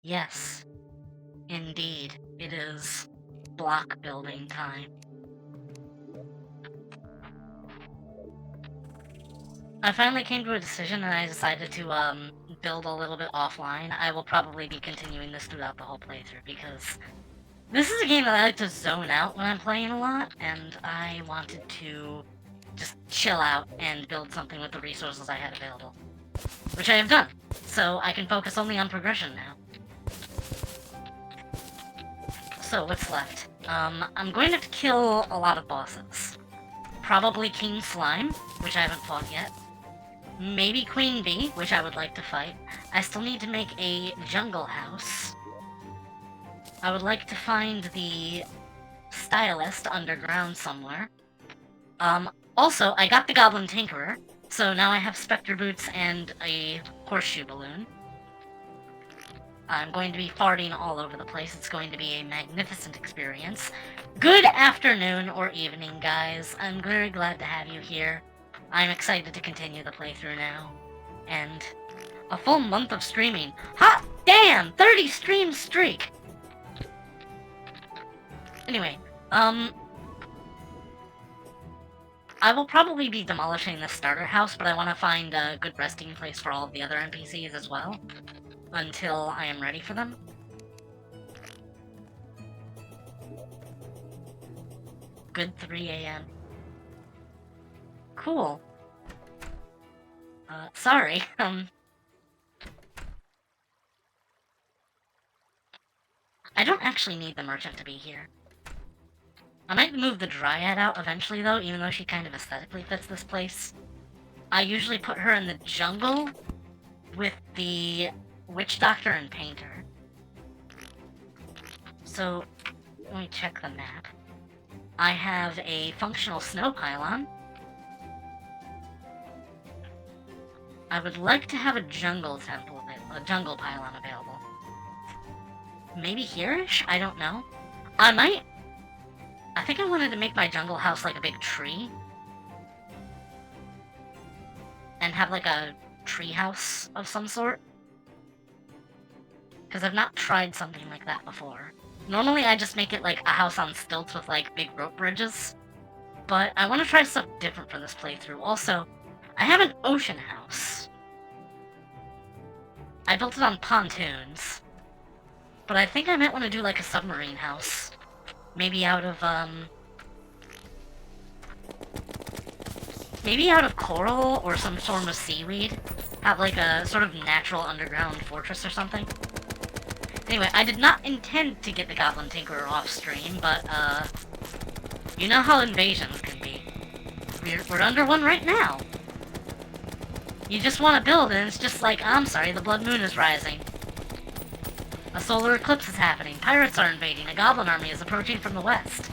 Yes, indeed, it is block building time. I finally came to a decision and I decided to, build a little bit offline. I will probably be continuing this throughout the whole playthrough because this is a game that I like to zone out when I'm playing a lot, and I wanted to just chill out and build something with the resources I had available. Which I have done, so I can focus only on progression now. So, what's left? I'm going to have to kill a lot of bosses. Probably King Slime, which I haven't fought yet. Maybe Queen Bee, which I would like to fight. I still need to make a jungle house. I would like to find the stylist underground somewhere. Also, I got the Goblin Tinkerer, so now I have Spectre Boots and a horseshoe balloon. I'm going to be farting all over the place. It's going to be a magnificent experience. Good afternoon or evening, guys. I'm very glad to have you here. I'm excited to continue the playthrough now. And a full month of streaming. Hot damn! 30 stream streak! Anyway, I will probably be demolishing the starter house, but I want to find a good resting place for all of the other NPCs as well, until I am ready for them. Good 3 a.m. Cool. Sorry, I don't actually need the merchant to be here. I might move the Dryad out eventually, though, even though she kind of aesthetically fits this place. I usually put her in the jungle with the Witch Doctor and Painter. So, let me check the map. I have a functional snow pylon. I would like to have a jungle temple, a jungle pylon available. Maybe here-ish? I don't know. I think I wanted to make my jungle house like a big tree. And have like a tree house of some sort. Because I've not tried something like that before. Normally I just make it like a house on stilts with like big rope bridges. But I want to try something different for this playthrough. Also, I have an ocean house. I built it on pontoons. But I think I might want to do like a submarine house. Maybe out of coral or some form of seaweed. Have like a sort of natural underground fortress or something. Anyway, I did not intend to get the Goblin Tinkerer off stream, but you know how invasions can be. We're under one right now. You just want to build and it's just like, I'm sorry, the blood moon is rising. A solar eclipse is happening. Pirates are invading. A goblin army is approaching from the west.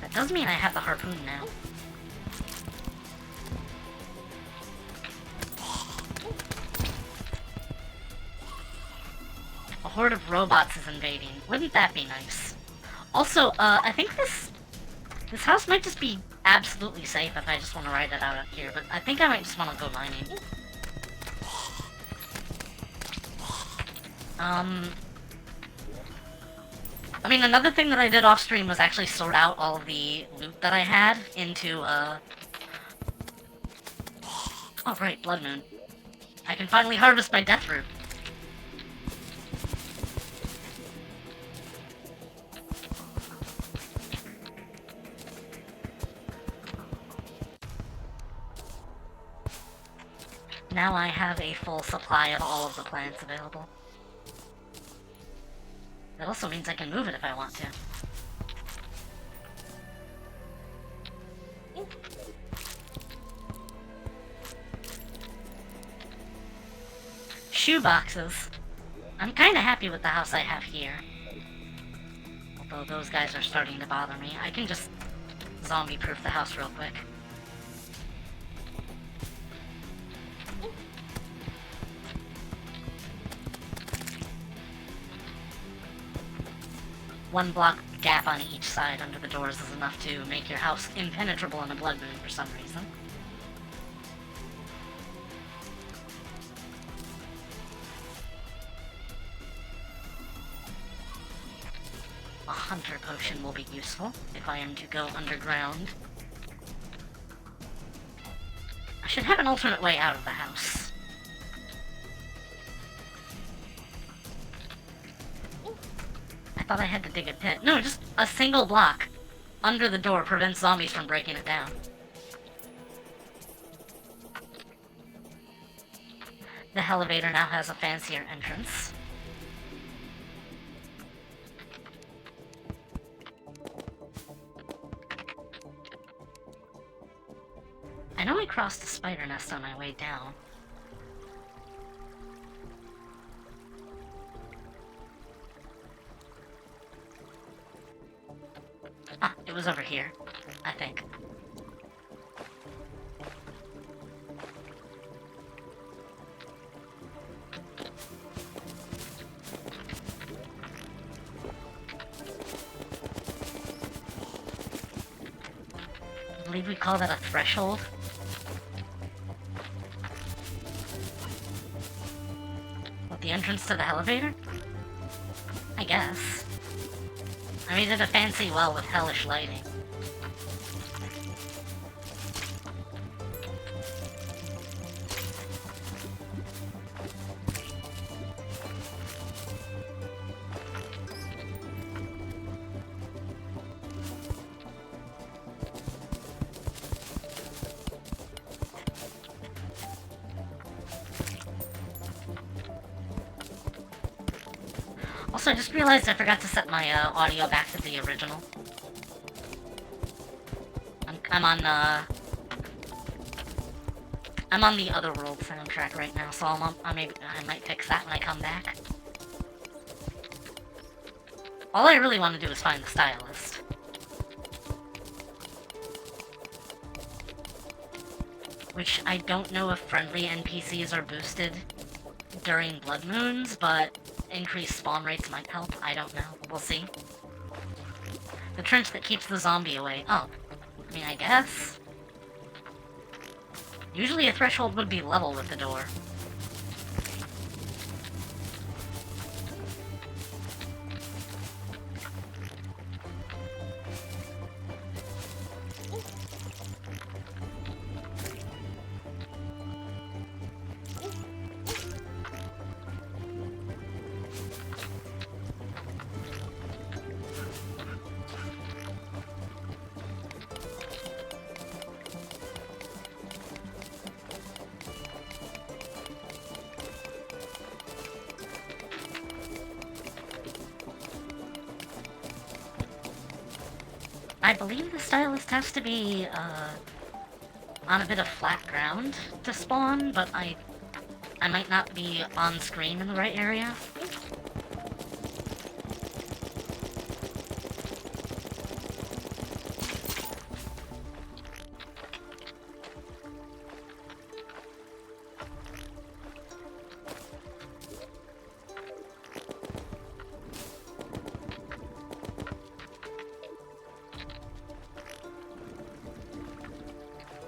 That does mean I have the harpoon now. A horde of robots is invading. Wouldn't that be nice? Also, I think this house might just be absolutely safe if I just want to ride it out up here, but I think I might just want to go mining. I mean, another thing that I did off stream was actually sort out all of the loot that I had into, oh, right, Blood Moon. I can finally harvest my death root. Now I have a full supply of all of the plants available. That also means I can move it if I want to. Shoe boxes. I'm kinda happy with the house I have here. Although those guys are starting to bother me. I can just zombie-proof the house real quick. One block gap on each side under the doors is enough to make your house impenetrable in a blood moon for some reason. hunter potion will be useful if I am to go underground. I should have an alternate way out of the house. I thought I had to dig a pit. No, just a single block under the door prevents zombies from breaking it down. The elevator now has a fancier entrance. I know I crossed a spider nest on my way down. Ah, it was over here, I think. I believe we call that a threshold. What, the entrance to the elevator? I guess. I mean, it's a fancy well with hellish lighting. Also, I just realized I forgot to set my audio back to the original. I'm on the Otherworld soundtrack right now, so I might fix that when I come back. All I really want to do is find the stylist. Which I don't know if friendly NPCs are boosted during blood moons, but increased spawn rates might help. I don't know. We'll see. The trench that keeps the zombie away. Oh. I mean, I guess. Usually a threshold would be level with the door. I believe the stylist has to be, on a bit of flat ground to spawn, but I might not be on screen in the right area.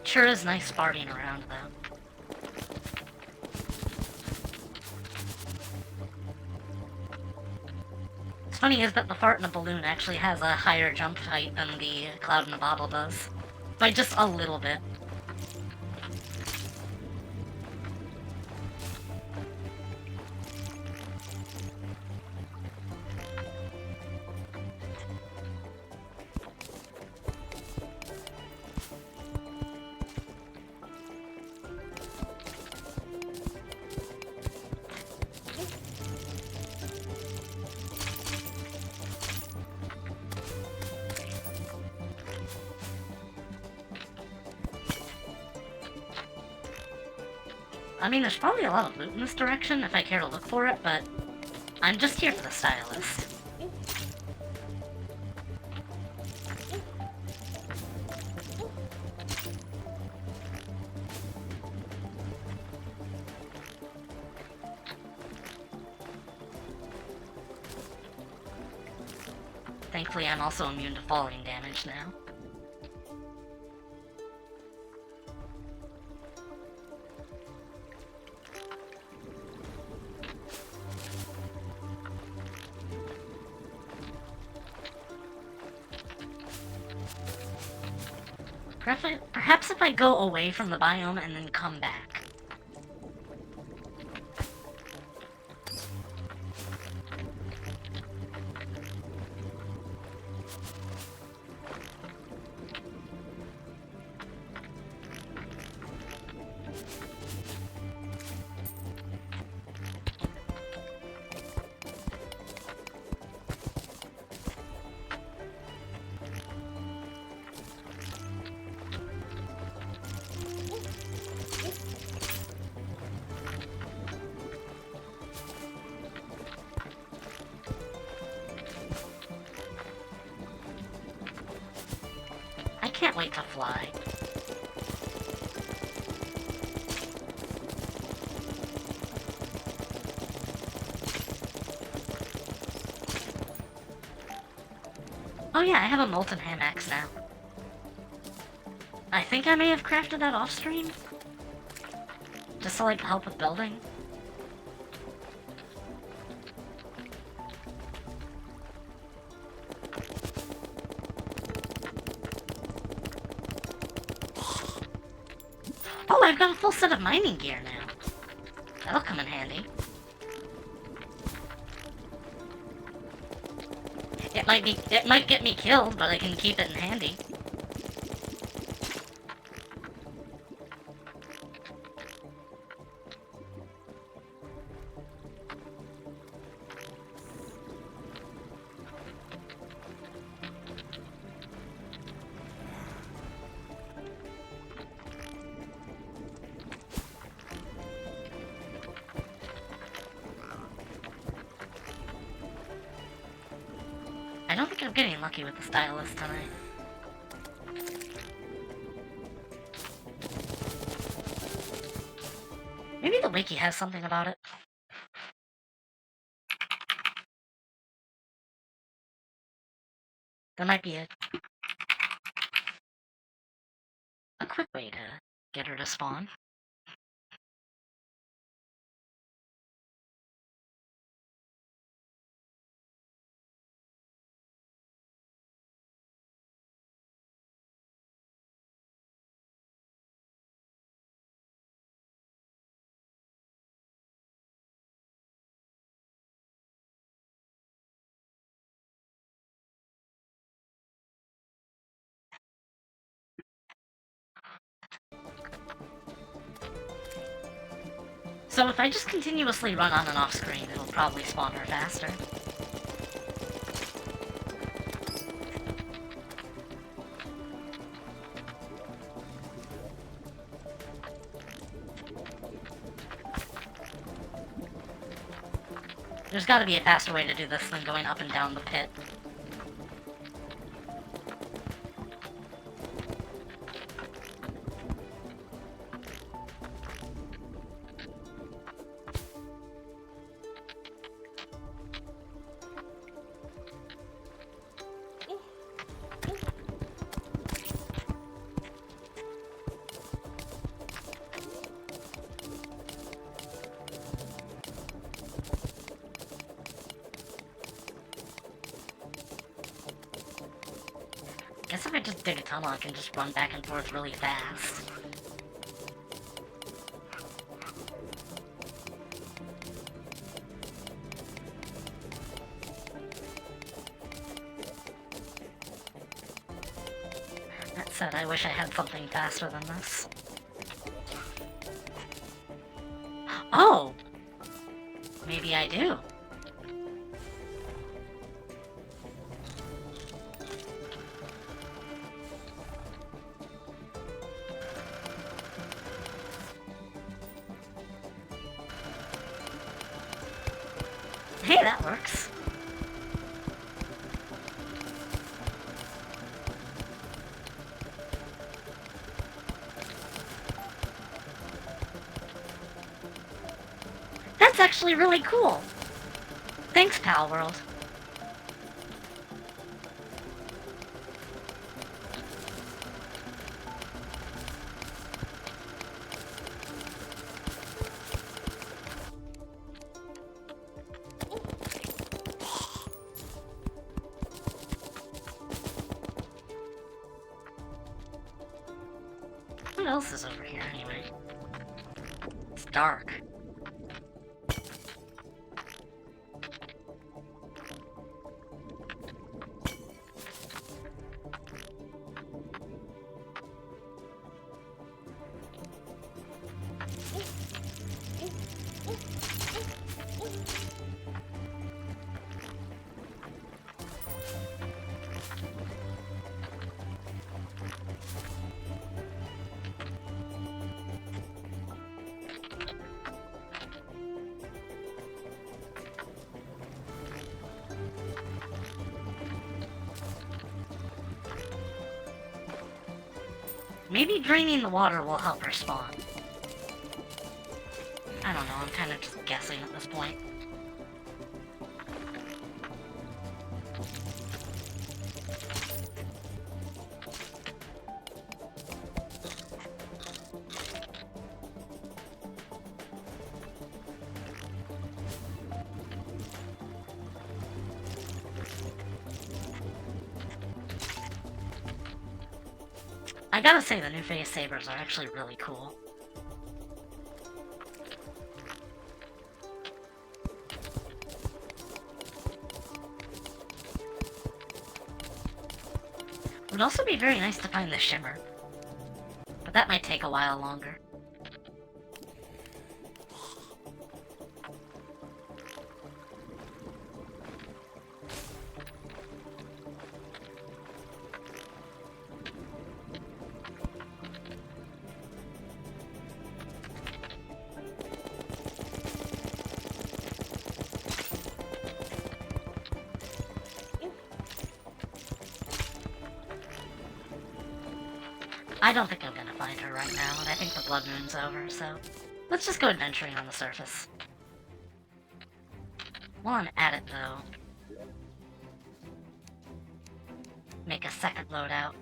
Sure is nice farting around, though. What's funny is that the fart in a balloon actually has a higher jump height than the cloud in a bottle does. By just a little bit. I mean, there's probably a lot of loot in this direction if I care to look for it, but I'm just here for the stylist. Thankfully, I'm also immune to falling damage now. Perhaps if I go away from the biome and then come back. I can't wait to fly. Oh yeah, I have a molten hand axe now. I think I may have crafted that off stream. Just to like help with building. Oh, I've got a full set of mining gear now. That'll come in handy. It might get me killed, but I can keep it in handy. I don't think I'm getting lucky with the stylus tonight. Maybe the wiki has something about it. There might be a quick way to get her to spawn. So if I just continuously run on and off screen, it'll probably spawn her faster. There's gotta be a faster way to do this than going up and down the pit. Guess if I just dig a tunnel, I can just run back and forth really fast. That said, I wish I had something faster than this. Oh! Maybe I do. Hey, that works. That's actually really cool. Thanks, Pal World. What else is over here, anyway? It's dark. Maybe draining the water will help her spawn. I don't know, I'm kind of just guessing at this point. I gotta say, the new phase sabers are actually really cool. It would also be very nice to find the shimmer, but that might take a while longer. I don't think I'm gonna find her right now, and I think the blood moon's over, so let's just go adventuring on the surface. While I'm at it, though, make a second loadout.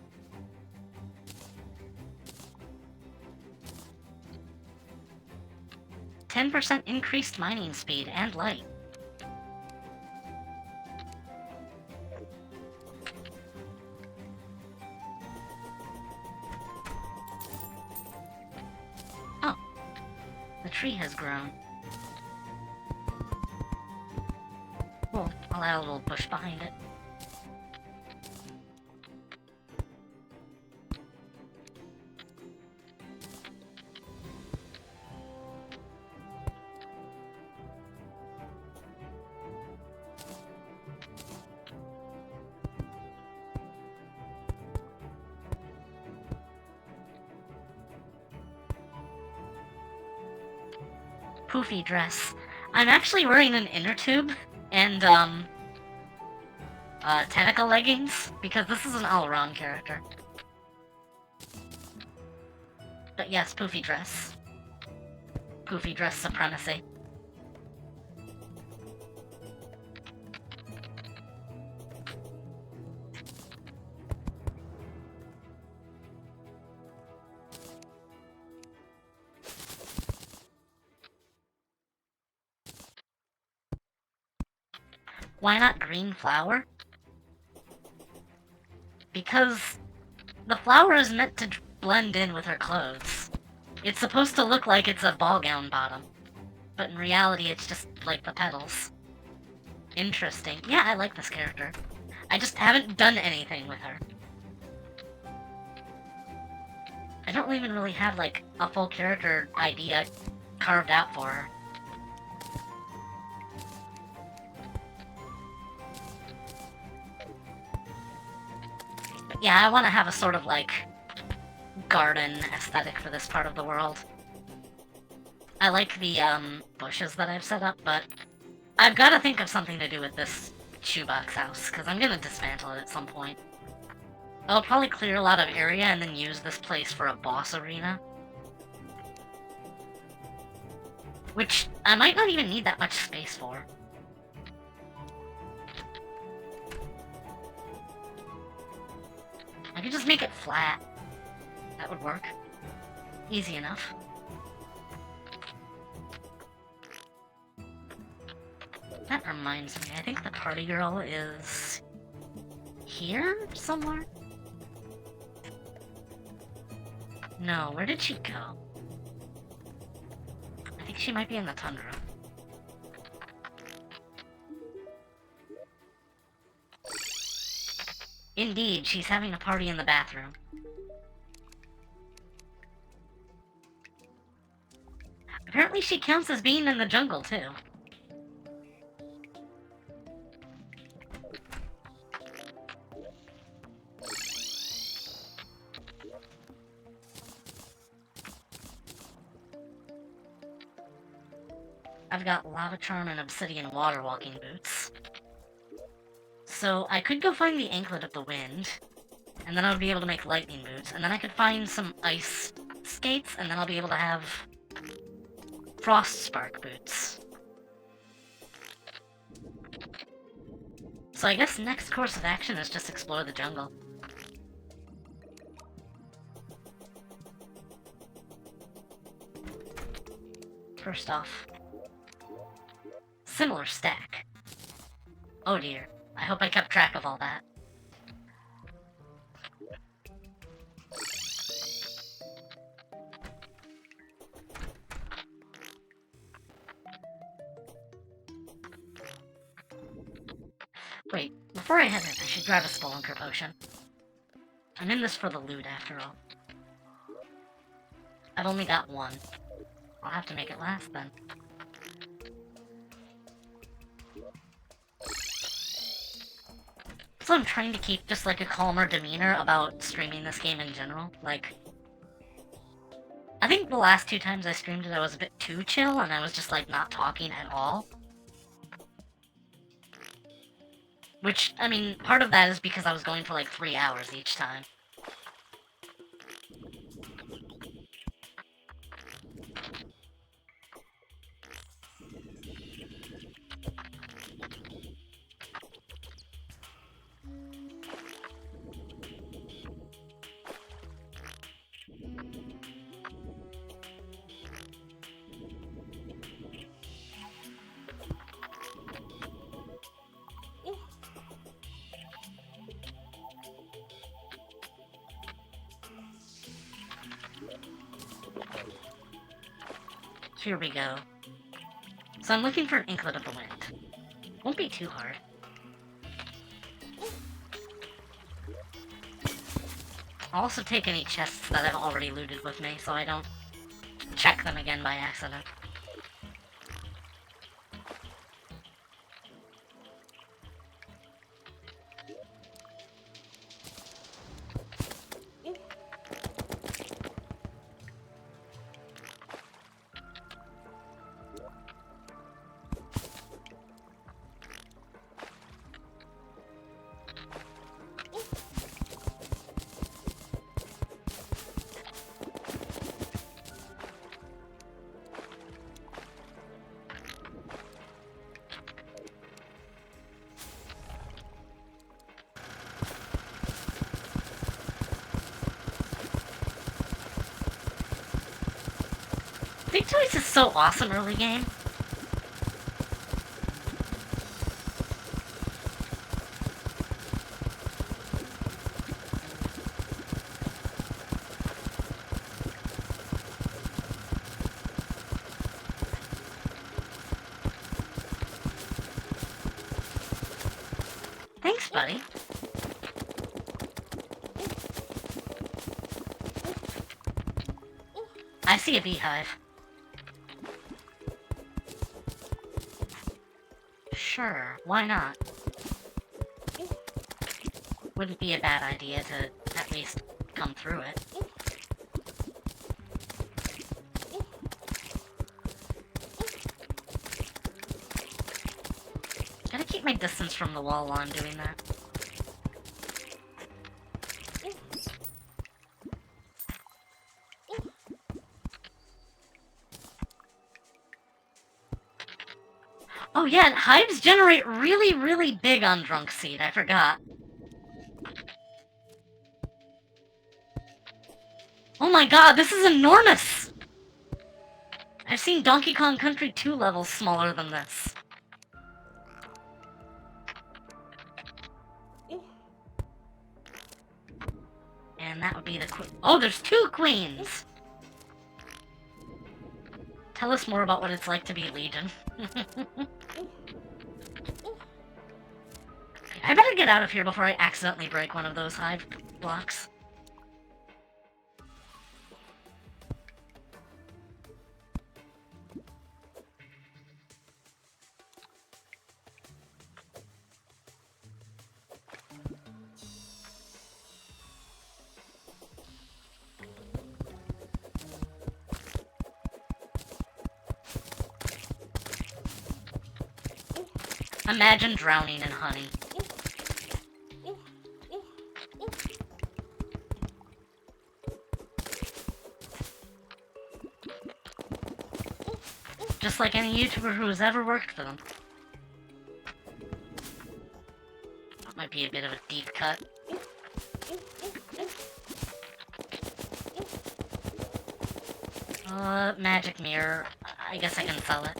%10 increased mining speed and light. The tree has grown. Well, I'll add a little bush behind it. Poofy dress. I'm actually wearing an inner tube and, tentacle leggings, because this is an all-wrong character. But yes, poofy dress. Poofy dress supremacy. Why not green flower? Because the flower is meant to blend in with her clothes. It's supposed to look like it's a ball gown bottom, but in reality it's just like the petals. Interesting. Yeah, I like this character. I just haven't done anything with her. I don't even really have, like, a full character idea carved out for her. Yeah, I want to have a sort of, like, garden aesthetic for this part of the world. I like the, bushes that I've set up, but I've got to think of something to do with this shoebox house, because I'm going to dismantle it at some point. I'll probably clear a lot of area and then use this place for a boss arena. Which I might not even need that much space for. I could just make it flat. That would work. Easy enough. That reminds me, I think the party girl is here somewhere? No, where did she go? I think she might be in the tundra. Indeed, she's having a party in the bathroom. Apparently she counts as being in the jungle, too. I've got lava charm and obsidian water walking boots. So I could go find the anklet of the wind, and then I would be able to make lightning boots, and then I could find some ice skates, and then I'll be able to have frost spark boots. So I guess next course of action is just explore the jungle. First off, similar stack. Oh dear, I hope I kept track of all that. Wait, before I head in, I should grab a Spelunker potion. I'm in this for the loot, after all. I've only got one. I'll have to make it last, then. So I'm trying to keep just, like, a calmer demeanor about streaming this game in general. Like, I think the last 2 times I streamed it, I was a bit too chill, and I was just, like, not talking at all. Which, I mean, part of that is because I was going for like 3 hours each time. Here we go. So I'm looking for an anklet of the wind. Won't be too hard. I'll also take any chests that I've already looted with me, so I don't check them again by accident. Big Toys is so awesome early game. Thanks, buddy. I see a beehive. Sure, why not? Wouldn't be a bad idea to at least come through it. Gotta keep my distance from the wall while I'm doing that. Oh yeah, hives generate really, really big on Drunk Seed, I forgot. Oh my god, this is enormous! I've seen Donkey Kong Country 2 levels smaller than this. and that would be the queen. Oh, there's 2 queens! Tell us more about what it's like to be Legion. I better get out of here before I accidentally break one of those hive blocks. Imagine drowning in honey. Just like any YouTuber who has ever worked for them. That might be a bit of a deep cut. Magic mirror. I guess I can sell it.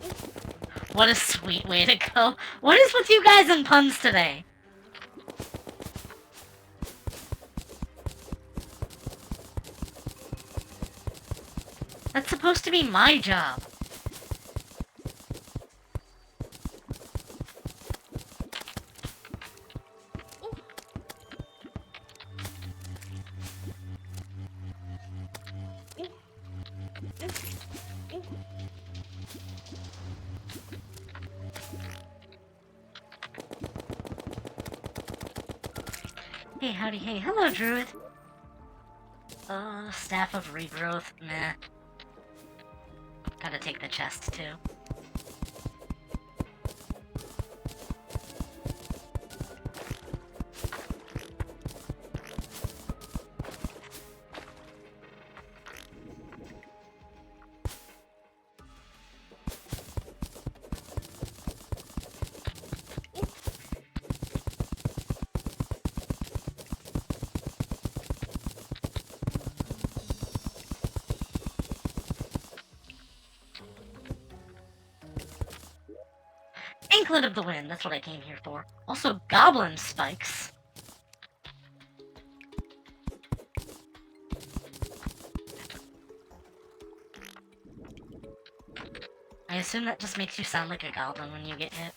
What a sweet way to go. What is with you guys and puns today? That's supposed to be my job. Hey, howdy, hey. Hello, Druid. Staff of Regrowth. Meh. Gotta take the chest, too. Anklet of the Wind, that's what I came here for. Also, Goblin Spikes. I assume that just makes you sound like a goblin when you get hit.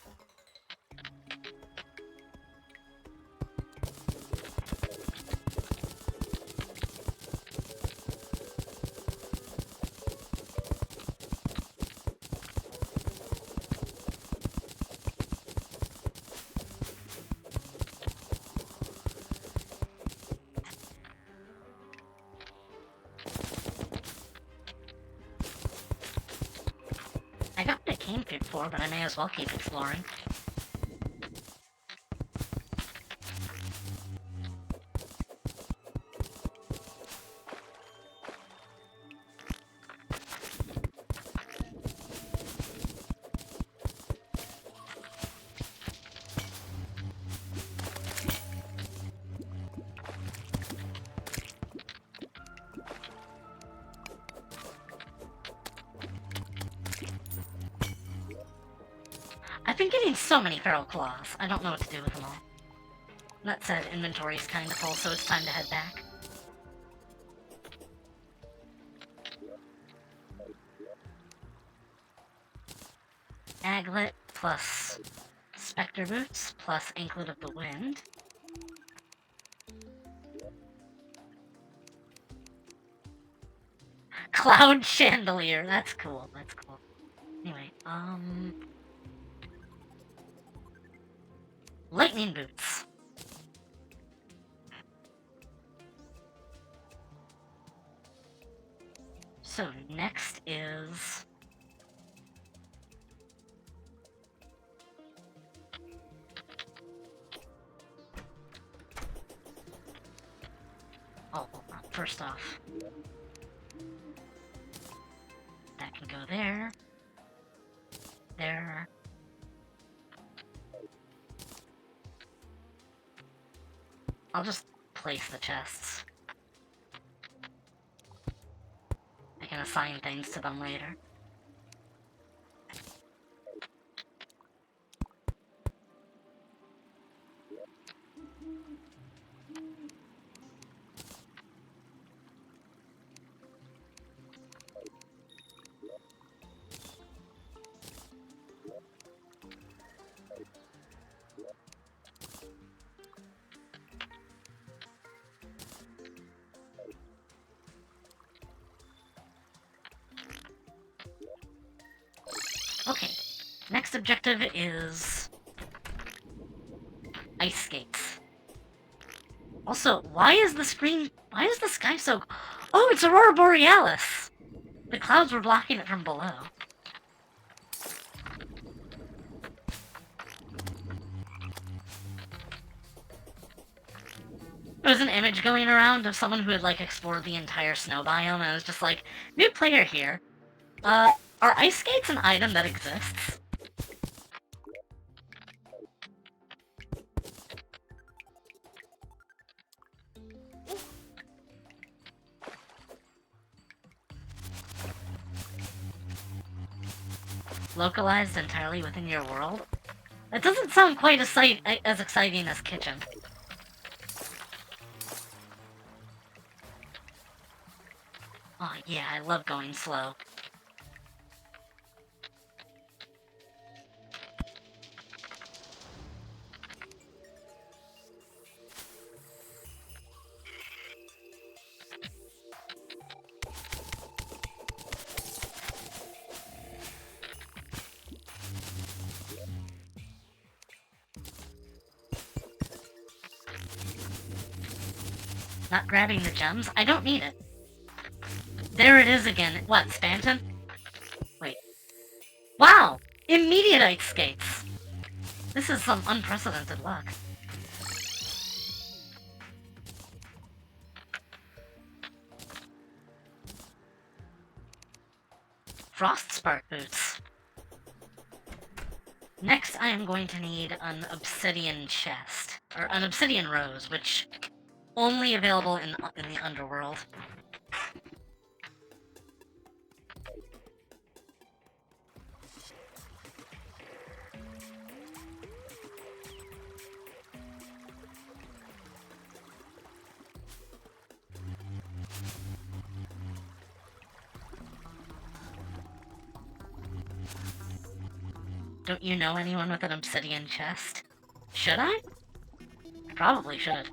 I got what I came here for, but I may as well keep exploring. I've been getting so many feral claws, I don't know what to do with them all. That said, inventory's kinda full, so it's time to head back. Aglet plus Spectre Boots plus Anklet of the Wind. Cloud Chandelier, that's cool, that's cool. Anyway, Lightning Boots. So next is... Oh, first off, that can go there. There. I'll just place the chests. I can assign things to them later. Okay, next objective is ice skates. Also, why is the sky so... Oh, it's Aurora Borealis! The clouds were blocking it from below. There was an image going around of someone who had, like, explored the entire snow biome, and it was just like, new player here. Are ice skates an item that exists? Localized entirely within your world? That doesn't sound quite as exciting as Kitchen. Oh yeah, I love going slow. Not grabbing the gems? I don't need it. There it is again. What, Spanton? Wait. Wow! Immediate ice skates! This is some unprecedented luck. Frost Spark Boots. Next, I am going to need an obsidian chest. Or an obsidian rose, which... only available in the underworld. Don't you know anyone with an obsidian chest? Should I? Probably should.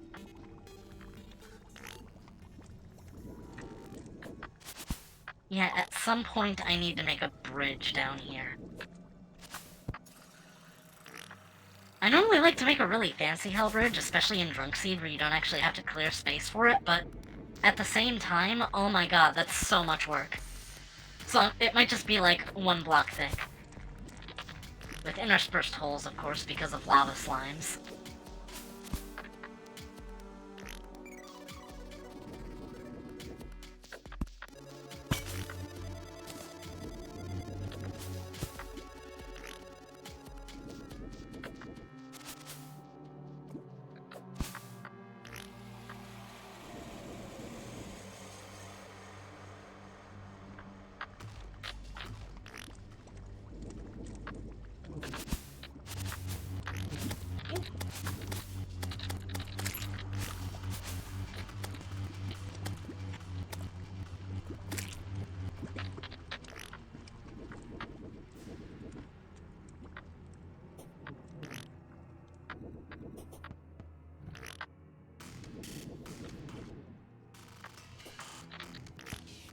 Yeah, at some point I need to make a bridge down here. I normally like to make a really fancy hell bridge, especially in Drunkseed, where you don't actually have to clear space for it, but at the same time, oh my god, that's so much work. So it might just be like 1 block thick. With interspersed holes, of course, because of lava slimes.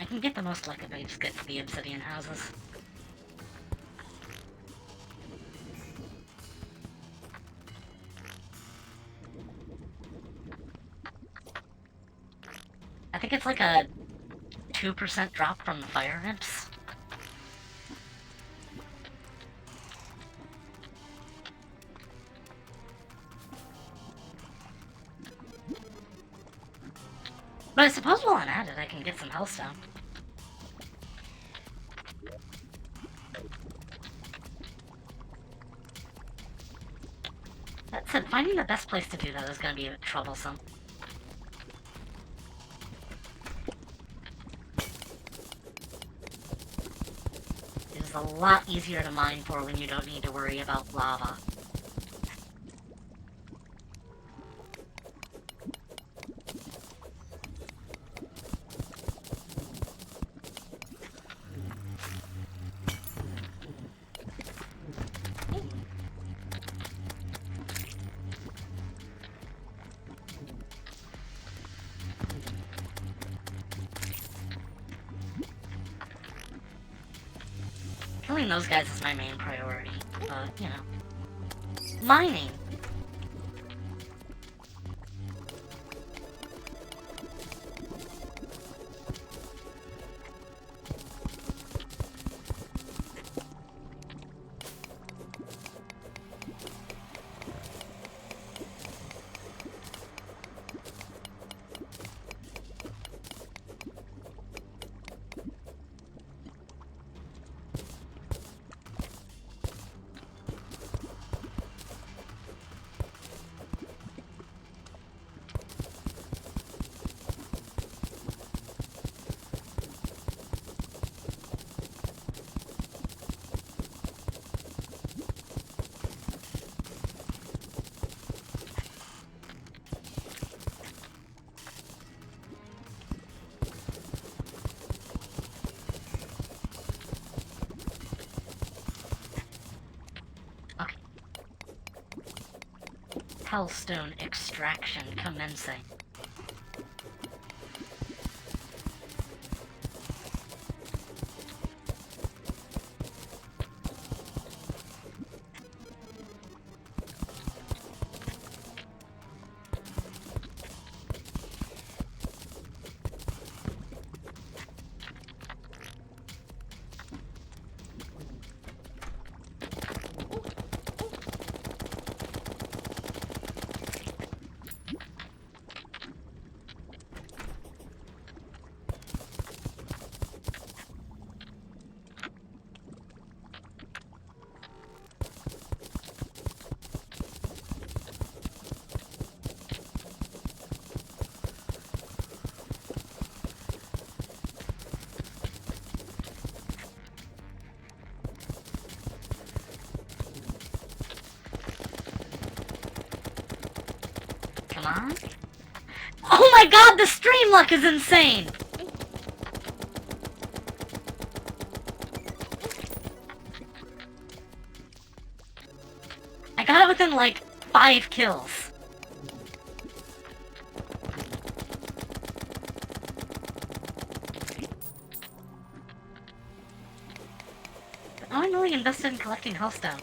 I can get the most luck if I just get to the obsidian houses. I think it's like a 2% drop from the fire imps. But I suppose while I'm at it, I can get some hellstone. That said, finding the best place to do that is going to be a bit troublesome. It is a lot easier to mine for when you don't need to worry about lava. killing those guys is my main priority, but, you know. Mining. Hellstone extraction commencing. Come on. Oh my god, the stream luck is insane! I got it within like 5 kills. I'm really invested in collecting Hellstone.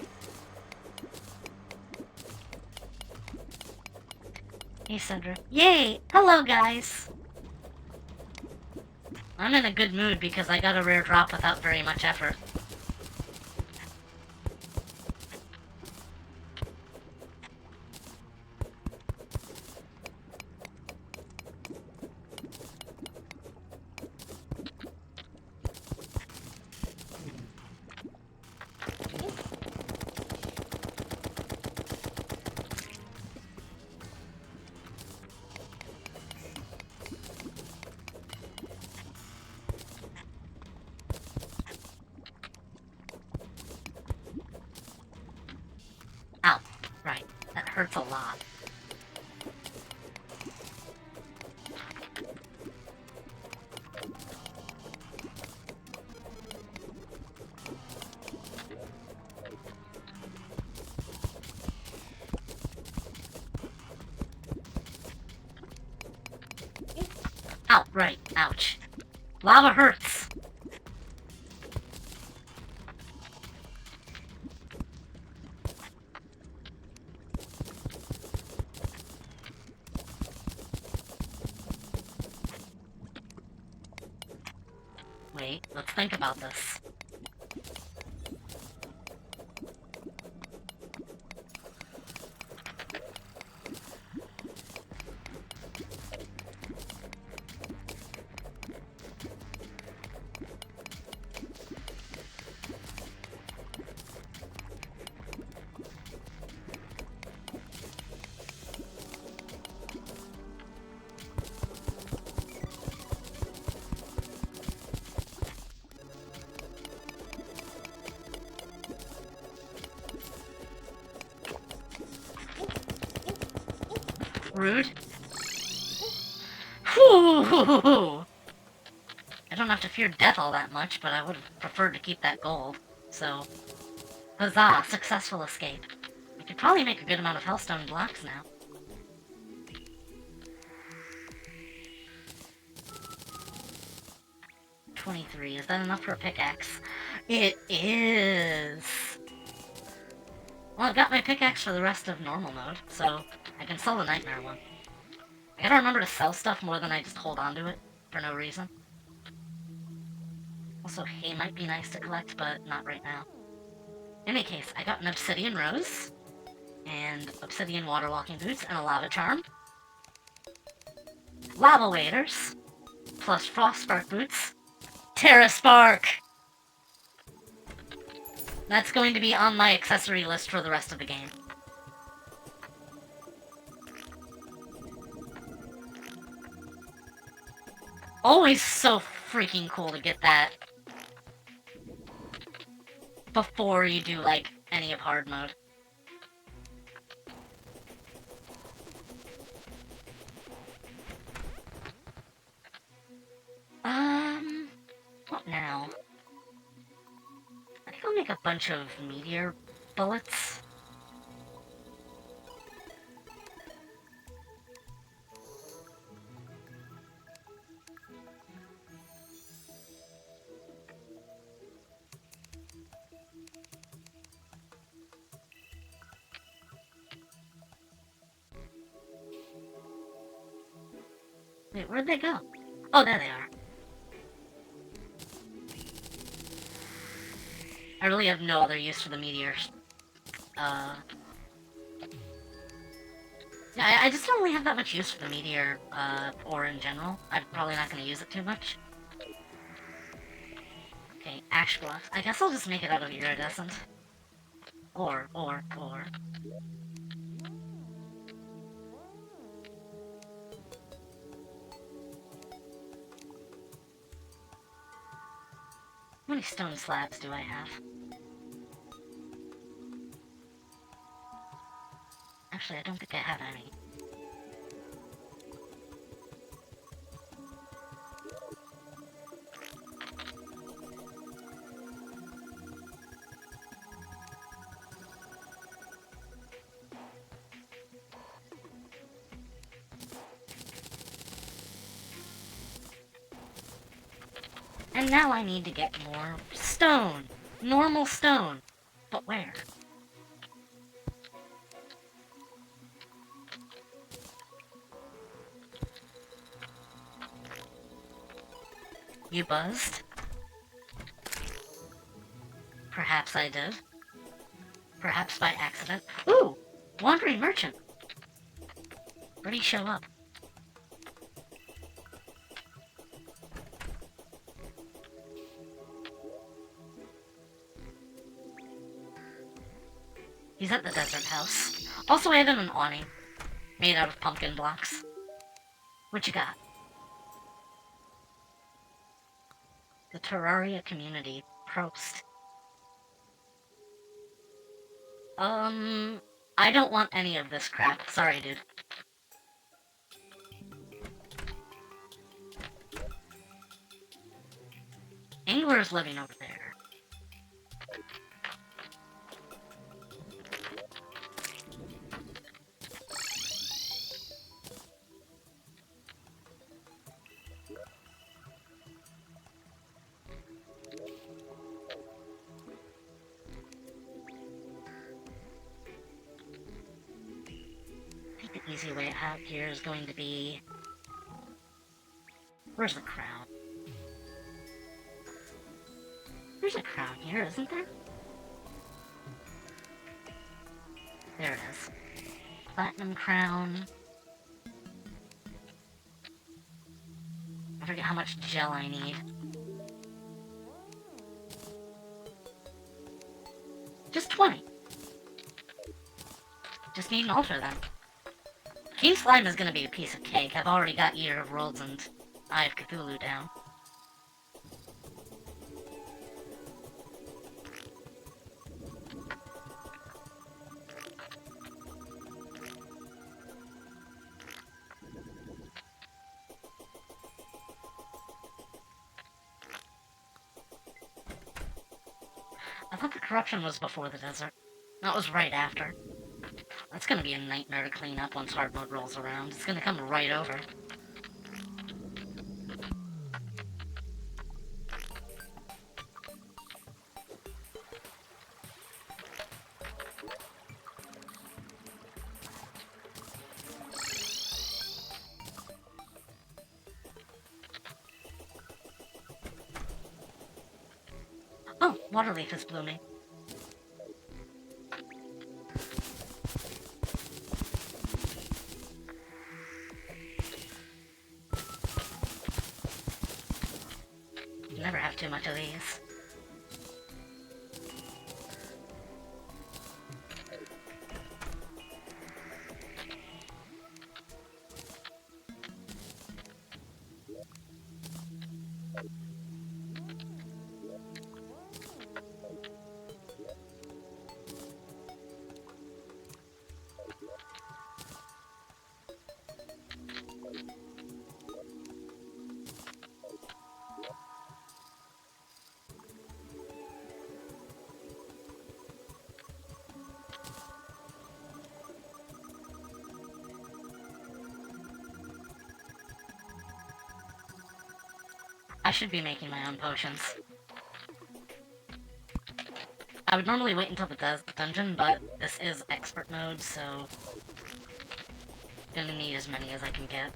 Hey, Sedra. Yay! Hello, guys! I'm in a good mood because I got a rare drop without very much effort. Ow. Right. That hurts a lot. Ow, right. Ouch. Lava hurts. Wait, let's think about this. Rude. Whew. I don't have to fear death all that much, but I would have preferred to keep that gold. So, huzzah, successful escape. We could probably make a good amount of Hellstone blocks now. 23. Is that enough for a pickaxe? It is! Well, I've got my pickaxe for the rest of normal mode, so I can sell the nightmare one. I gotta remember to sell stuff more than I just hold on to it for no reason. Also, hay might be nice to collect, but not right now. In any case, I got an obsidian rose, and obsidian water walking boots, and a lava charm. Lava waders, plus frost spark boots. Terra spark! That's going to be on my accessory list for the rest of the game. Always so freaking cool to get that before you do, like, any of hard mode. What now? I think I'll make a bunch of meteor bullets. Wait, where'd they go? Oh, there they are. I really have no other use for the meteors. Yeah, I just don't really have that much use for the meteor, ore in general. I'm probably not gonna use it too much. Okay, ash bluff. I guess I'll just make it out of iridescent. Or. How many stone slabs do I have? Actually, I don't think I have any. And now I need to get more stone. Normal stone. But where? You buzzed? Perhaps I did. Perhaps by accident. Ooh! Wandering merchant! Where'd he show up? He's at the desert house. Also, I have him an awning. Made out of pumpkin blocks. What you got? The Terraria community. Prost. I don't want any of this crap. Sorry, dude. Angler's living over there. I think the easy way out here is going to be... Where's the crown? There's a crown here, isn't there? There it is. Platinum crown. I forget how much gel I need. Just 20. Just need an altar then. King Slime is gonna be a piece of cake. I've already got Eater of Worlds and Eye of Cthulhu down. I thought the corruption was before the desert. That was right after. That's gonna be a nightmare to clean up once hard mode rolls around. It's gonna come right over. Water leaf is blooming. You never have too much of these. I should be making my own potions. I would normally wait until the dungeon, but this is expert mode, so gonna need as many as I can get.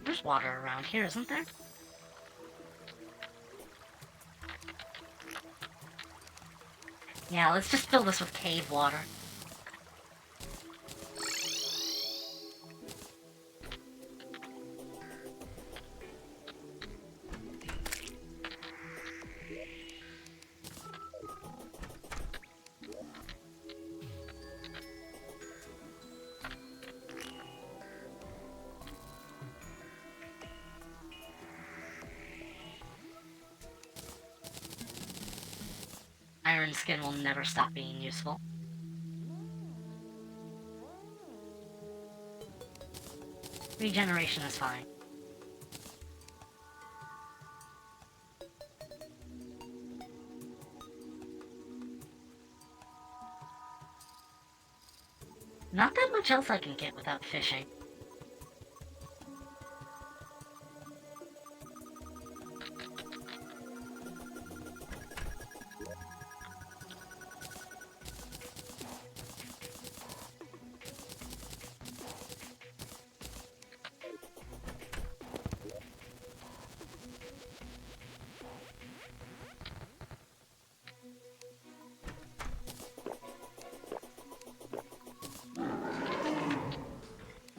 There's water around here, isn't there? Yeah, let's just fill this with cave water. Iron skin will never stop being useful. Regeneration is fine. Not that much else I can get without fishing.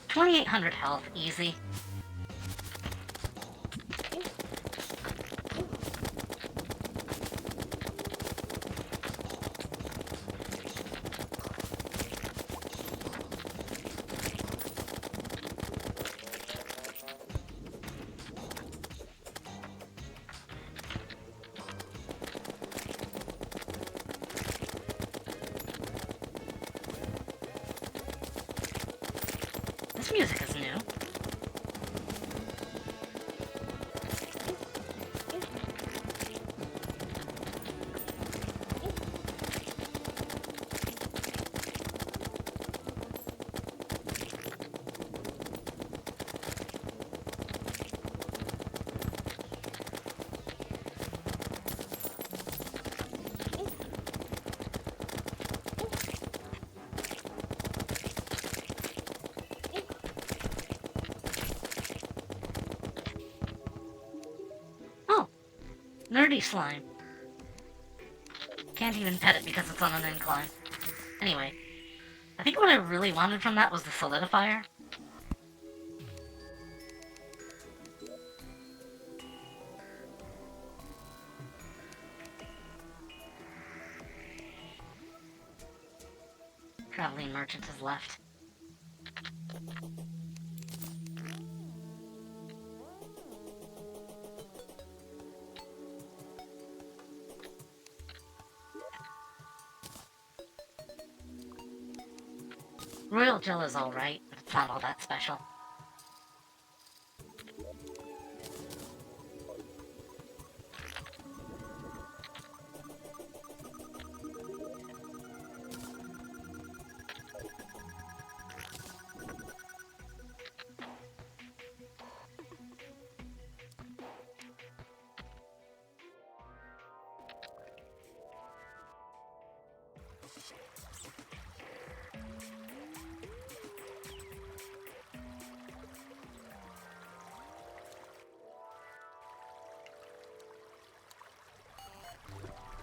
$2,800 health, easy. This music is new. Nerdy slime. Can't even pet it because it's on an incline. Anyway, I think what I really wanted from that was the solidifier. Traveling merchant has left. Royal Gel is alright, but it's not all that special.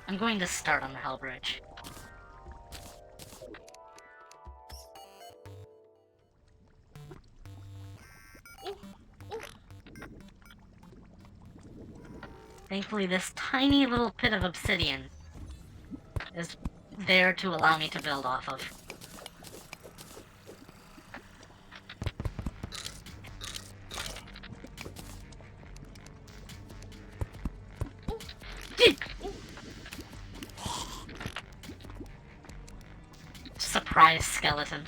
I'm going to start on the Hell Bridge. Thankfully, this tiny little pit of obsidian is there to allow me to build off of. Surprise skeleton.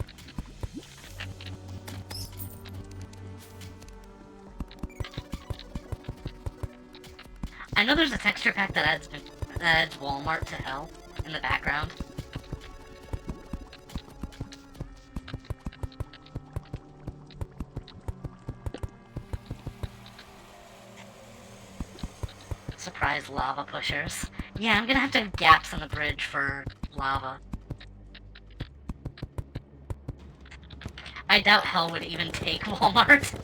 I know there's a texture pack that adds Walmart to hell in the background. Surprise lava pushers. Yeah, I'm gonna have to have gaps in the bridge for lava. I doubt hell would even take Walmart.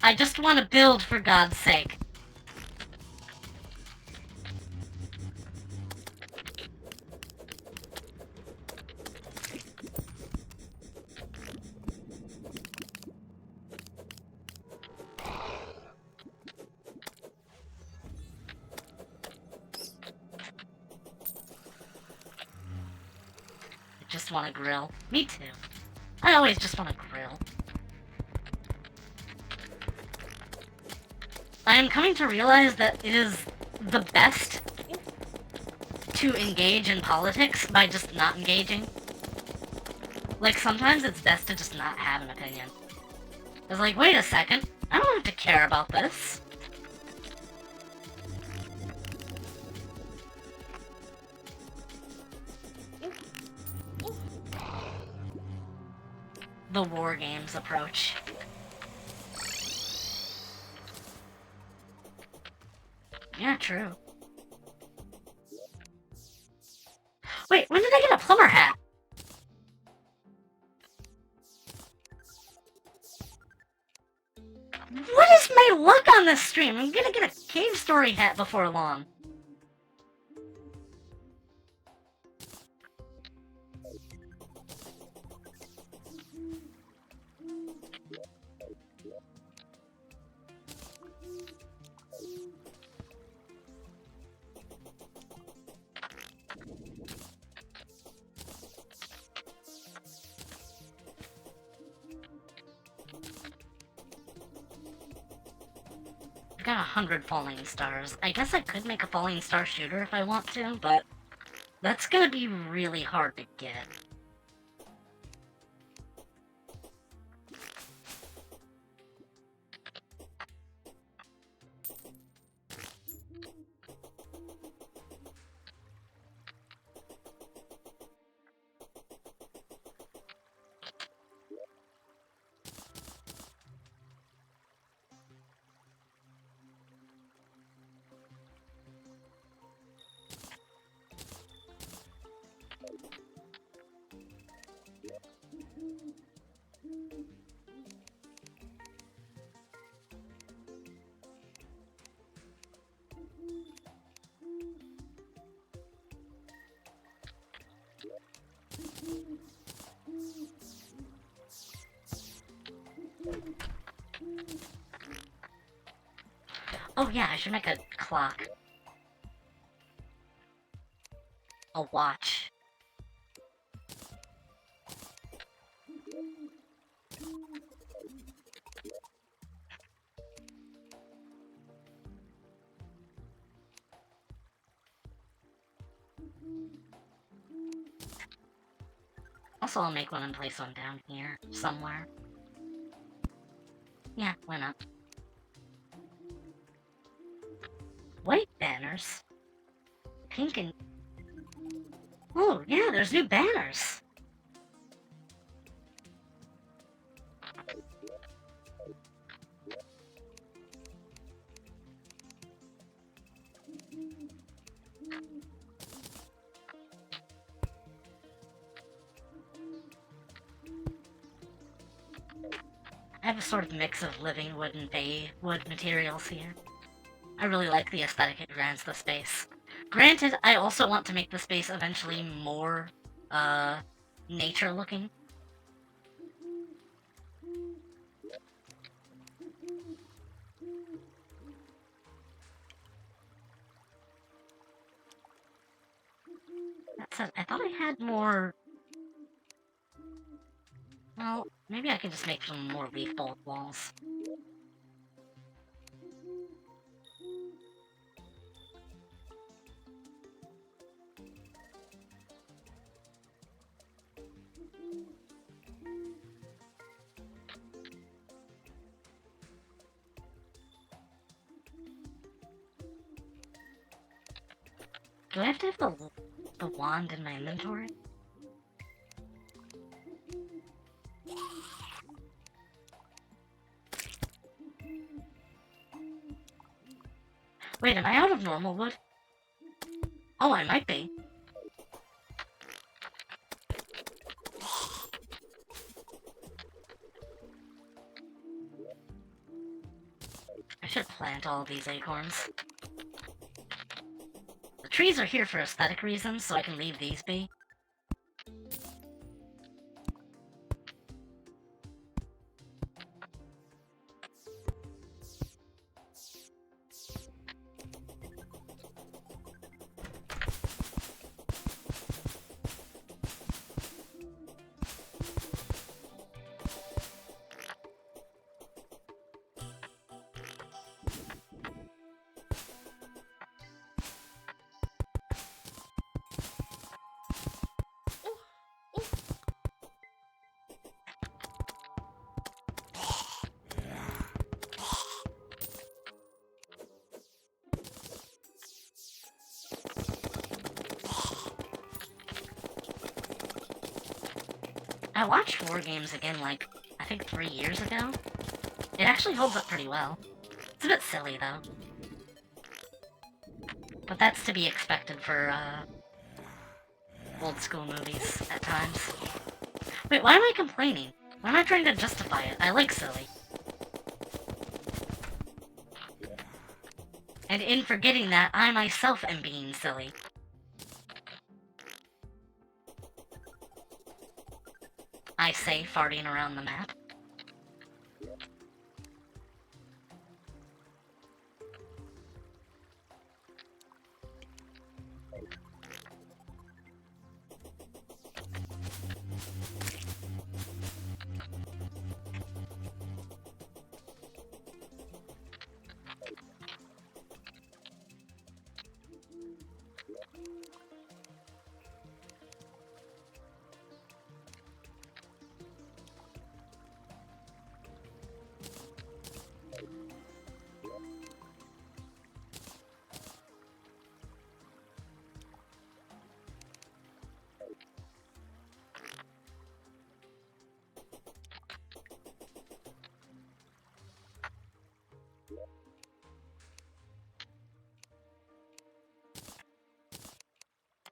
I just want to build, for God's sake. I just want to grill. Me too. I always just want to grill. I am coming to realize that it is the best to engage in politics by just not engaging. Like, sometimes it's best to just not have an opinion. It's like, wait a second, I don't have to care about this. The war games approach. Yeah, true. Wait, when did I get a plumber hat? What is my luck on this stream? I'm gonna get a cave story hat before long. I've got 100 falling stars. I guess I could make a falling star shooter if I want to, but that's gonna be really hard to get. Oh yeah, I should make a clock. A watch. Also, I'll make one and place one down here, somewhere. Yeah, why not? White banners? Pink and... Oh, yeah, there's new banners! I have a sort of mix of living wood and bay wood materials here. I really like the aesthetic it grants the space. Granted, I also want to make the space eventually more, nature-looking. That said, I thought I had more... Well, maybe I can just make some more leaf bulb walls. Do I have to have the wand in my inventory? Wait, am I out of normal wood? Oh, I might be. I should plant all these acorns. The trees are here for aesthetic reasons, so I can leave these be. I watched War Games again, like, I think 3 years ago. It actually holds up pretty well. It's a bit silly, though. But that's to be expected for, old school movies at times. Wait, why am I complaining? Why am I trying to justify it? I like silly. And in forgetting that, I myself am being silly. I say, farting around the map.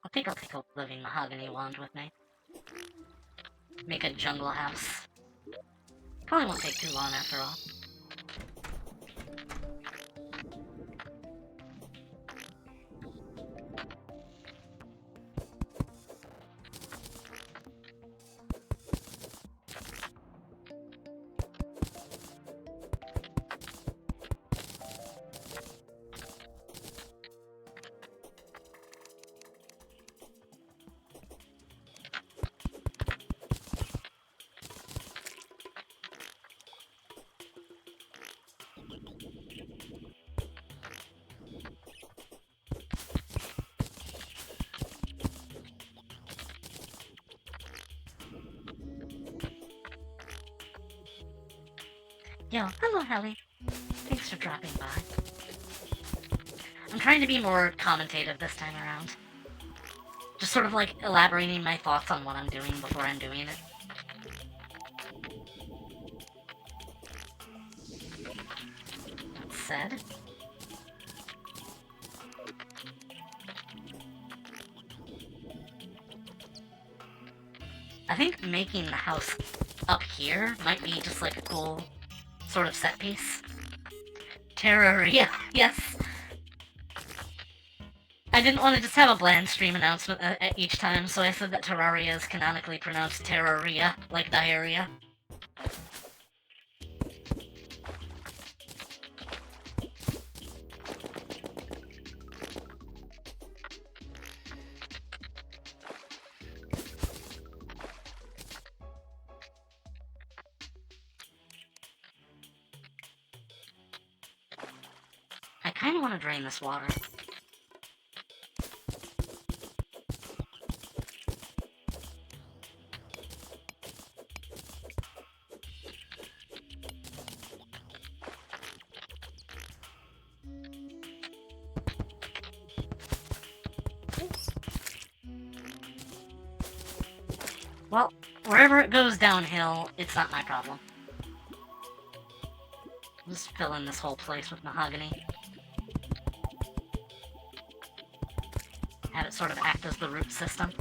I think I'll take a living mahogany wand with me. Make a jungle house. Probably won't take too long after all. Yo, hello, Helly. Thanks for dropping by. I'm trying to be more commentative this time around. Just sort of like elaborating my thoughts on what I'm doing before I'm doing it. That said, I think making the house up here might be just like a cool sort of set piece. Terraria, yes. I didn't want to just have a bland stream announcement at each time, so I said that Terraria is canonically pronounced Terraria, like diarrhea. I kind of want to drain this water. Well, wherever it goes downhill, it's not my problem. Just fill in this whole place with mahogany. Have it sort of act as the root system.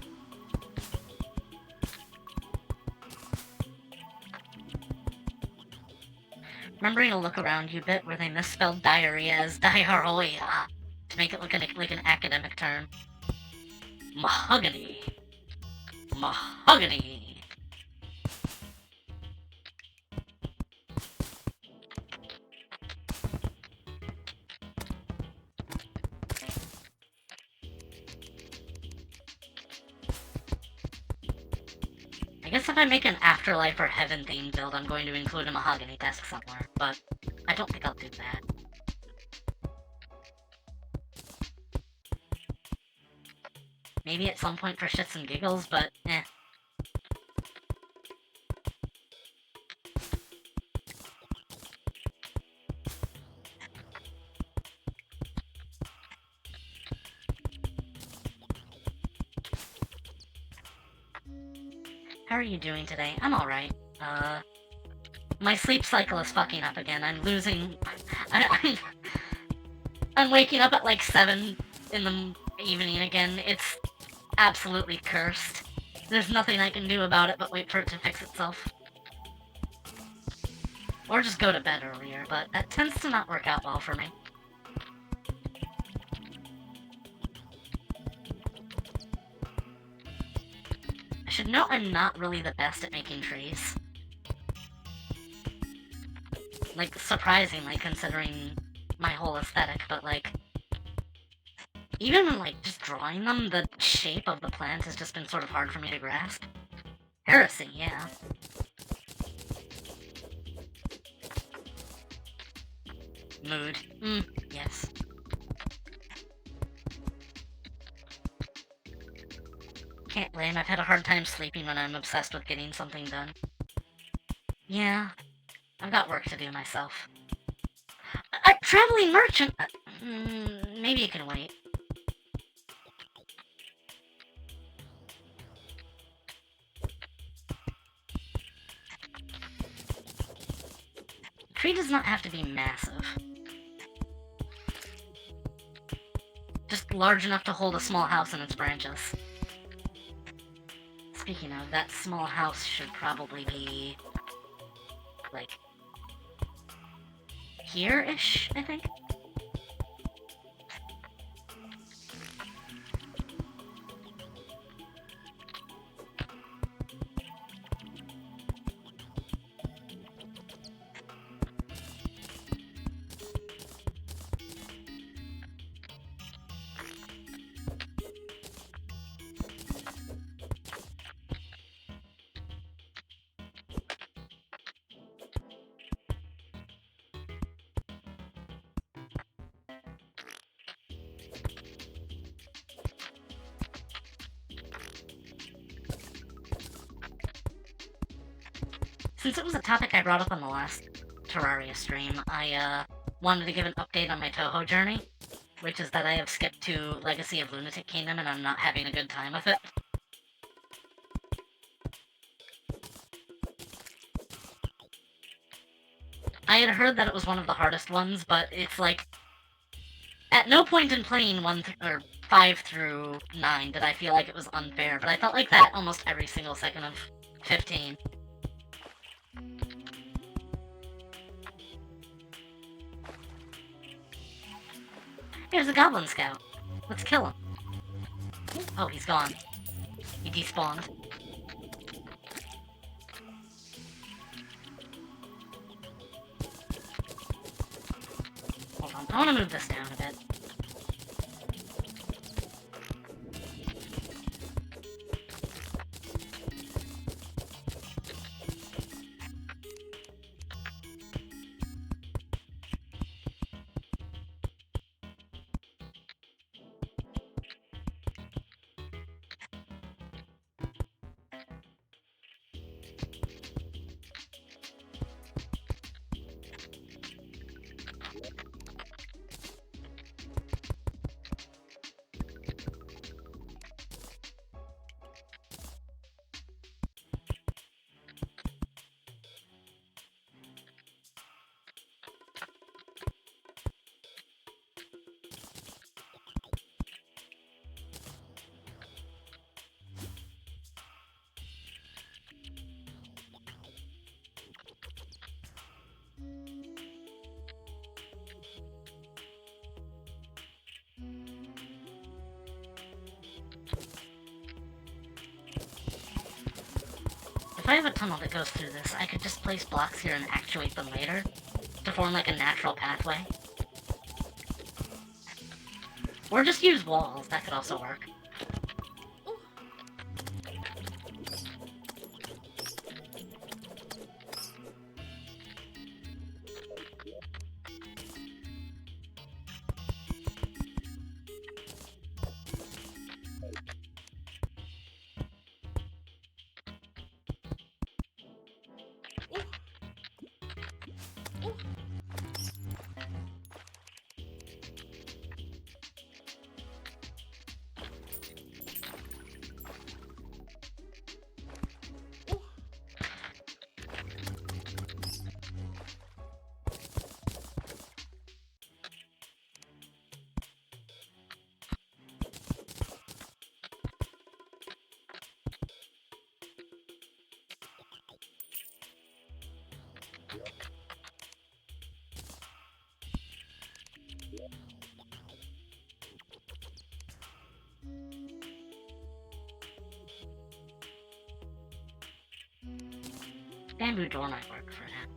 Remembering to look around you a bit where they misspelled diarrhea as diarrhea to make it look like an academic term. Mahogany. Mahogany. I guess if I make an Afterlife or Heaven themed build, I'm going to include a mahogany desk somewhere, but I don't think I'll do that. Maybe at some point for shits and giggles, but eh. How are you doing today? I'm alright. My sleep cycle is fucking up again. I'm losing... I'm waking up at like 7 in the evening again. It's absolutely cursed. There's nothing I can do about it but wait for it to fix itself. Or just go to bed earlier, but that tends to not work out well for me. I should note I'm not really the best at making trees. Like, surprisingly, considering my whole aesthetic, but like... Even when, like, just drawing them, the shape of the plant has just been sort of hard for me to grasp. Heresy, yeah. Mood. Yes. Can't blame, I've had a hard time sleeping when I'm obsessed with getting something done. Yeah, I've got work to do myself. A traveling merchant! Maybe it can wait. Tree does not have to be massive. Just large enough to hold a small house in its branches. Speaking of, that small house should probably be... like... here-ish, I think? Since it was a topic I brought up on the last Terraria stream, I wanted to give an update on my Toho journey, which is that I have skipped to Legacy of Lunatic Kingdom and I'm not having a good time with it. I had heard that it was one of the hardest ones, but it's like, at no point in playing 5 through 9 did I feel like it was unfair, but I felt like that almost every single second of 15. Here's a Goblin Scout. Let's kill him. Oh, he's gone. He despawned. Hold on, I want to move this down a bit. If I have a tunnel that goes through this, I could just place blocks here and actuate them later to form like a natural pathway. Or just use walls, that could also work. Bamboo door might work for that.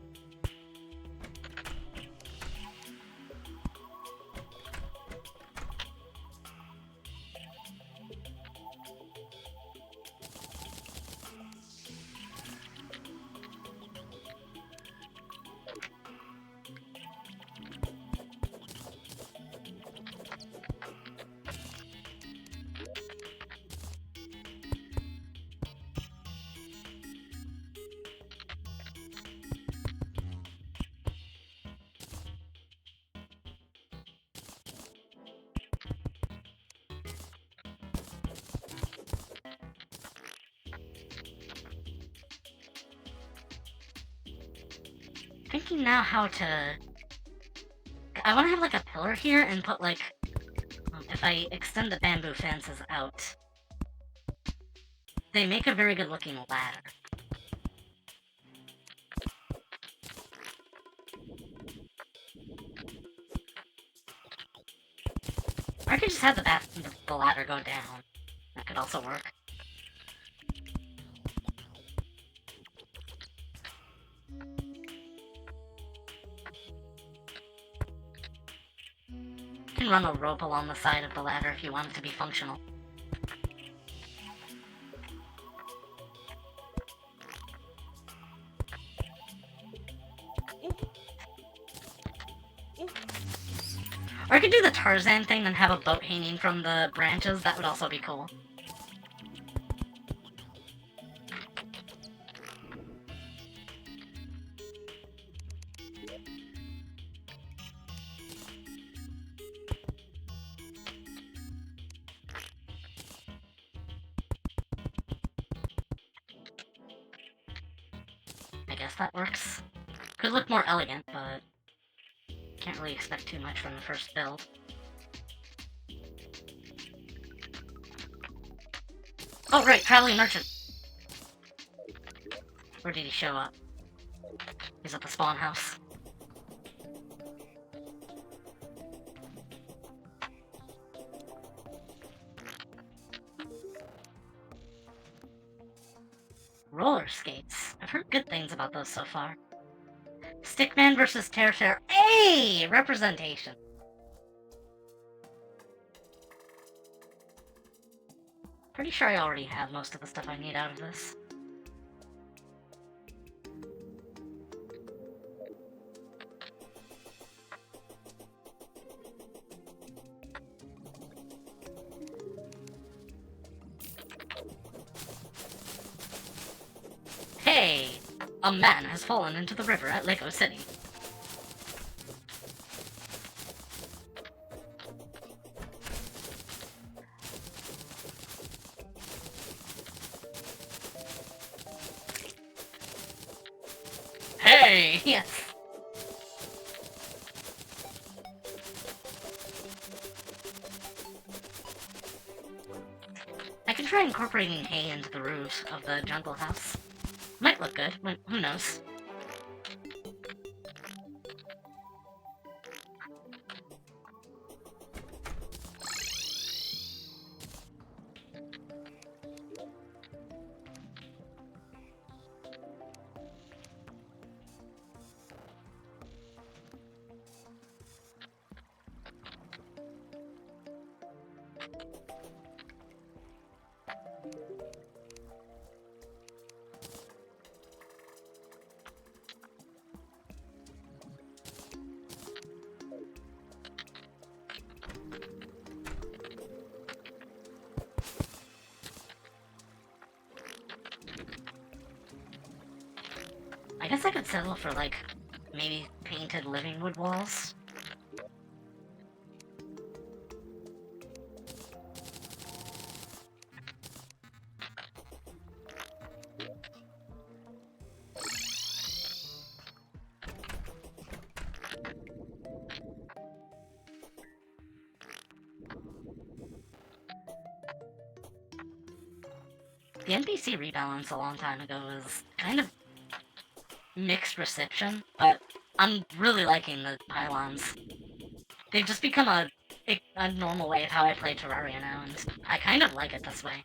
Thinking now how to... I want to have like a pillar here and put like... if I extend the bamboo fences out, they make a very good looking ladder. Or I could just have the ladder go down. That could also work. You can run a rope along the side of the ladder if you want it to be functional. Or I could do the Tarzan thing and have a boat hanging from the branches. That would also be cool. that works. Could look more elegant, but can't really expect too much from the first build. Oh, right, traveling merchant. Where did he show up? He's at the spawn house. Roller skates. I've heard good things about those so far. Stickman versus Terraria. Hey! Representation. Pretty sure I already have most of the stuff I need out of this. Hey! A man has fallen into the river at Lego City. Hey! Yes! I could try incorporating hay into the roofs of the jungle house. Might look good, but who knows? I guess I could settle for, like, maybe painted living wood walls. The NPC rebalance a long time ago was kind of mixed reception, but I'm really liking the pylons. They've just become a normal way of how I play Terraria now, and I kind of like it this way.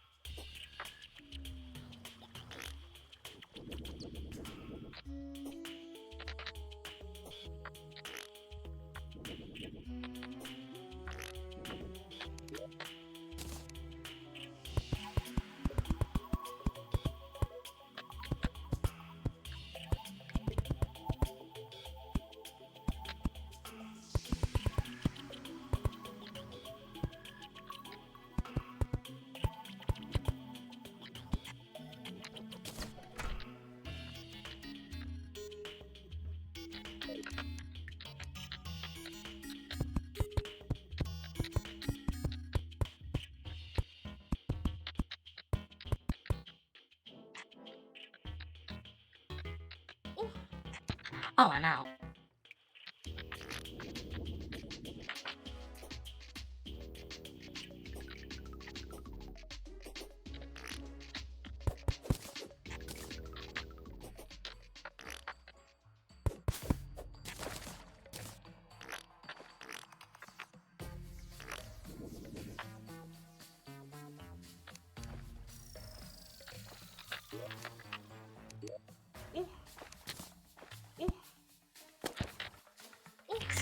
Oh, I'm out.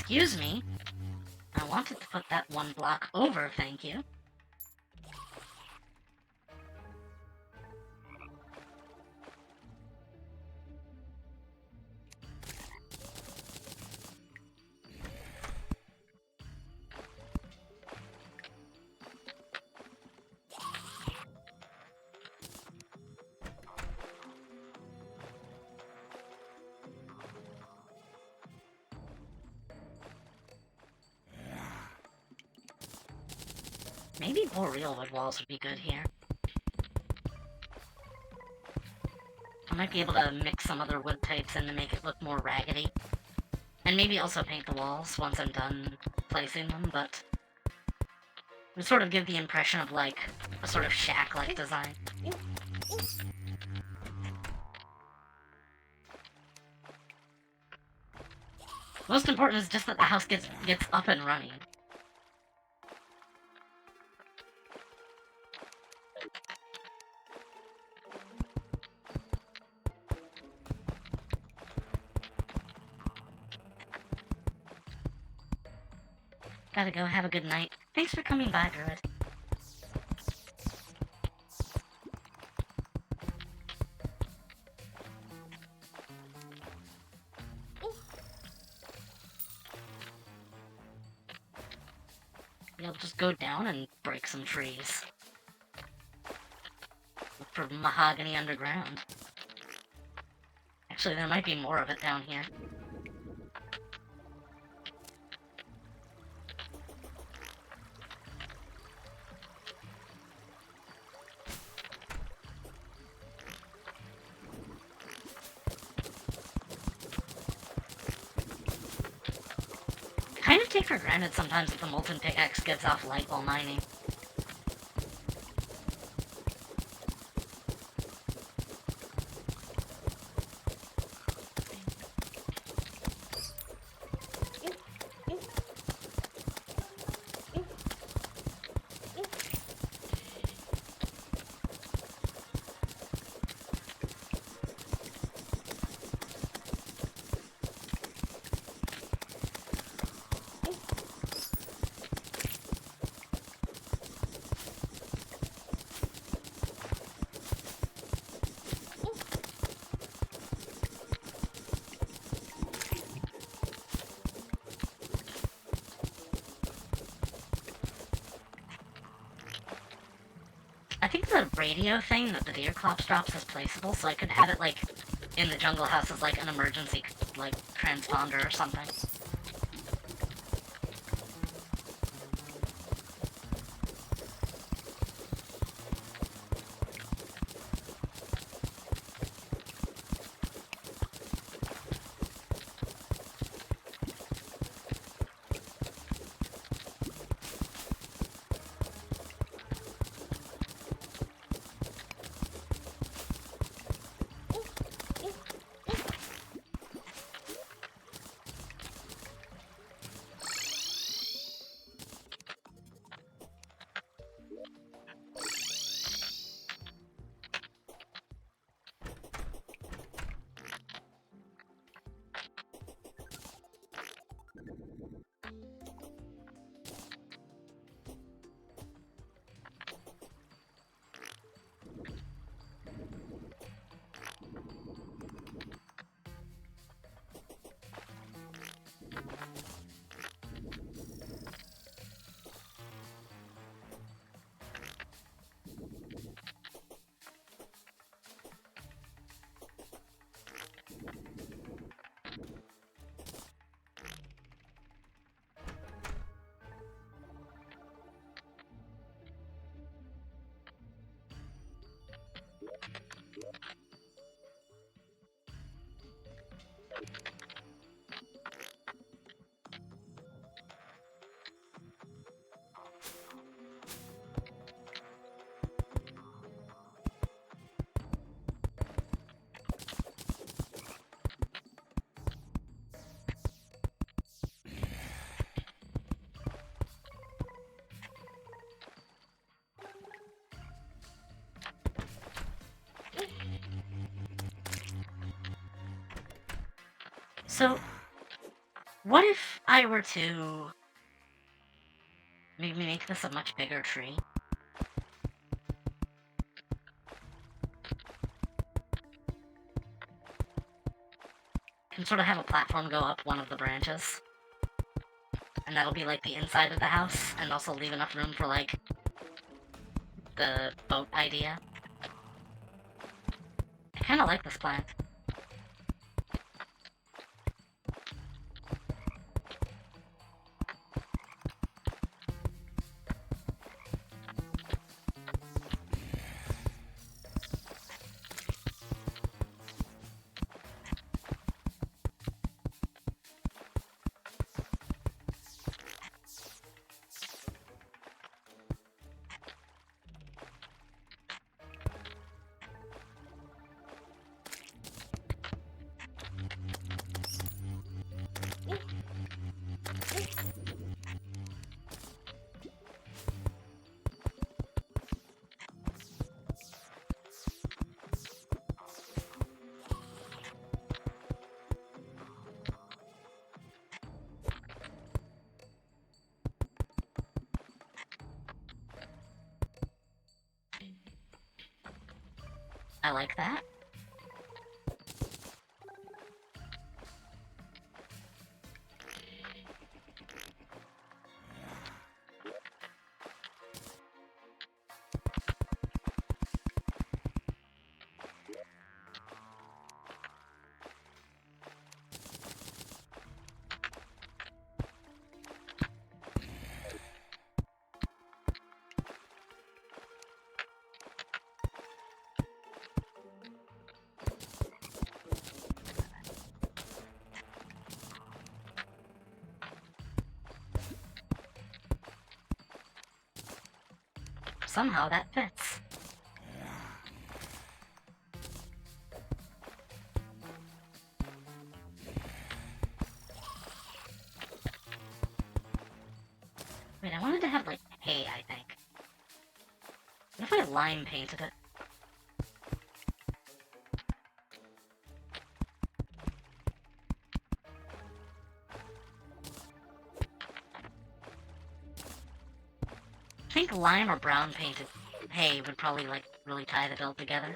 Excuse me? I wanted to put that one block over, thank you. Maybe more real wood walls would be good here. I might be able to mix some other wood types in to make it look more raggedy. And maybe also paint the walls once I'm done placing them, but it would sort of give the impression of, like, a sort of shack-like design. Most important is just that the house gets up and running. Gotta go, have a good night. Thanks for coming by, Druid. I'll just go down and break some trees. Look for mahogany underground. Actually, there might be more of it down here. Kind of take for granted sometimes that the molten pickaxe gives off light while mining. I think the radio thing that the Deerclops drops is placeable, so I could have it, like, in the jungle house as, like, an emergency, like, transponder or something. So, what if I were to maybe make this a much bigger tree? Can sort of have a platform go up one of the branches. And that'll be like the inside of the house, and also leave enough room for like the boat idea. I kinda like this plan. I like that. Somehow that fits. Wait, I wanted to have, like, hay, I think. What if I lime painted it? I think lime or brown painted hay would probably, like, really tie the build together.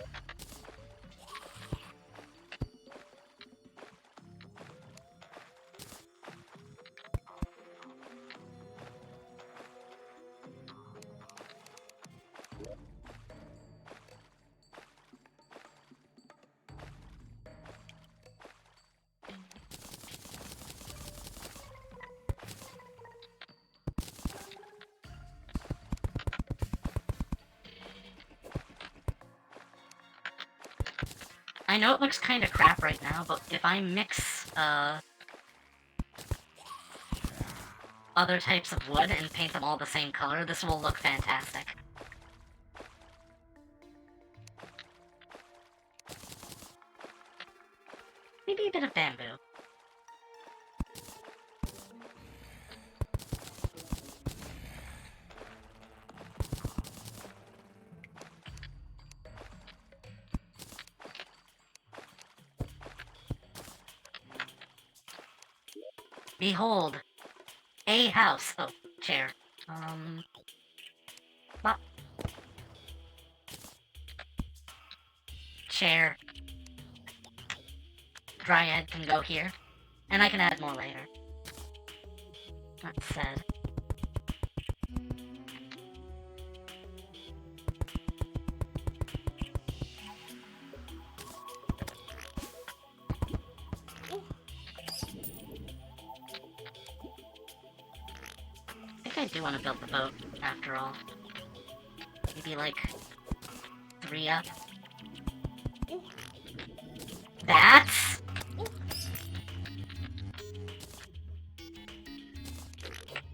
I know it looks kinda crap right now, but if I mix, other types of wood and paint them all the same color, this will look fantastic. Maybe a bit of bamboo. Behold, a house. Oh, chair. Bop. Chair. Dryad can go here, and I can add more later. That said. I think I do want to build the boat, after all. Maybe like 3 up. That's...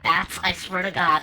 That's, I swear to God.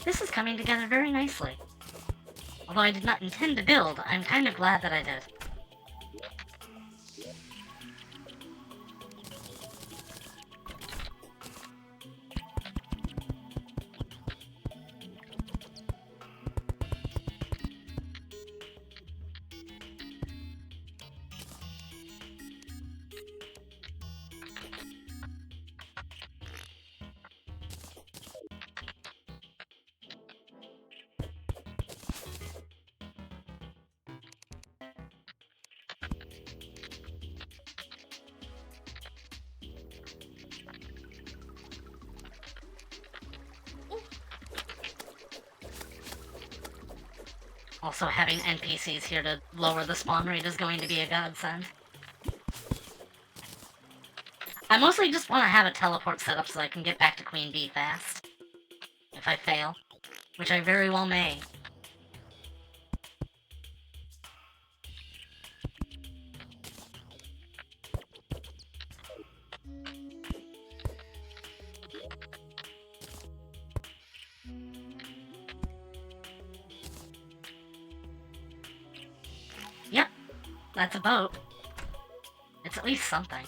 This is coming together very nicely. Although I did not intend to build, I'm kind of glad that I did. Also, having NPCs here to lower the spawn rate is going to be a godsend. I mostly just want to have a teleport set up so I can get back to Queen Bee fast. If I fail. Which I very well may. Yep, that's a boat. It's at least something.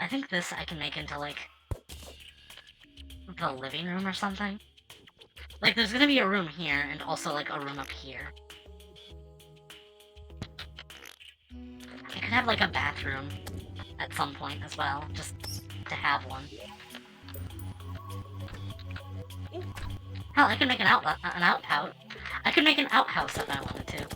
I think this I can make into, like, the living room or something. Like, there's gonna be a room here, and also, like, a room up here. I could have, like, a bathroom at some point as well, just to have one. Hell, I could make an outhouse. I could make an outhouse if I wanted to.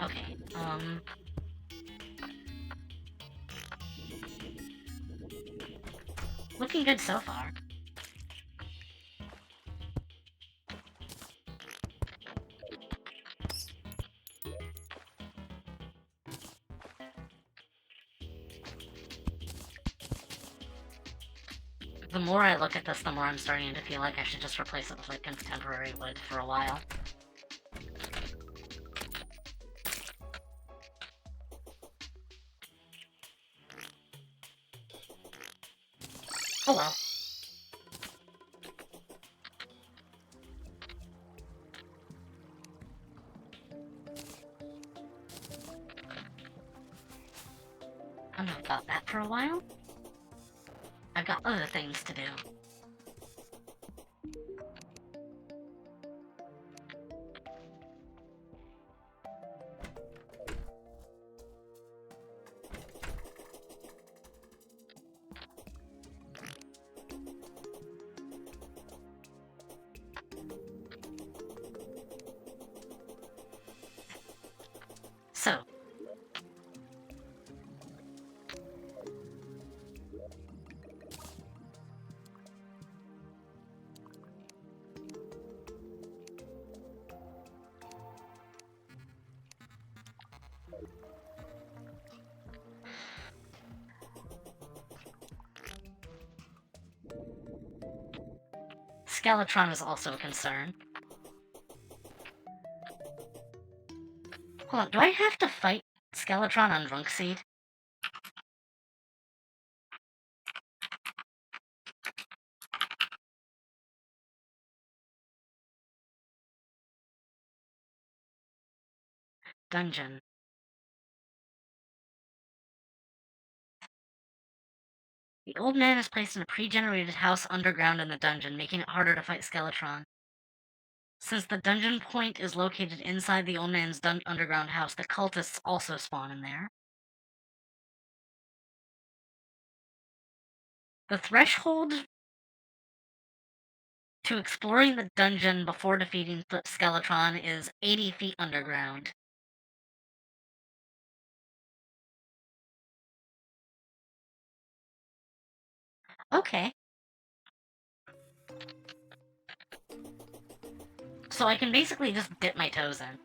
Okay, looking good so far. The more I look at this, the more I'm starting to feel like I should just replace it with, like, contemporary wood for a while. Oh well. I'm not about that for a while. I've got other things to do. So, Skeletron is also a concern. Hold on, do I have to fight Skeletron on Drunk Seed? Dungeon. The old man is placed in a pre-generated house underground in the dungeon, making it harder to fight Skeletron. Since the dungeon point is located inside the old man's underground house, the cultists also spawn in there. The threshold to exploring the dungeon before defeating Skeletron is 80 feet underground. Okay. So I can basically just dip my toes in.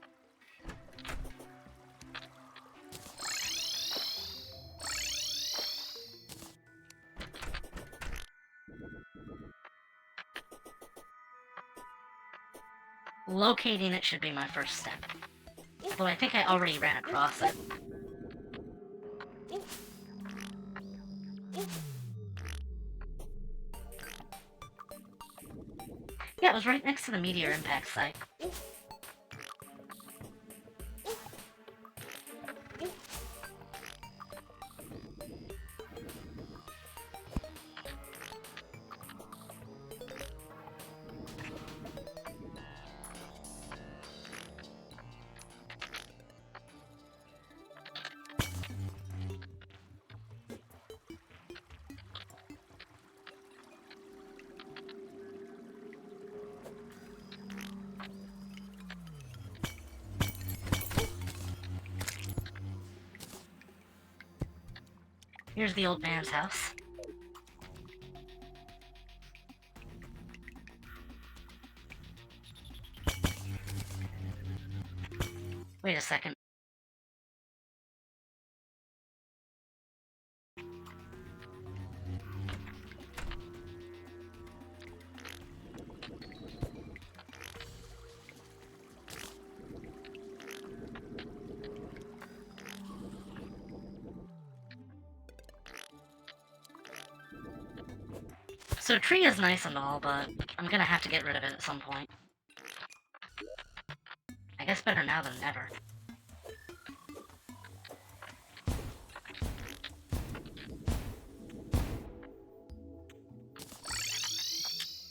Locating it should be my first step. Although I think I already ran across it. Yeah, it was right next to the meteor impact site. Here's the old man's house. Wait a second. So tree is nice and all, but I'm gonna have to get rid of it at some point. I guess better now than never.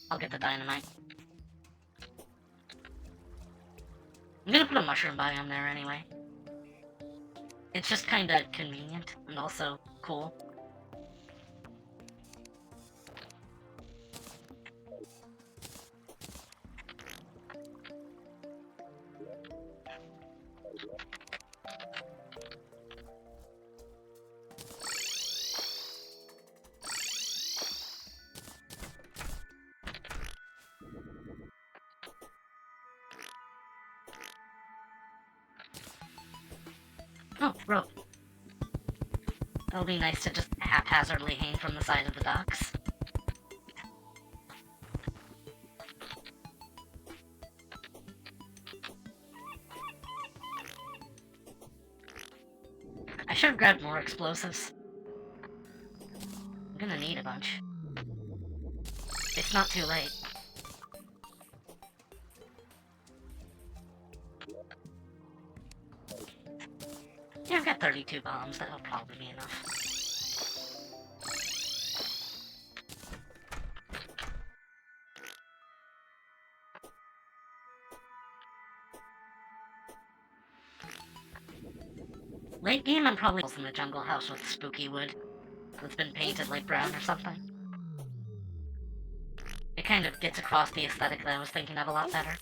I'll get the dynamite. I'm gonna put a mushroom biome there anyway. It's just kinda convenient, and also cool. Oh, rope. That'll be nice to just haphazardly hang from the side of the docks. I should have grabbed more explosives. I'm gonna need a bunch. It's not too late. Yeah, I've got 32 bombs. That'll probably be enough. Late game, I'm probably in the jungle house with spooky wood that's been painted like brown or something. It kind of gets across the aesthetic that I was thinking of a lot better.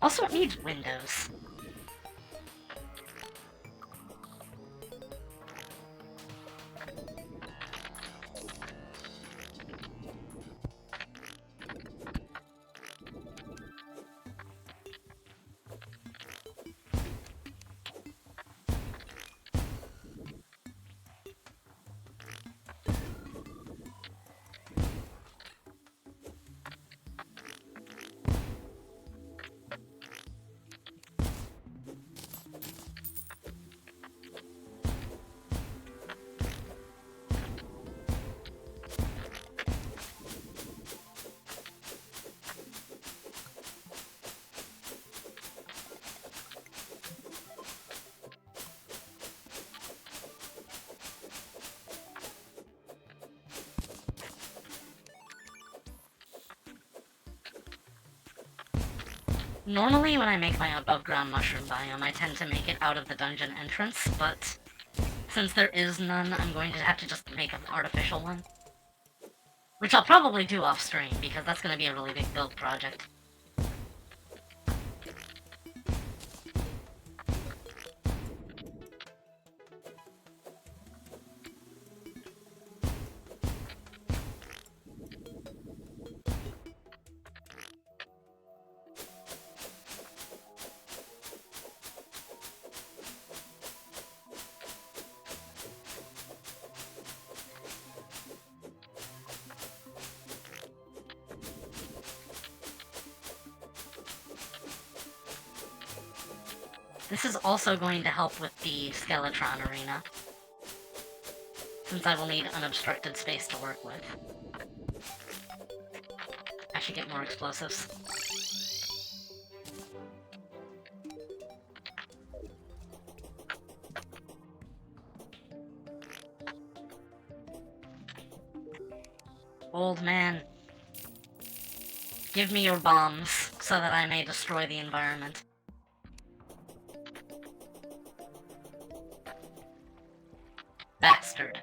Also, it needs windows. Normally, when I make my above-ground mushroom biome, I tend to make it out of the dungeon entrance, but since there is none, I'm going to have to just make an artificial one. Which I'll probably do off-stream, because that's going to be a really big build project. This is also going to help with the Skeletron arena, since I will need unobstructed space to work with. I should get more explosives. Old man, give me your bombs so that I may destroy the environment. Bastard.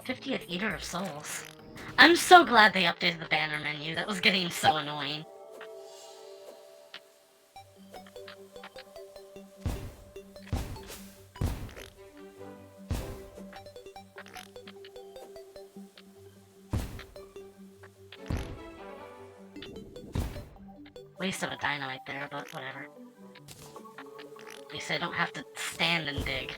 '50th Eater of Souls. I'm so glad they updated the banner menu. That was getting so annoying. Waste of a dynamite there, but whatever. At least I don't have to stand and dig.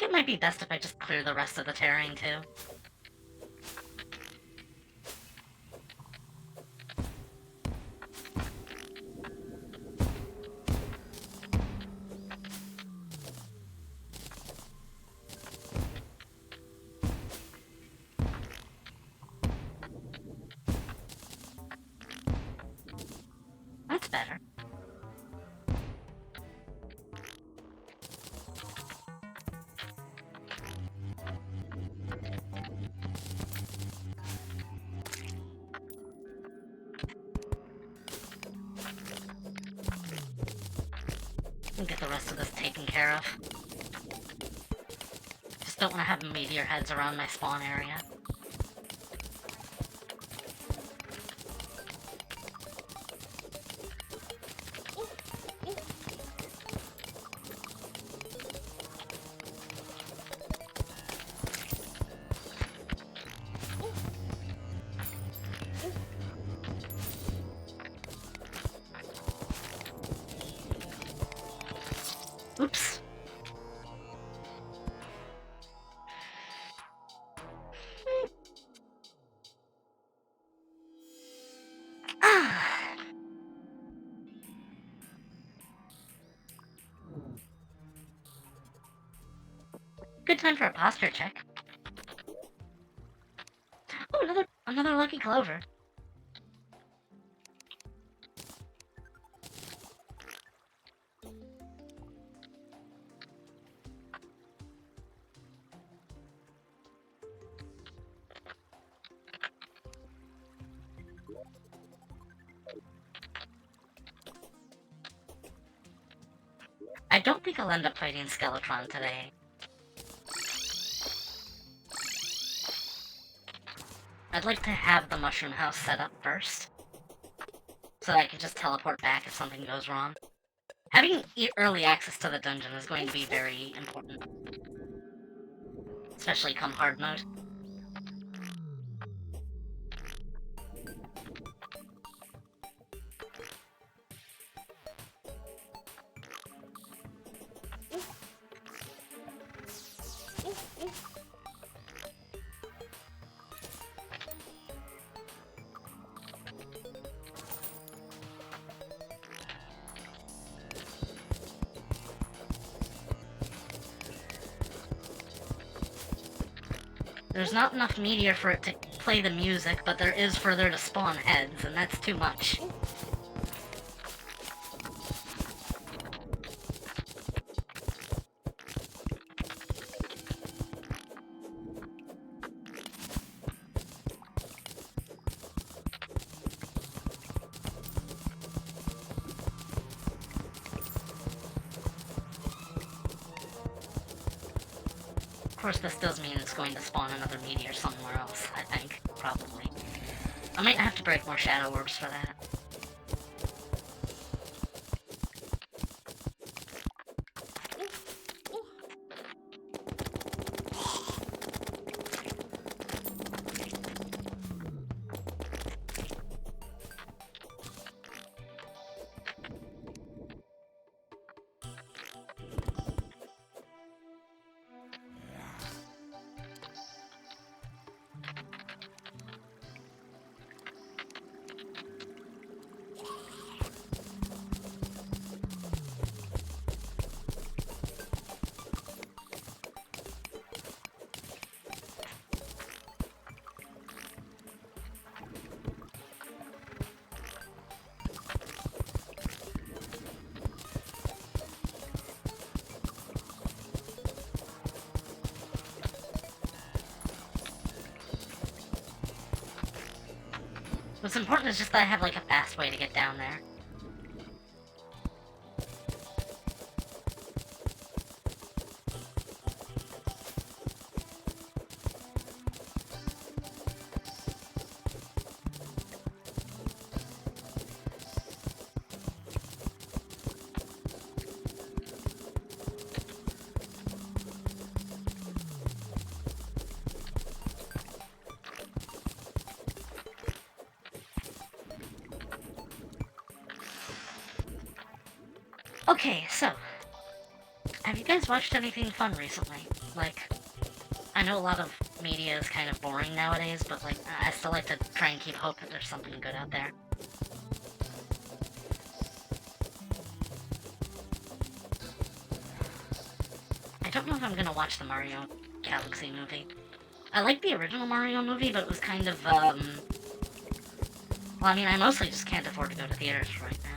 It might be best if I just clear the rest of the terrain, too. That's better. We'll get the rest of this taken care of. Just don't want to have meteor heads around my spawn area. Oops. Good time for a posture check. Oh, another lucky clover. I don't think I'll end up fighting Skeletron today. I'd like to have the mushroom house set up first, so that I can just teleport back if something goes wrong. Having early access to the dungeon is going to be very important, especially come hard mode. There's not enough meteor for it to play the music, but there is for there to spawn heads, and that's too much. Of course, this does mean it's going to spawn another meteor somewhere else, I think. Probably. I might have to break more shadow orbs for that. What's important is just that I have, like, a fast way to get down there. Okay, so, have you guys watched anything fun recently? Like, I know a lot of media is kind of boring nowadays, but, like, I still like to try and keep hope that there's something good out there. I don't know if I'm gonna watch the Mario Galaxy movie. I like the original Mario movie, but it was kind of, well, I mean, I mostly just can't afford to go to theaters right now.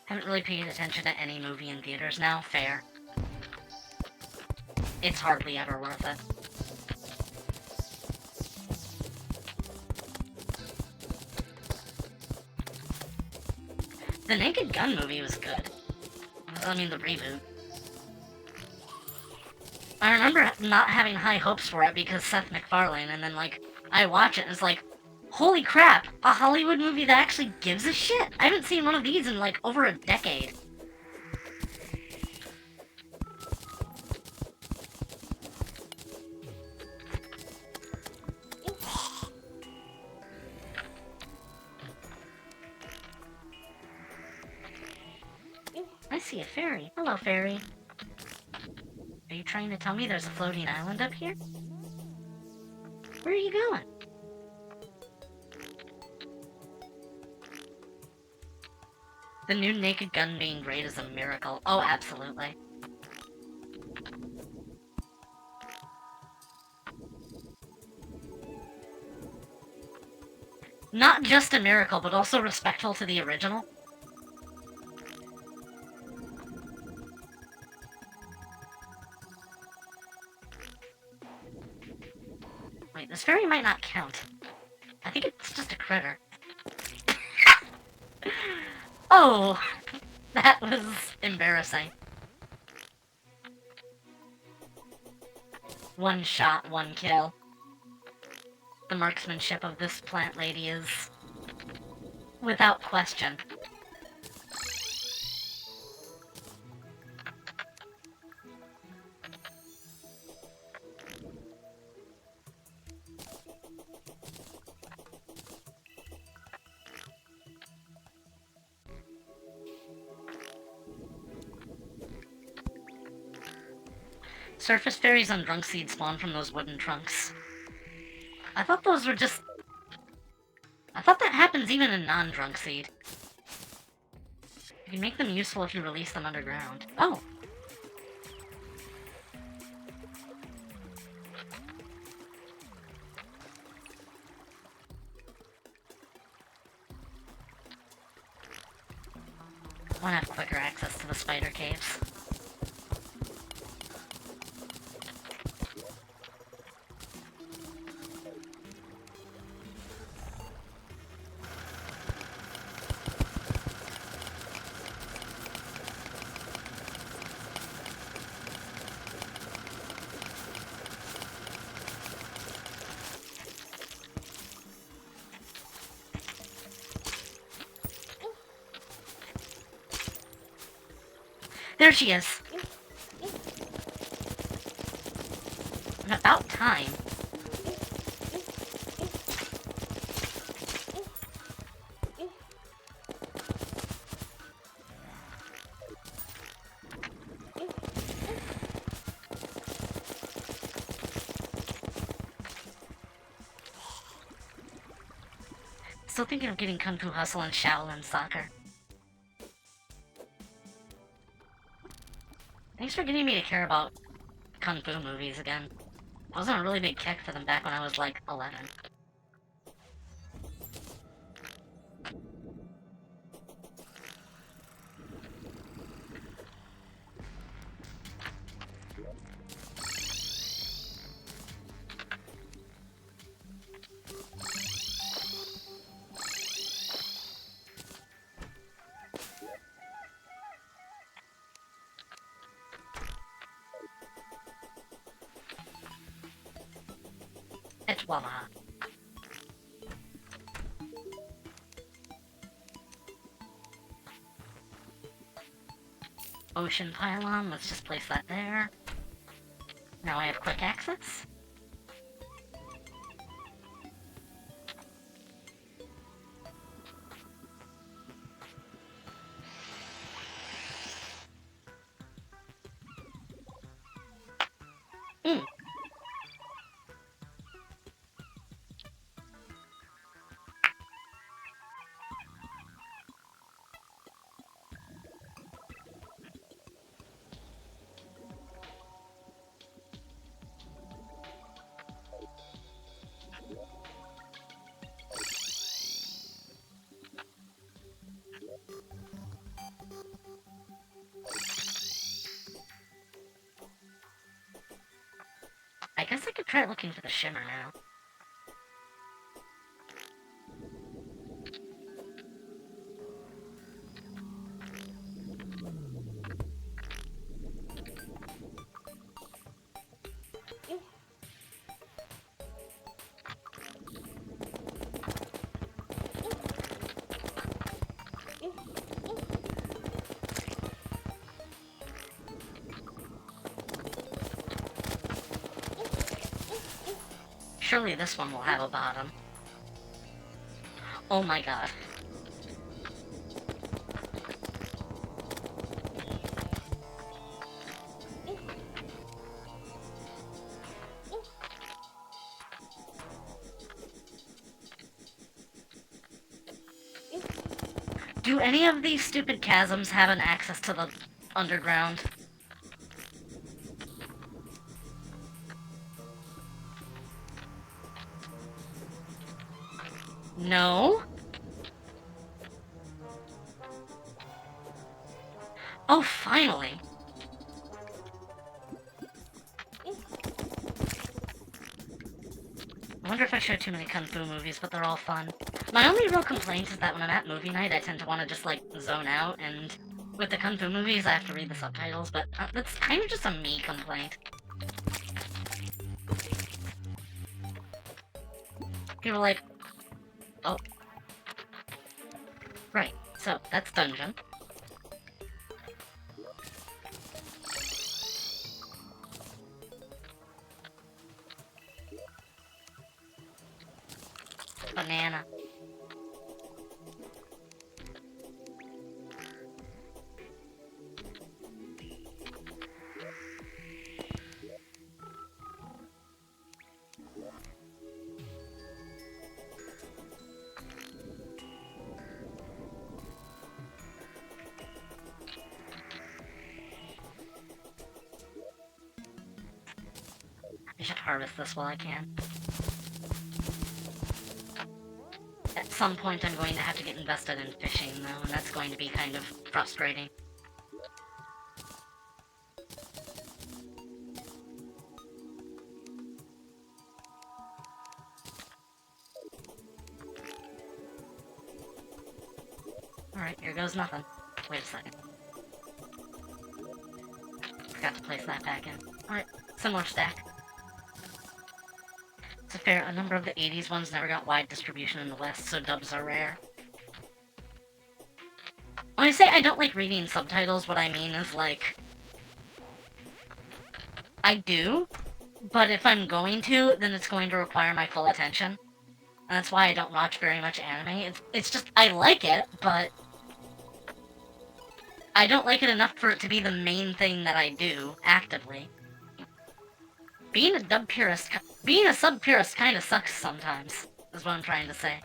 Haven't really paid attention to any movie in theaters now, fair. It's hardly ever worth it. The Naked Gun movie was good. I mean, the reboot. I remember not having high hopes for it because Seth MacFarlane, and then, like, I watch it and it's like, holy crap, a Hollywood movie that actually gives a shit? I haven't seen one of these in, like, over a decade. I see a fairy. Hello, fairy. Are you trying to tell me there's a floating island up here? Where are you going? The new Naked Gun being great is a miracle. Oh, absolutely. Not just a miracle, but also respectful to the original. Wait, this fairy might not count. I think it's just a critter. Oh, that was embarrassing. One shot, one kill. The marksmanship of this plant lady is without question. Surface fairies on drunk seed spawn from those wooden trunks. I thought those were just... I thought that happens even in non-drunk seed. You can make them useful if you release them underground. Oh! I want to have quicker access to the spider caves. There she is! About time. Still thinking of getting Kung Fu Hustle and Shaolin Soccer. Thanks for getting me to care about Kung Fu movies again. I was on a really big kick for them back when I was like 11. Et voila. Ocean pylon, let's just place that there. Now I have quick access. I guess I could try looking for the shimmer now. Surely this one will have a bottom. Oh my god. Do any of these stupid chasms have an access to the underground? No? Oh, finally! I wonder if I show too many Kung Fu movies, but they're all fun. My only real complaint is that when I'm at movie night, I tend to want to just, like, zone out, and with the Kung Fu movies, I have to read the subtitles, but that's kind of just a me complaint. People are like, oh. Right, so, that's dungeon. Banana. I should harvest this while I can. At some point I'm going to have to get invested in fishing, though, and that's going to be kind of frustrating. Alright, here goes nothing. Wait a second. Forgot to place that back in. Alright, similar stack. To be fair, a number of the 80s ones never got wide distribution in the West, so dubs are rare. When I say I don't like reading subtitles, what I mean is, like, I do, but if I'm going to, then it's going to require my full attention. And that's why I don't watch very much anime. It's just, I like it, but I don't like it enough for it to be the main thing that I do, actively. Being a sub purist kinda sucks sometimes, is what I'm trying to say.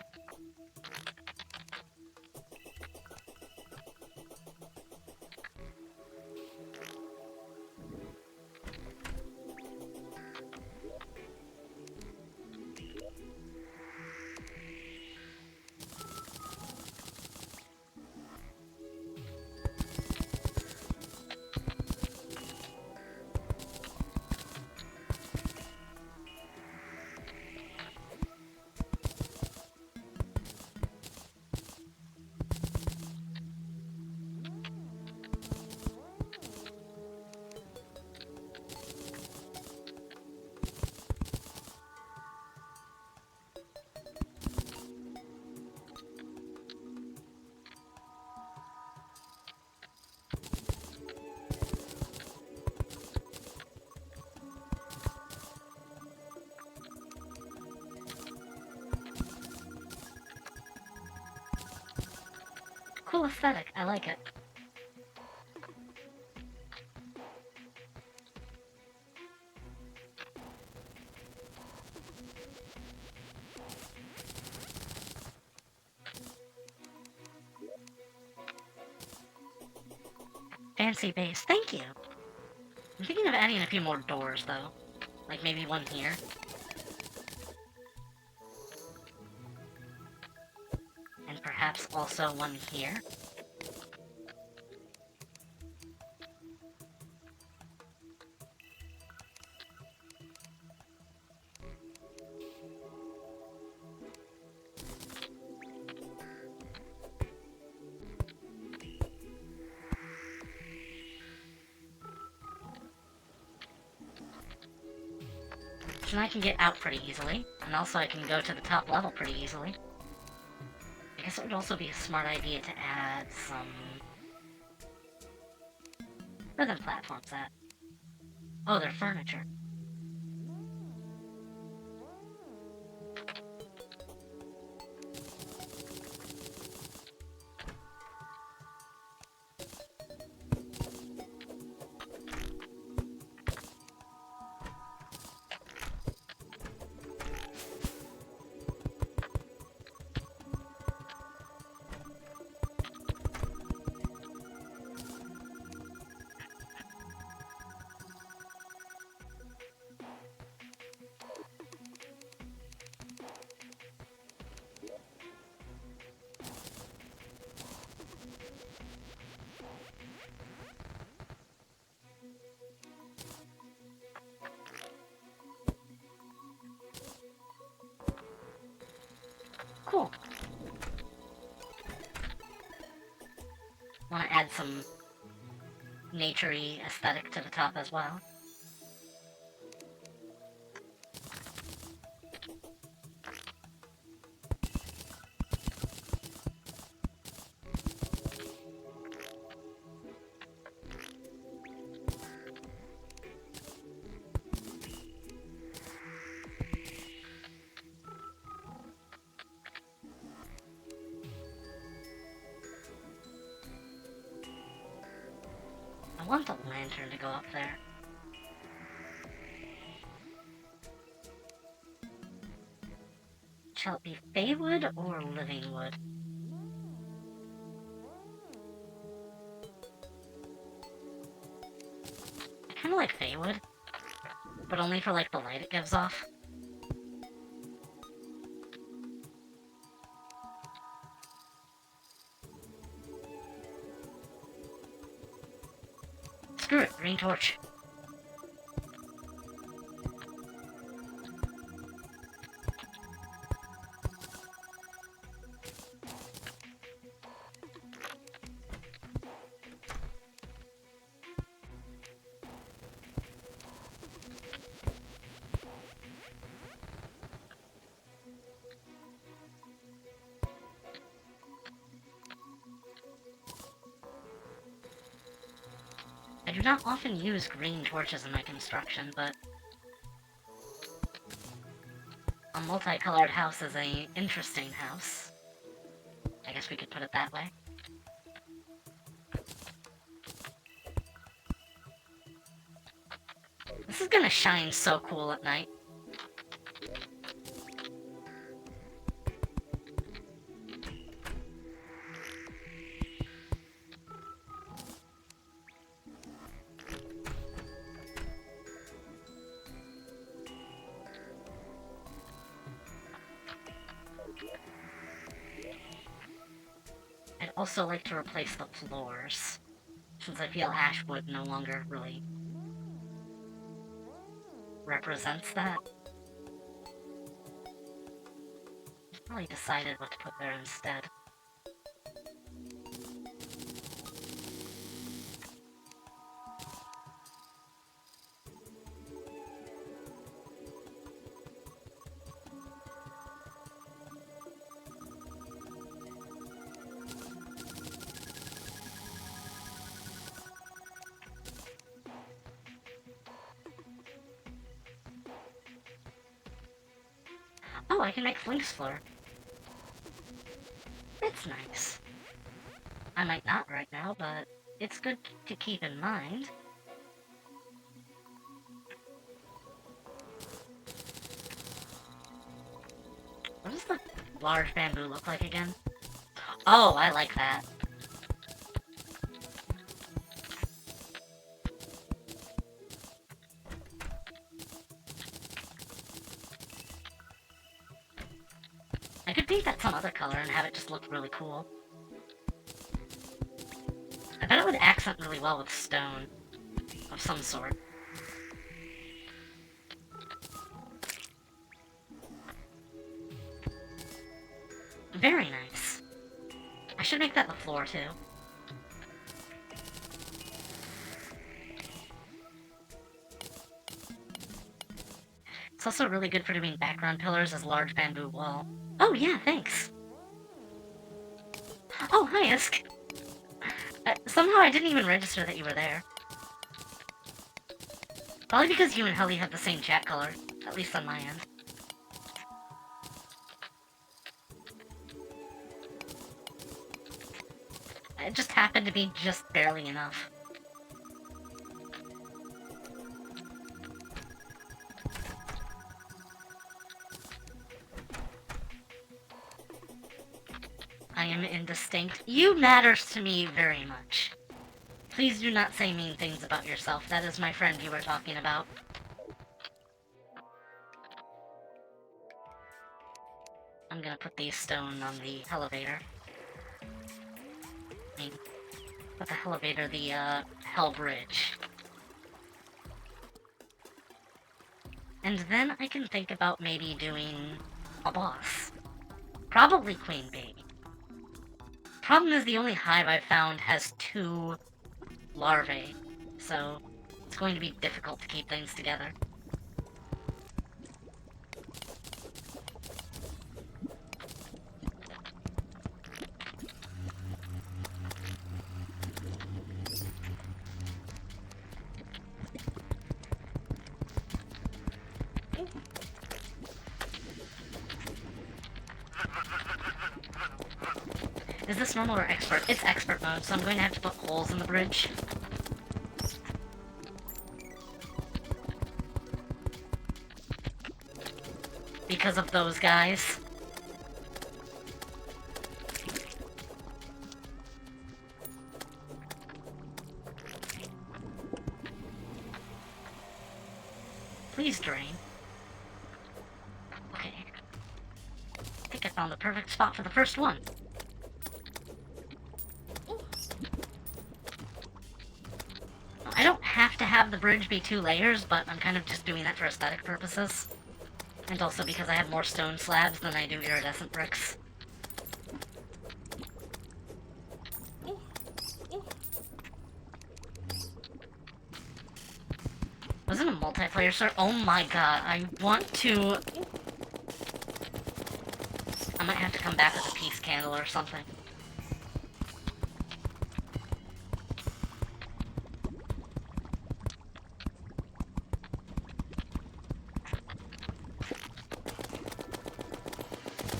Cool aesthetic, I like it. Fancy base, thank you! I'm thinking of adding a few more doors, though. Like maybe one here. And perhaps also one here. So now I can get out pretty easily, and also I can go to the top level pretty easily. I guess it would also be a smart idea to add some... Where are the platforms at? Oh, they're furniture. Cool. Want to add some nature-y aesthetic to the top as well. I want the lantern to go up there. Shall it be Feywood or Living Wood? I kinda like Feywood. but only for, like, the light it gives off. Screw it, green torch. I do not often use green torches in my construction, but a multicolored house is an interesting house. I guess we could put it that way. This is gonna shine so cool at night. I'd also like to replace the floors, since I feel ash wood no longer really represents that. I've probably decided what to put there instead. Oh, I can make Flink's floor. It's nice. I might not right now, but it's good to keep in mind. What does the large bamboo look like again? Oh, I like that. I could paint that some other color and have it just look really cool. I bet it would accent really well with stone of some sort. Very nice. I should make that the floor too. It's also really good for doing background pillars as large bamboo wall. Oh yeah, thanks. Oh, hi, Isk. Somehow I didn't even register that you were there. Probably because you and Helly have the same chat color, at least on my end. It just happened to be just barely enough. I am indistinct. You matters to me very much. Please do not say mean things about yourself. That is my friend you were talking about. I'm gonna put these stone on the elevator. I mean, not the elevator, the, hell bridge. And then I can think about maybe doing a boss. Probably Queen Bee. Problem is the only hive I've found has 2 larvae, so it's going to be difficult to keep things together. Is this normal or expert? It's expert mode, so I'm going to have to put holes in the bridge. Because of those guys. Please drain. Okay. I think I found the perfect spot for the first one. I don't have to have the bridge be 2 layers, but I'm kind of just doing that for aesthetic purposes. And also because I have more stone slabs than I do iridescent bricks. Was it a multiplayer server? Oh my god, I want to... I might have to come back with a peace candle or something.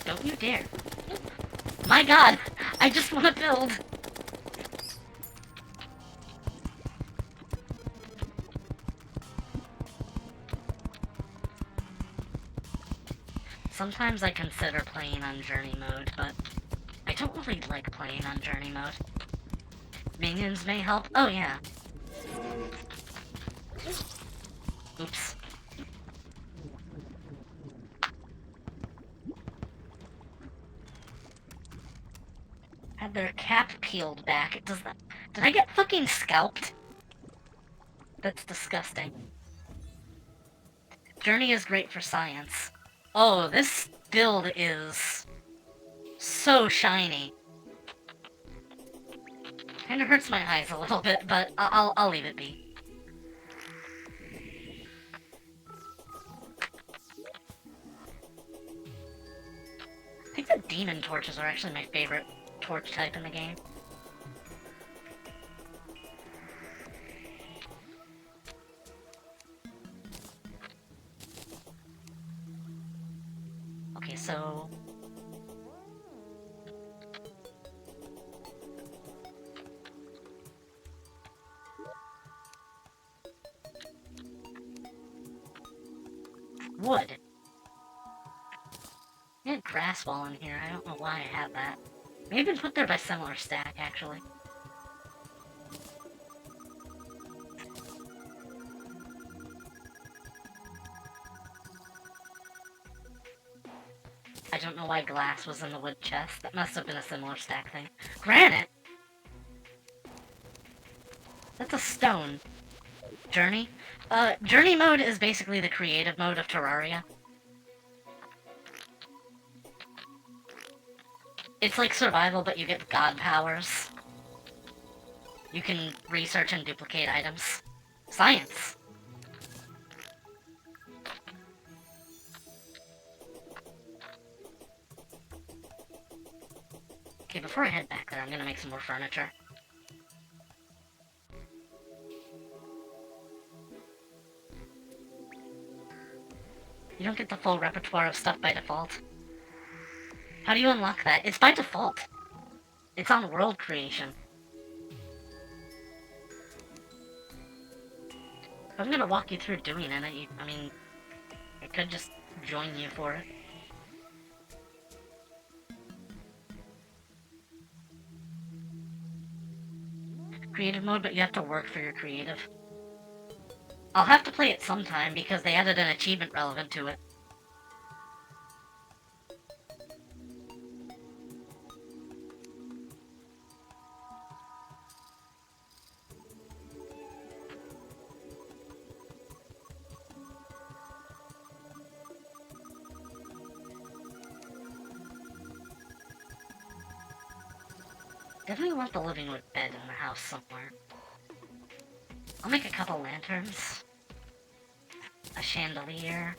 Don't you dare. My god! I just want to build! Sometimes I consider playing on journey mode, but I don't really like playing on journey mode. Minions may help. Oh yeah. Oops. Had their cap peeled back. Does that... Did I get fucking scalped? That's disgusting. Journey is great for science. Oh, this build is so shiny. Kinda hurts my eyes a little bit, but I'll leave it be. I think the demon torches are actually my favorite torch type in the game. Okay, so... wood. I had grass wall in here. I don't know why I had that. Maybe it's put there by similar stack, actually. I don't know why glass was in the wood chest. That must have been a similar stack thing. Granite! That's a stone. Journey? Journey mode is basically the creative mode of Terraria. It's like survival, but you get god powers. You can research and duplicate items. Science! Okay, before I head back there, I'm gonna make some more furniture. You don't get the full repertoire of stuff by default. How do you unlock that? It's by default. It's on world creation. I'm gonna walk you through doing it. I mean, I could just join you for it. Creative mode, but you have to work for your creative. I'll have to play it sometime because they added an achievement relevant to it. Definitely want the living room bed in the house somewhere. I'll make a couple lanterns. A chandelier.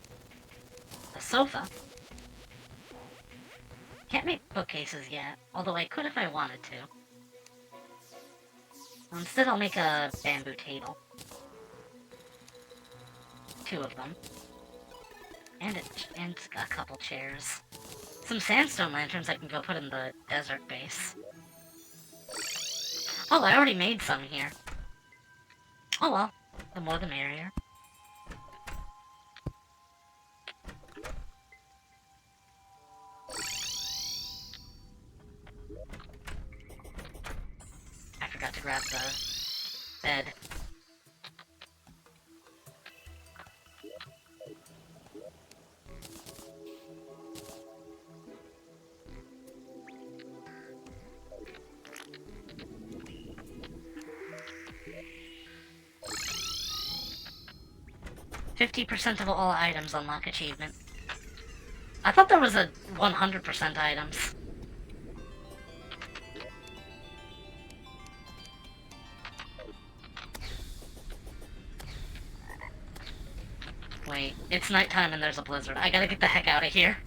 A sofa. Can't make bookcases yet, although I could if I wanted to. Instead I'll make a bamboo table. 2 of them. And a couple chairs. Some sandstone lanterns I can go put in the desert base. Oh, I already made some here. Oh well, the more the merrier. I forgot to grab the bed. 50% of all items unlock achievement. I thought there was a 100% items. Wait, it's nighttime and there's a blizzard. I gotta get the heck out of here.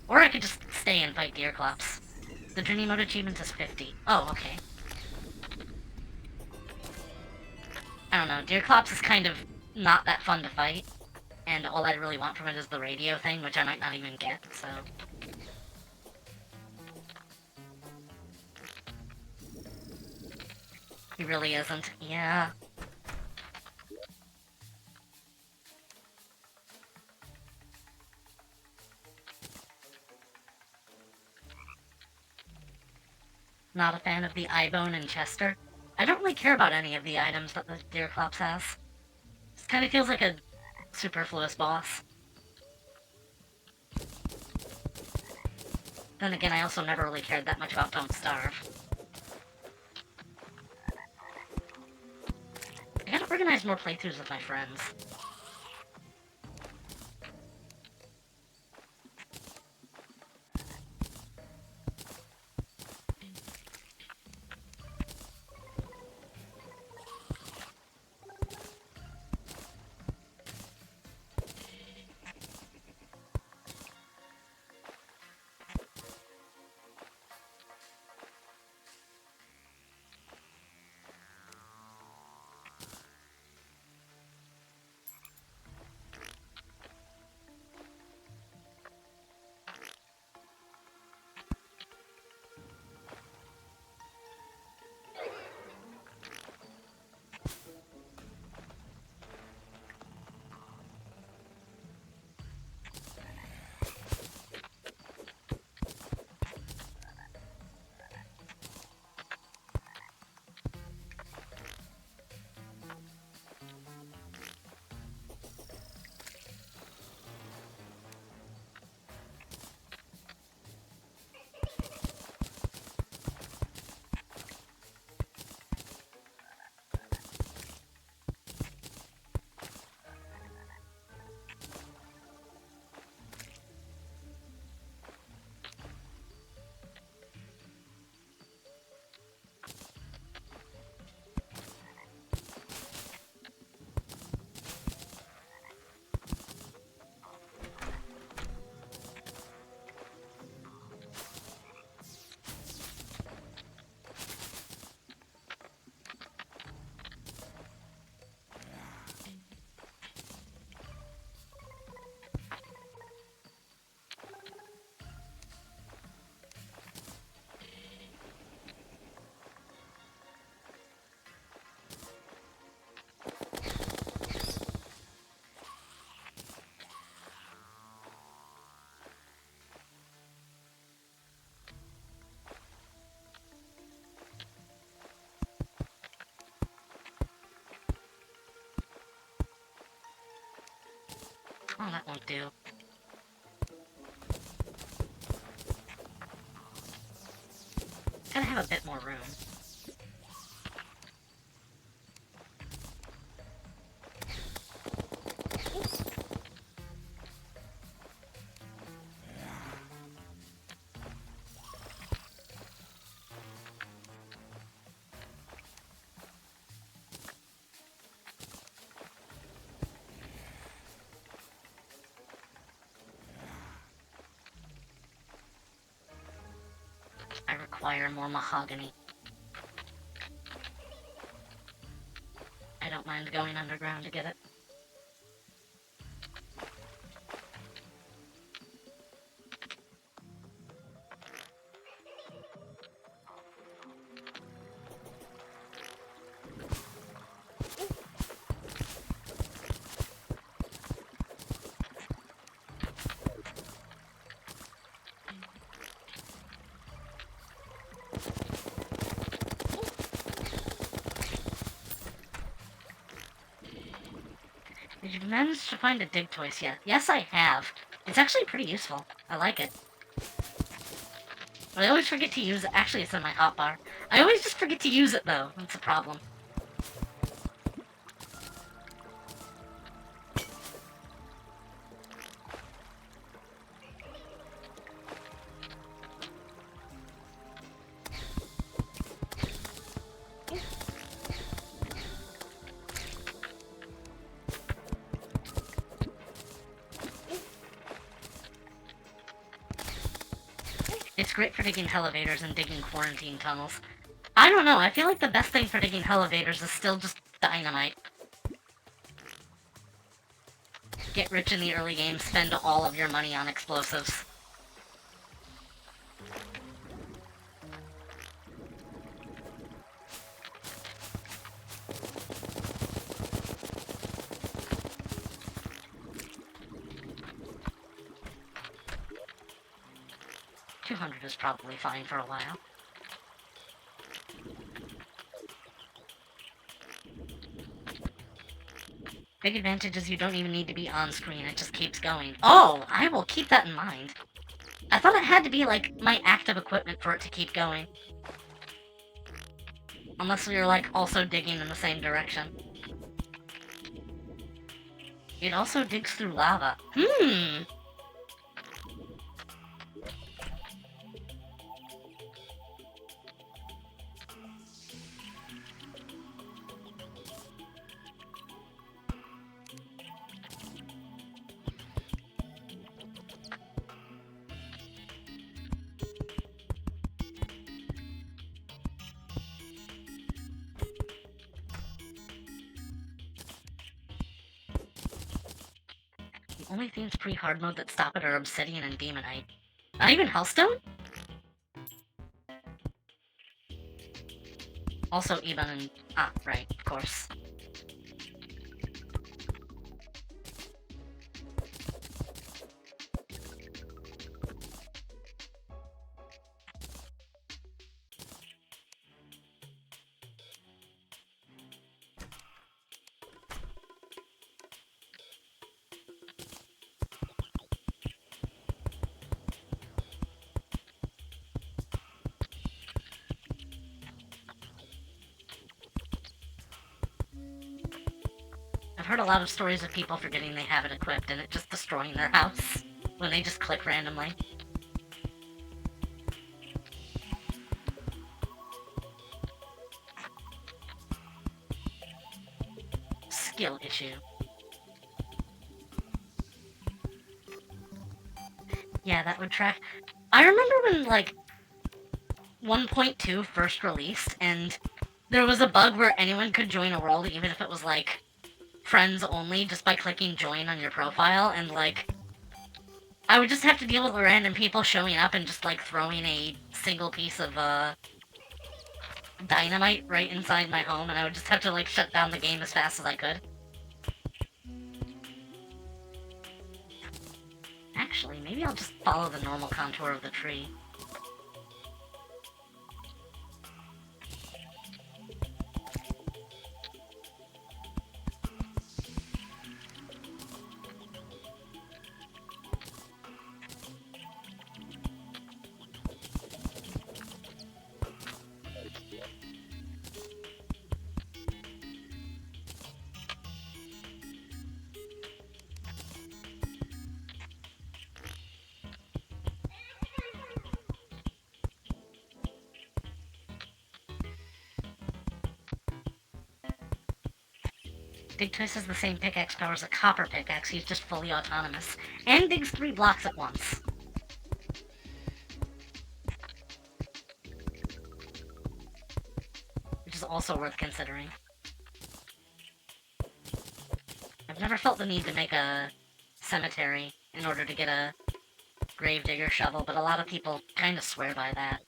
Or I could just stay and fight Deerclops. The journey mode achievement is 50. Oh, okay. I don't know, Deerclops is kind of not that fun to fight. And all I really want from it is the radio thing, which I might not even get, so... He really isn't. Yeah. Not a fan of the Eyebone and Chester. I don't really care about any of the items that the Deerclops has. This kind of feels like a superfluous boss. Then again, I also never really cared that much about Don't Starve. I gotta organize more playthroughs with my friends. Oh, that won't do. Gotta have a bit more room. I require more mahogany. I don't mind going underground to get it. Did you manage to find a dig toys yet? Yes, I have. It's actually pretty useful. I like it. But I always forget to use it. Actually, it's in my hotbar. I always just forget to use it, though. That's a problem. great for digging elevators and digging quarantine tunnels. I don't know, I feel like the best thing for digging elevators is still just dynamite. Get rich in the early game, spend all of your money on explosives. $200 is probably fine for a while. Big advantage is you don't even need to be on screen, it just keeps going. Oh, I will keep that in mind. I thought it had to be, like, my active equipment for it to keep going. Unless you're, like, also digging in the same direction. It also digs through lava. The only things pre-hard mode that stop it are Obsidian and Demonite. Not even Hellstone? Also Eben and... Ah, right, of course. I've heard a lot of stories of people forgetting they have it equipped and it just destroying their house when they just click randomly. Skill issue. Yeah, that would track. I remember when, like, 1.2 first released, and there was a bug where anyone could join a world, even if it was, like, friends only, just by clicking join on your profile, and, like, I would just have to deal with random people showing up and just, like, throwing a single piece of, dynamite right inside my home, and I would just have to, like, shut down the game as fast as I could. Actually, maybe I'll just follow the normal contour of the tree. Dig Twice has the same pickaxe power as a copper pickaxe, he's just fully autonomous, and digs 3 blocks at once. Which is also worth considering. I've never felt the need to make a cemetery in order to get a gravedigger shovel, but a lot of people kind of swear by that.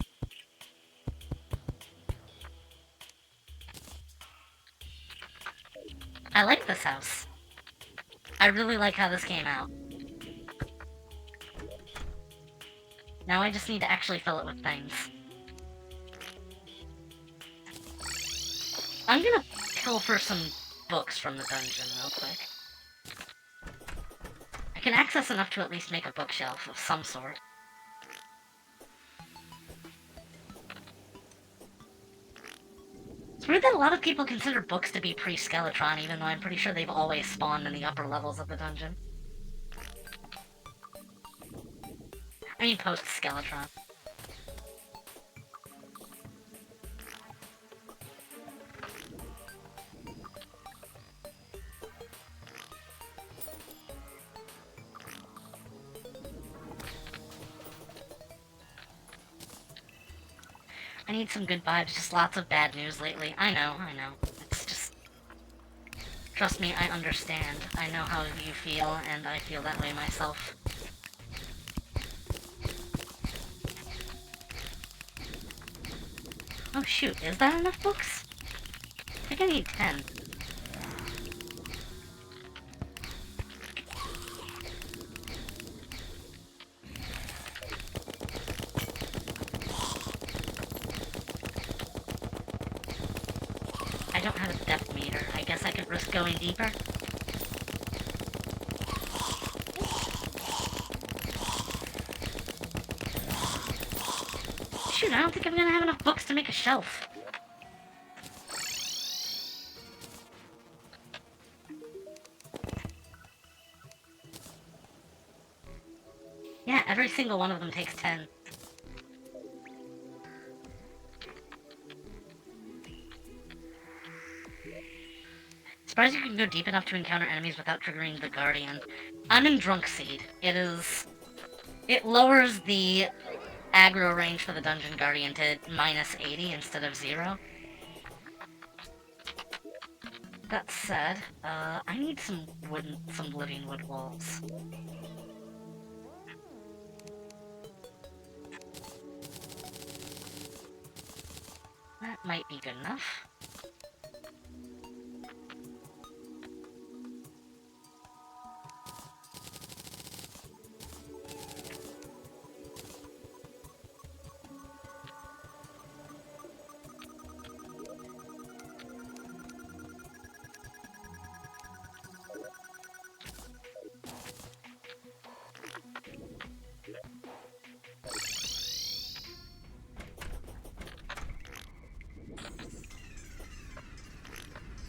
I like this house. I really like how this came out. Now I just need to actually fill it with things. I'm gonna kill for some books from the dungeon real quick. I can access enough to at least make a bookshelf of some sort. It's weird that a lot of people consider books to be pre-Skeletron, even though I'm pretty sure they've always spawned in the upper levels of the dungeon. I mean post-Skeletron. I need some good vibes, just lots of bad news lately. I know. It's just... Trust me, I understand. I know how you feel, and I feel that way myself. Oh shoot, is that enough books? I think I need 10. I don't have a depth meter. I guess I could risk going deeper. Shoot, I don't think I'm gonna have enough books to make a shelf. Yeah, every single one of them takes 10. Surprised you can go deep enough to encounter enemies without triggering the Guardian. I'm in Drunk Seed. It lowers the aggro range for the Dungeon Guardian to minus 80 instead of 0. That said, I need some living wood walls. That might be good enough.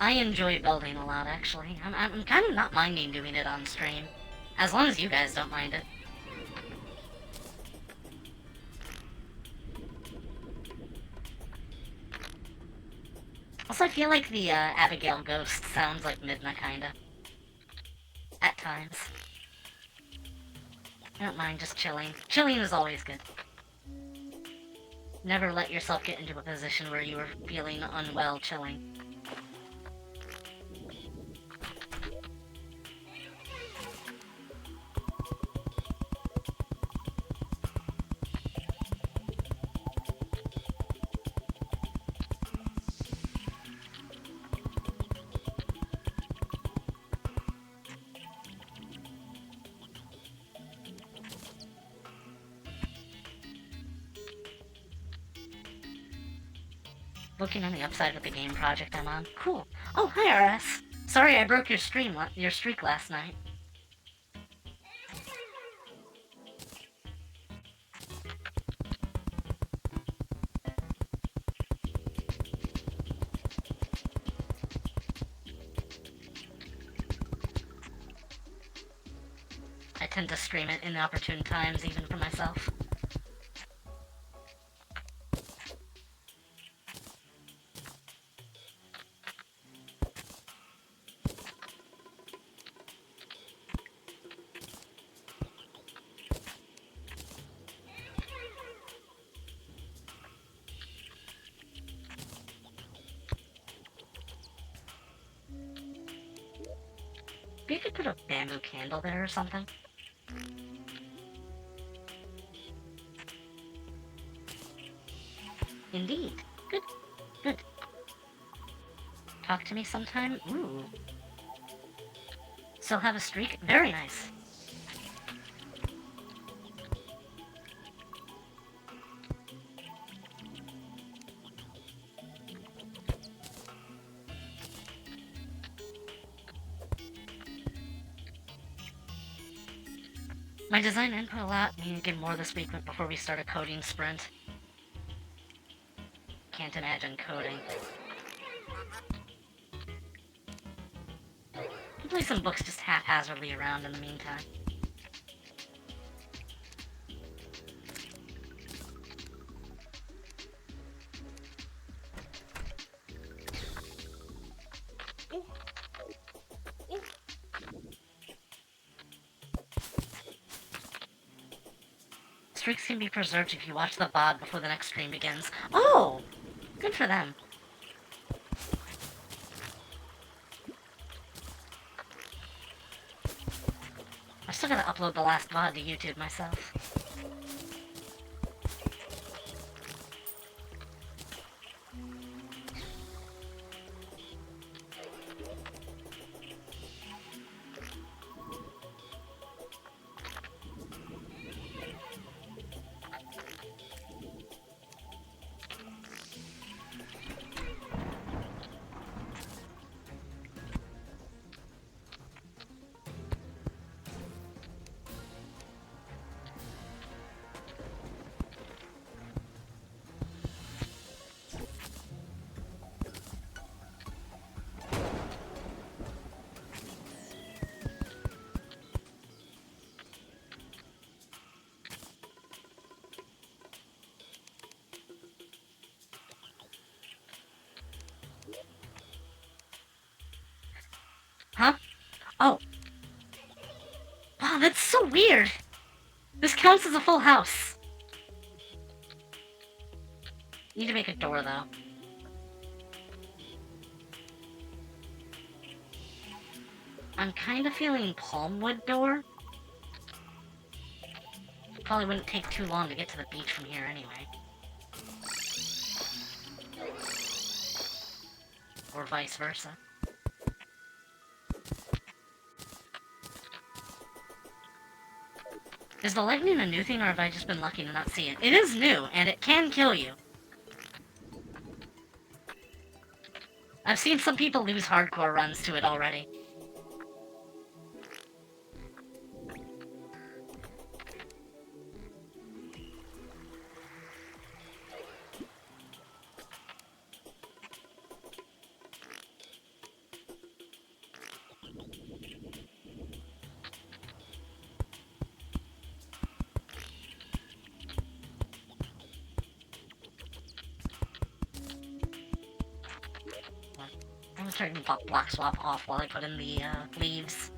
I enjoy building a lot, actually. I'm kind of not minding doing it on stream. As long as you guys don't mind it. Also, I feel like the Abigail ghost sounds like Midna, kinda. At times. I don't mind just chilling. Chilling is always good. Never let yourself get into a position where you are feeling unwell chilling. Looking on the upside of the game project I'm on. Cool. Oh, hi, RS. Sorry I broke your streak last night. I tend to stream at inopportune times, even for myself. Maybe you could put a bamboo candle there or something. Indeed. Good. Good. Talk to me sometime? Ooh. Still have a streak? Very nice. My design input allowed me to get more this week before we start a coding sprint. Can't imagine coding. I'll play some books just haphazardly around in the meantime. streaks can be preserved if you watch the VOD before the next stream begins. Oh! Good for them. I still gotta upload the last VOD to YouTube myself. Huh? Oh. Wow, that's so weird! This counts as a full house. Need to make a door, though. I'm kind of feeling palmwood door. Probably wouldn't take too long to get to the beach from here anyway. Or vice versa. Is the lightning a new thing, or have I just been lucky to not see it? It is new, and it can kill you. I've seen some people lose hardcore runs to it already. I'm gonna turn block swap off while I put in the leaves.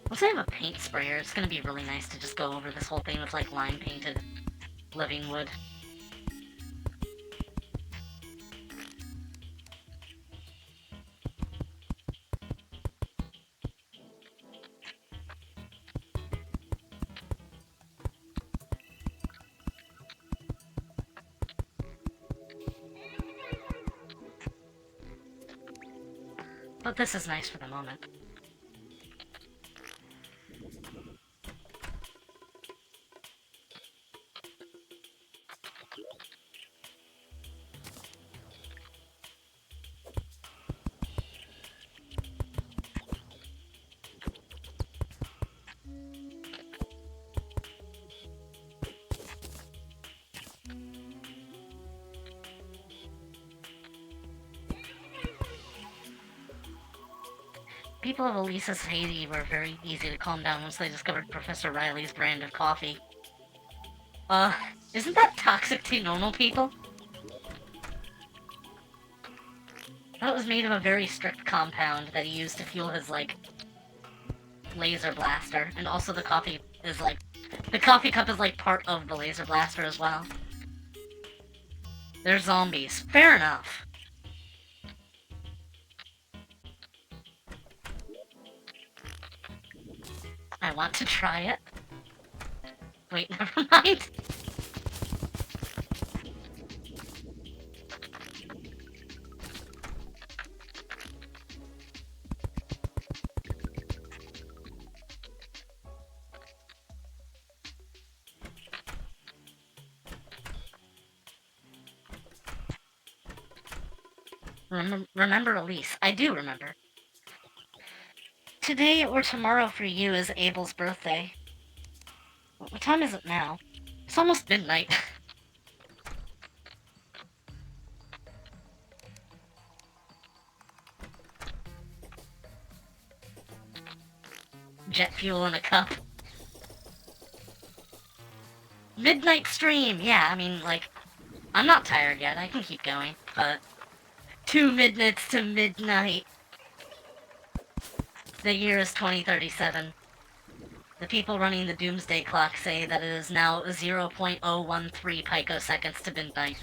Once I have a paint sprayer, it's gonna be really nice to just go over this whole thing with like lime painted living wood. But this is nice for the moment. People of Elisa's Haiti were very easy to calm down once they discovered Professor Riley's brand of coffee. Isn't that toxic to normal people? That was made of a very strict compound that he used to fuel his, like, laser blaster. And also the coffee is, like, the coffee cup is, like, part of the laser blaster as well. They're zombies. Fair enough. I want to try it. Wait, never mind. Remember Elise. I do remember. Today or tomorrow for you is Abel's birthday. What time is it now? It's almost midnight. jet fuel in a cup. Midnight stream! Yeah, I mean, like, I'm not tired yet, I can keep going, but 2 midnights to midnight. The year is 2037. The people running the doomsday clock say that it is now 0.013 picoseconds to midnight.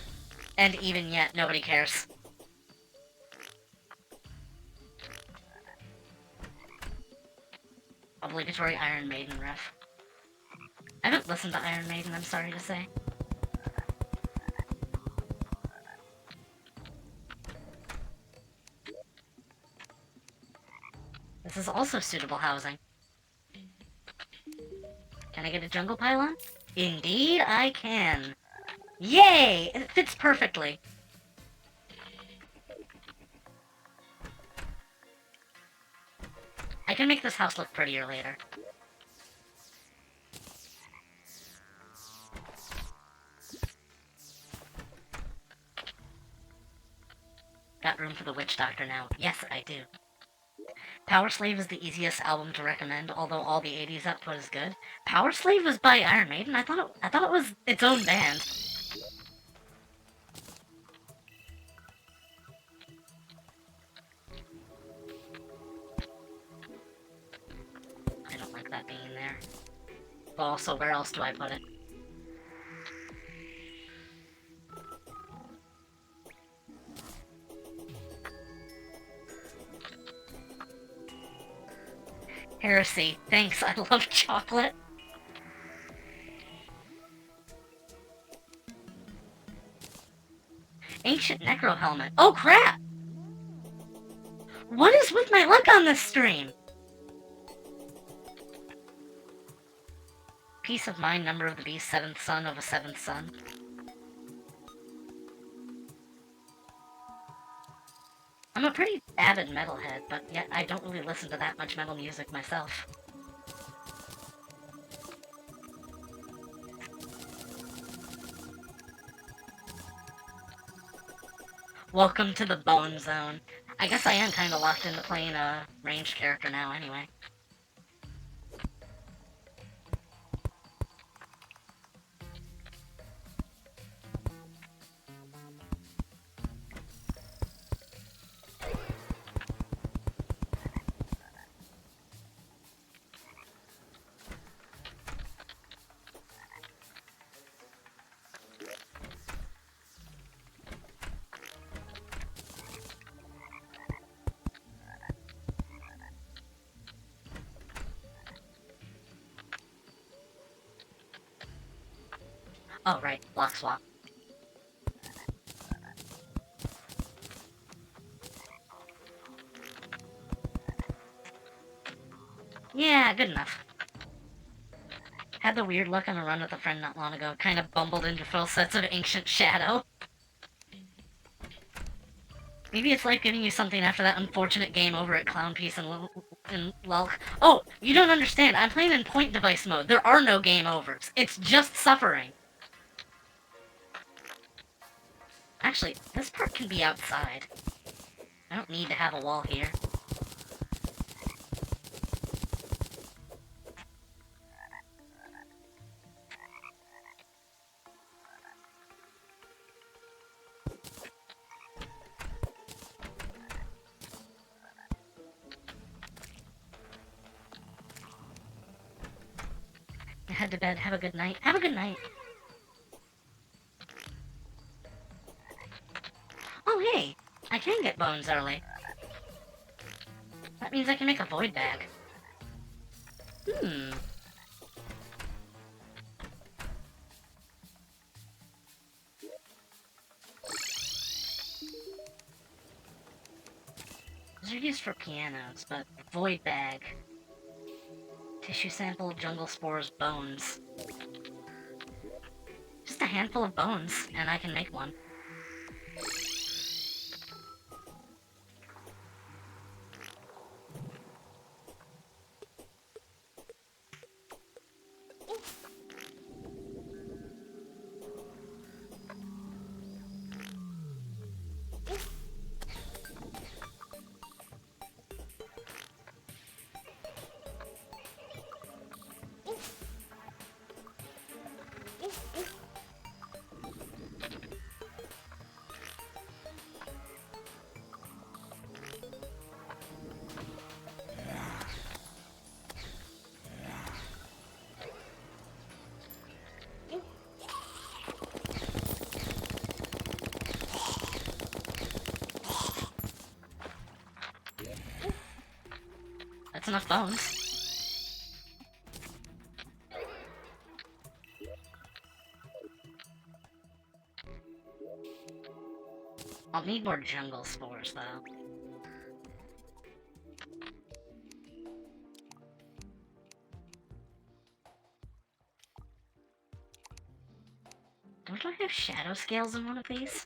And even yet, nobody cares. Obligatory Iron Maiden ref. I haven't listened to Iron Maiden, I'm sorry to say. This is also suitable housing. Can I get a jungle pylon? Indeed I can. Yay! It fits perfectly. I can make this house look prettier later. Got room for the witch doctor now. Yes, I do. Power Slave is the easiest album to recommend, although all the 80s output is good. Power Slave was by Iron Maiden? I thought it was its own band. I don't like that being there. But also, where else do I put it? Heresy. Thanks, I love chocolate. Ancient Necro Helmet. Oh crap! What is with my luck on this stream? Peace of Mind, Number of the Beast, 7th son of a 7th son. I'm a pretty avid metalhead, but yet I don't really listen to that much metal music myself. Welcome to the Bone Zone. I guess I am kinda locked into playing a ranged character now anyway. Oh, right, block swap. Yeah, good enough. Had the weird luck on a run with a friend not long ago. Kinda bumbled into full sets of Ancient Shadow. Maybe it's like giving you something after that unfortunate game over at Clown Piece and Lulk. Oh, you don't understand. I'm playing in point device mode. There are no game overs. It's just suffering. Actually, this part can be outside. I don't need to have a wall here. Head to bed. Have a good night. Have a good night. Oh, hey! I can get bones early. That means I can make a void bag. These are used for pianos, but void bag. Tissue sample, jungle spores, bones. Just a handful of bones, and I can make one. That's enough bones. I'll need more jungle spores, though. Don't I have shadow scales in one of these?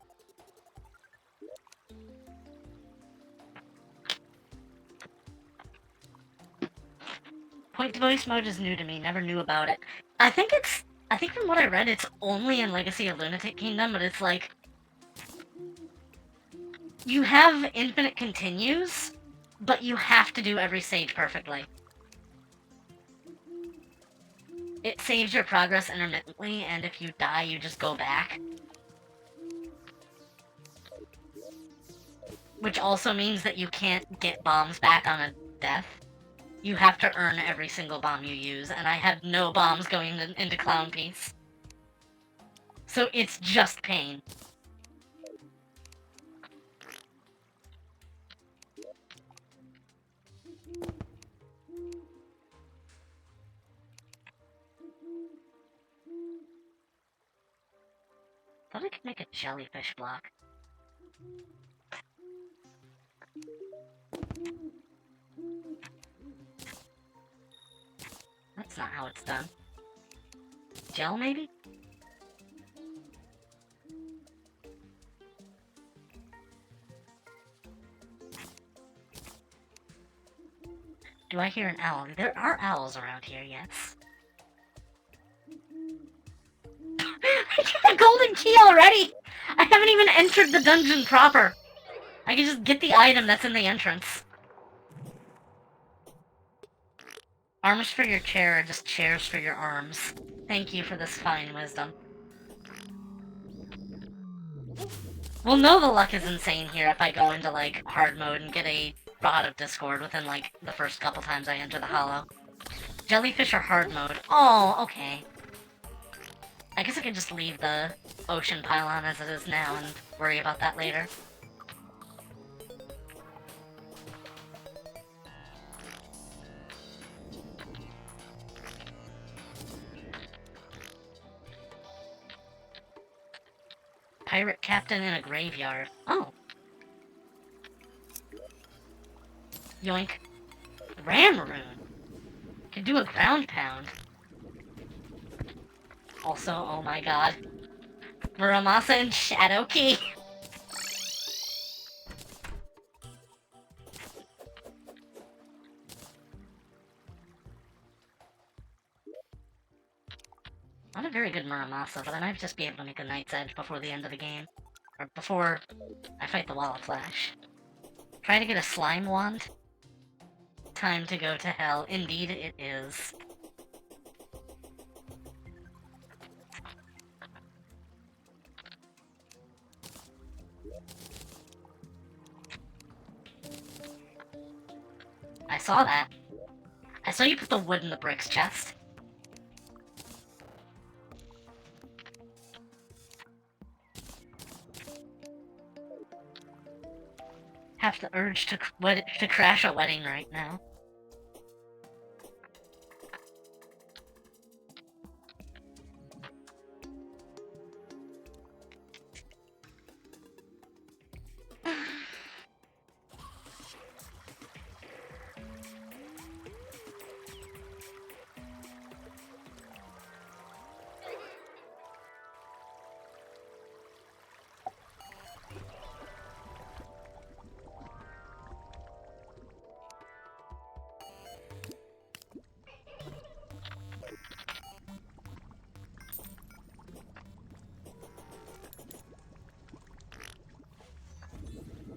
Point voice mode is new to me, never knew about it. I think from what I read, it's only in Legacy of Lunatic Kingdom, but it's like... You have infinite continues, but you have to do every stage perfectly. It saves your progress intermittently, and if you die, you just go back. Which also means that you can't get bombs back on a death. You have to earn every single bomb you use, and I had no bombs going into Clown Piece. So it's just pain. Thought I could make a jellyfish block. That's not how it's done. Gel, maybe? Do I hear an owl? There are owls around here, yes. I got a golden key already! I haven't even entered the dungeon proper. I can just get the item that's in the entrance. Arms for your chair are just chairs for your arms. Thank you for this fine wisdom. We'll know the luck is insane here if I go into, like, hard mode and get a Rod of Discord within, like, the first couple times I enter the hollow. Jellyfish are hard mode. Oh, okay. I guess I can just leave the ocean pylon as it is now and worry about that later. Pirate captain in a graveyard. Oh. Yoink. Ram rune. Can do a ground pound. Also, oh my god. Muramasa and Shadow Key. Not a very good Muramasa, but I might just be able to make a Knight's Edge before the end of the game. Or before I fight the Wall of Flash. Try to get a slime wand. Time to go to hell. Indeed it is. I saw that. I saw you put the wood in the bricks chest. Have the urge to crash a wedding right now.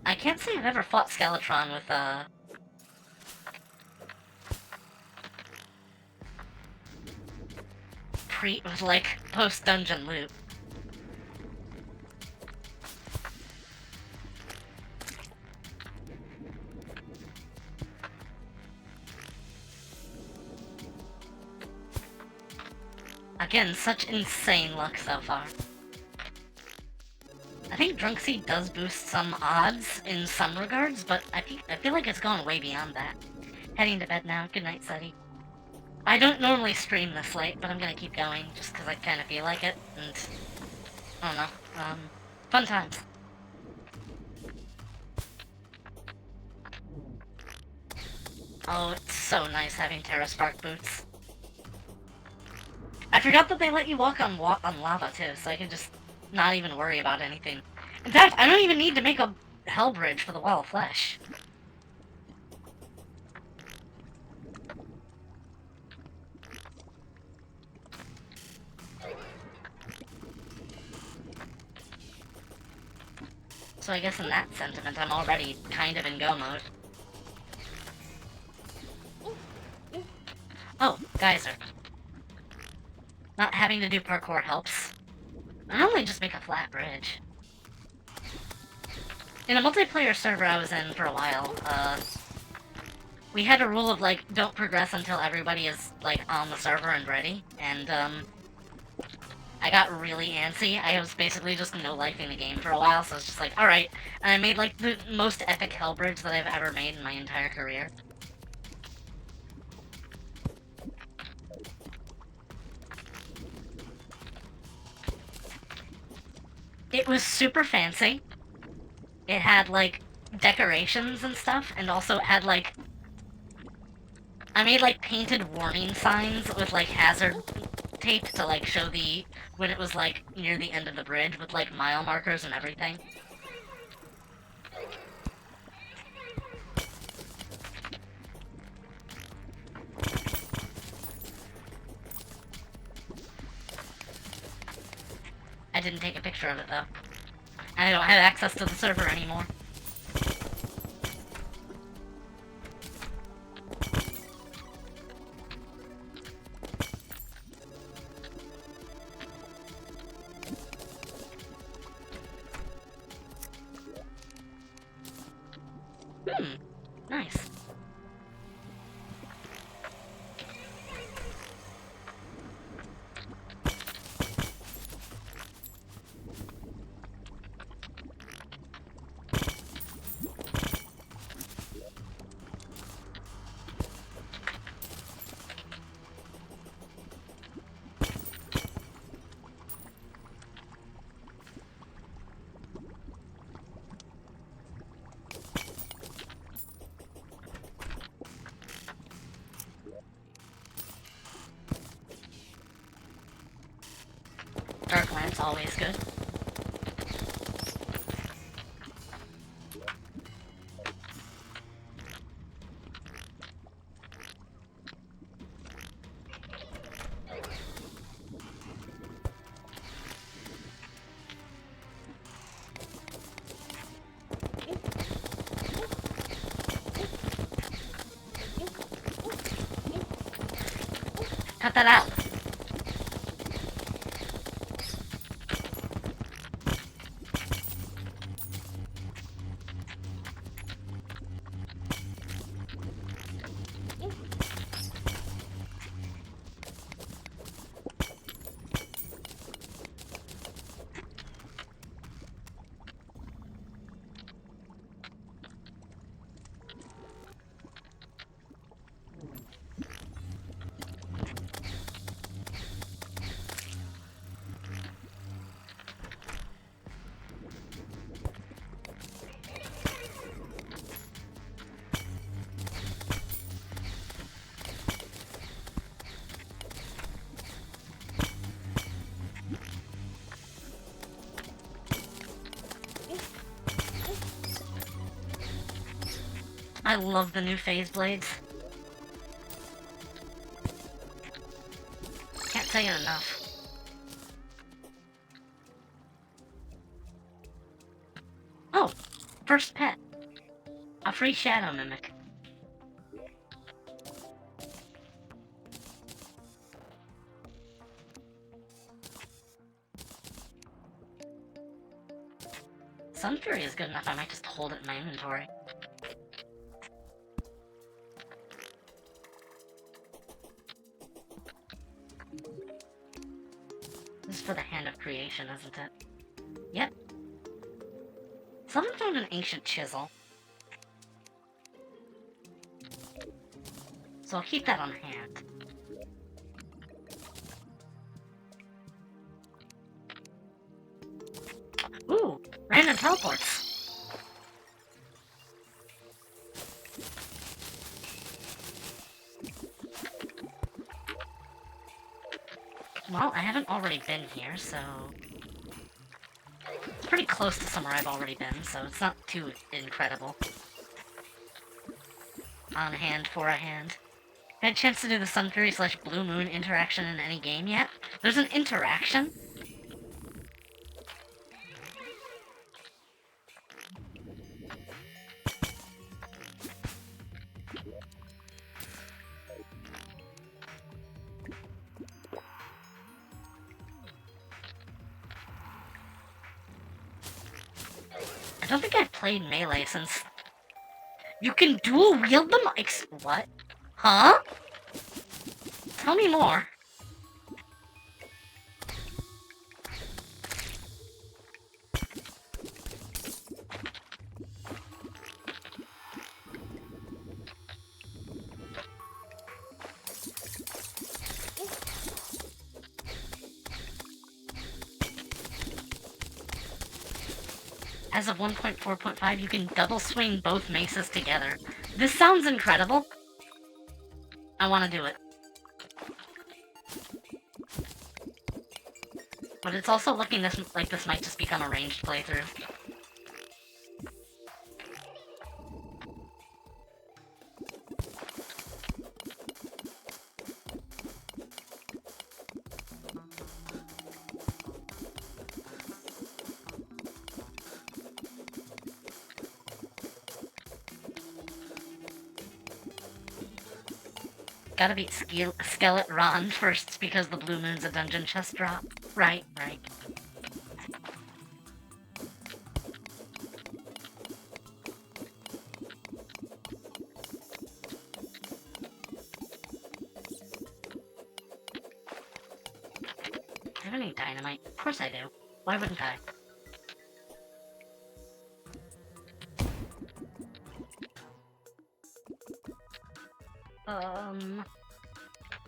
I can't say I've ever fought Skeletron with, like, post-dungeon loot. Again, such insane luck so far. I think Drunk Seed does boost some odds in some regards, but I feel like it's gone way beyond that. Heading to bed now. Good night, Seti. I don't normally stream this late, but I'm gonna keep going just because I kind of feel like it, and I don't know. Fun times. Oh, it's so nice having Terra Spark boots. I forgot that they let you walk on lava too, so I can just not even worry about anything. In fact, I don't even need to make a hell bridge for the Wall of Flesh. So I guess in that sentiment, I'm already kind of in go mode. Oh, geyser. Not having to do parkour helps. I normally just make a flat bridge. In a multiplayer server I was in for a while, we had a rule of, like, don't progress until everybody is, like, on the server and ready, and, I got really antsy. I was basically just no-lifing the game for a while, so I was just like, alright. And I made, like, the most epic hell bridge that I've ever made in my entire career. It was super fancy. It had, like, decorations and stuff, and also it had, like... I made, like, painted warning signs with, like, hazard tape to, like, show the... when it was, like, near the end of the bridge with, like, mile markers and everything. I didn't take a picture of it, though. I don't have access to the server anymore. Nice. Dark lamp's always good. Cut that out. I love the new phase blades. Can't say it enough. Oh, first pet. A free shadow mimic. Sun Fury is good enough, I might just hold it in my inventory. This is for the Hand of Creation, isn't it? Yep. Someone found an ancient chisel. so I'll keep that on hand. Ooh, random teleports. Well, I haven't already been here, so... It's pretty close to somewhere I've already been, so it's not too incredible. On hand, for a hand. Had a chance to do the Sun Fury / Blue Moon interaction in any game yet? There's an interaction? I don't think I've played Melee since... You can dual wield them? What? Huh? Tell me more. As of 1.4.5, you can double swing both maces together. This sounds incredible. I want to do it. But it's also looking like this might just become a ranged playthrough. Gotta beat Skeleton Ron first because the Blue Moon's a dungeon chest drop. Right. Do I have any dynamite? Of course I do. Why wouldn't I?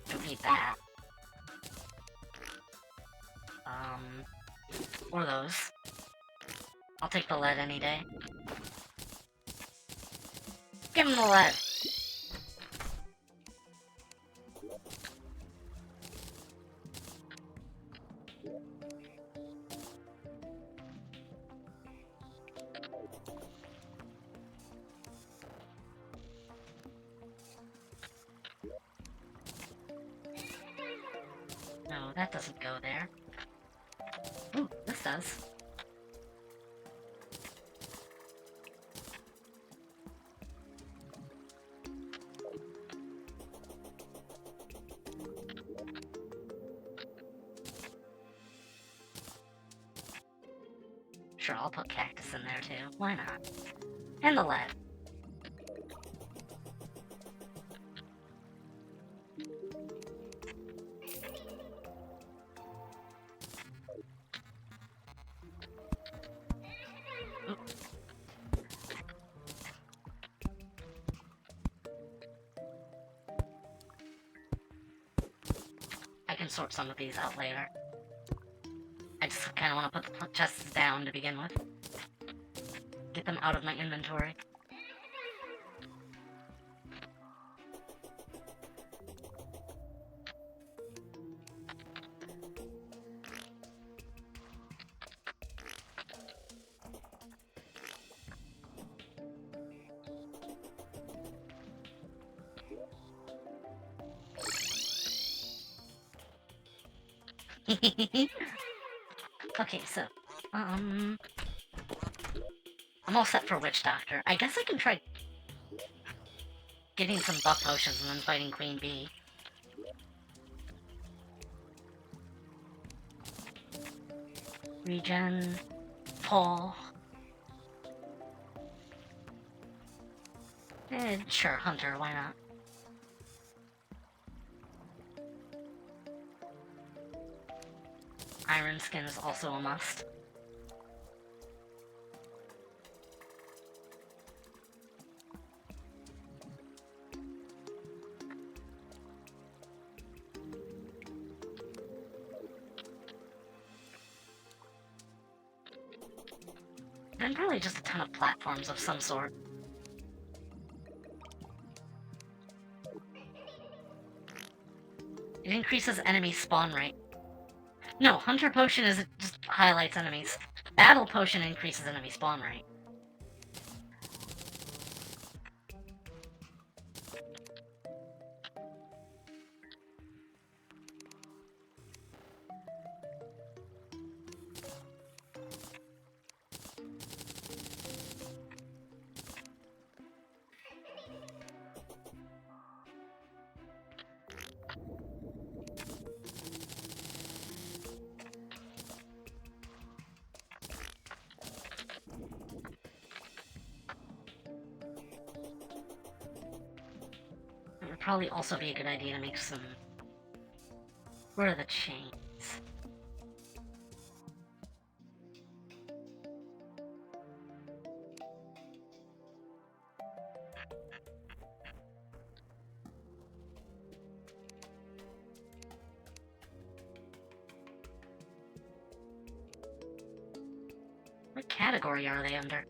Don't need that. Or those. I'll take the lead any day. Give him the lead! No, that doesn't go there. Ooh, this does. Sure, I'll put cactus in there too. Why not? And the lead. I can sort some of these out later. I just kind of want to put the chests down to begin with. Get them out of my inventory. Okay, so, I'm all set for Witch Doctor. I guess I can try getting some buff potions and then fighting Queen Bee. Regen, Paul. Sure, Hunter, why not? Iron Skin is also a must. And probably just a ton of platforms of some sort. It increases enemy spawn rate. No, Hunter Potion is just highlights enemies. Battle Potion increases enemy spawn rate. It would probably also be a good idea to make some... Where are the chains? What category are they under?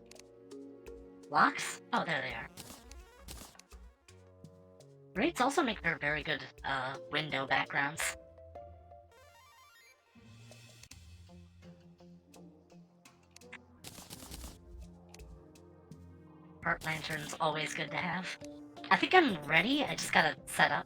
Locks? Oh, there they are. Rates also make for very good, window backgrounds. Art lantern's always good to have. I think I'm ready, I just gotta set up.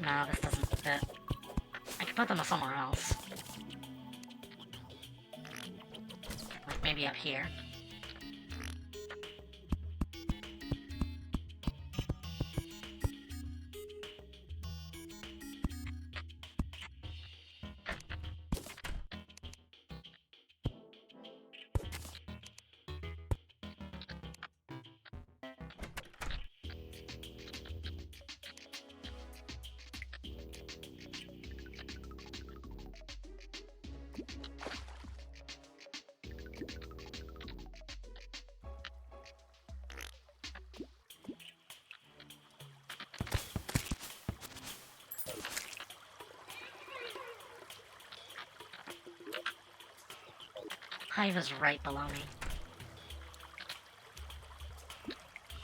No, this doesn't fit. I can put them somewhere else. Like maybe up here. Hive is right below me.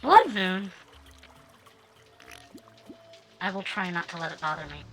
Blood Moon! I will try not to let it bother me.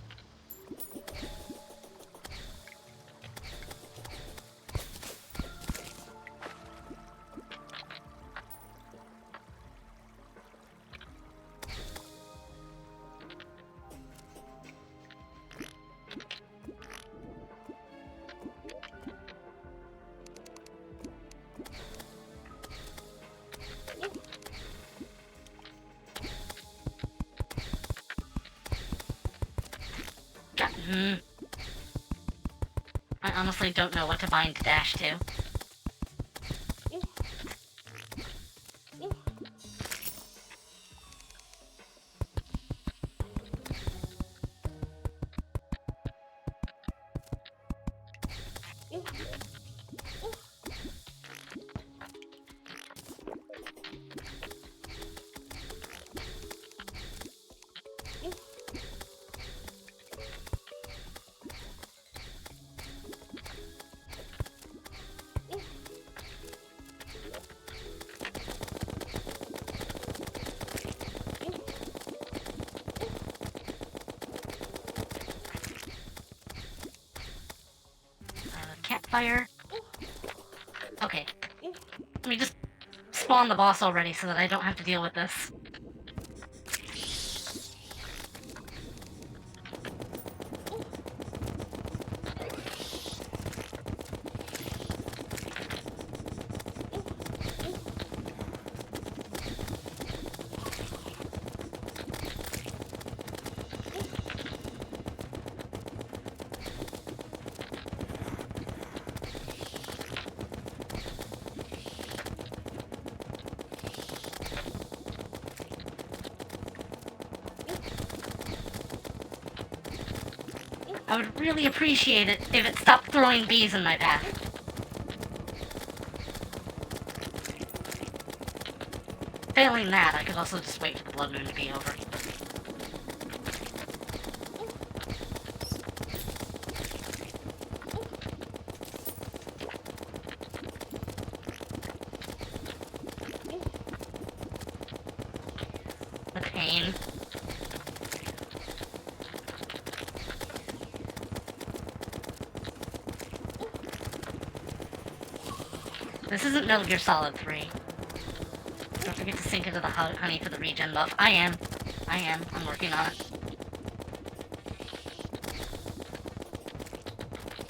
I honestly don't know what to bind Dash to. Campfire. Okay. Let me just spawn the boss already so that I don't have to deal with this. would really appreciate it if it stopped throwing bees in my path. Failing that, I could also just wait for the blood moon to be over. The pain. This isn't Metal Gear Solid 3. Don't forget to sink into the honey for the regen buff. I am. I'm working on it.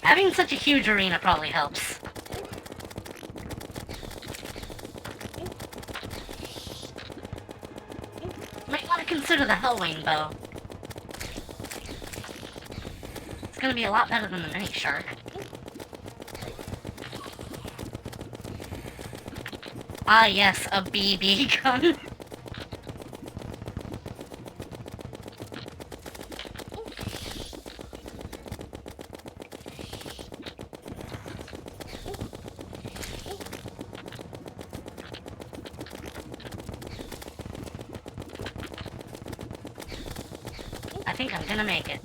Having such a huge arena probably helps. Might want to consider the Hellwing bow. It's gonna be a lot better than the mini shark. Ah yes, a BB gun. I think I'm gonna make it.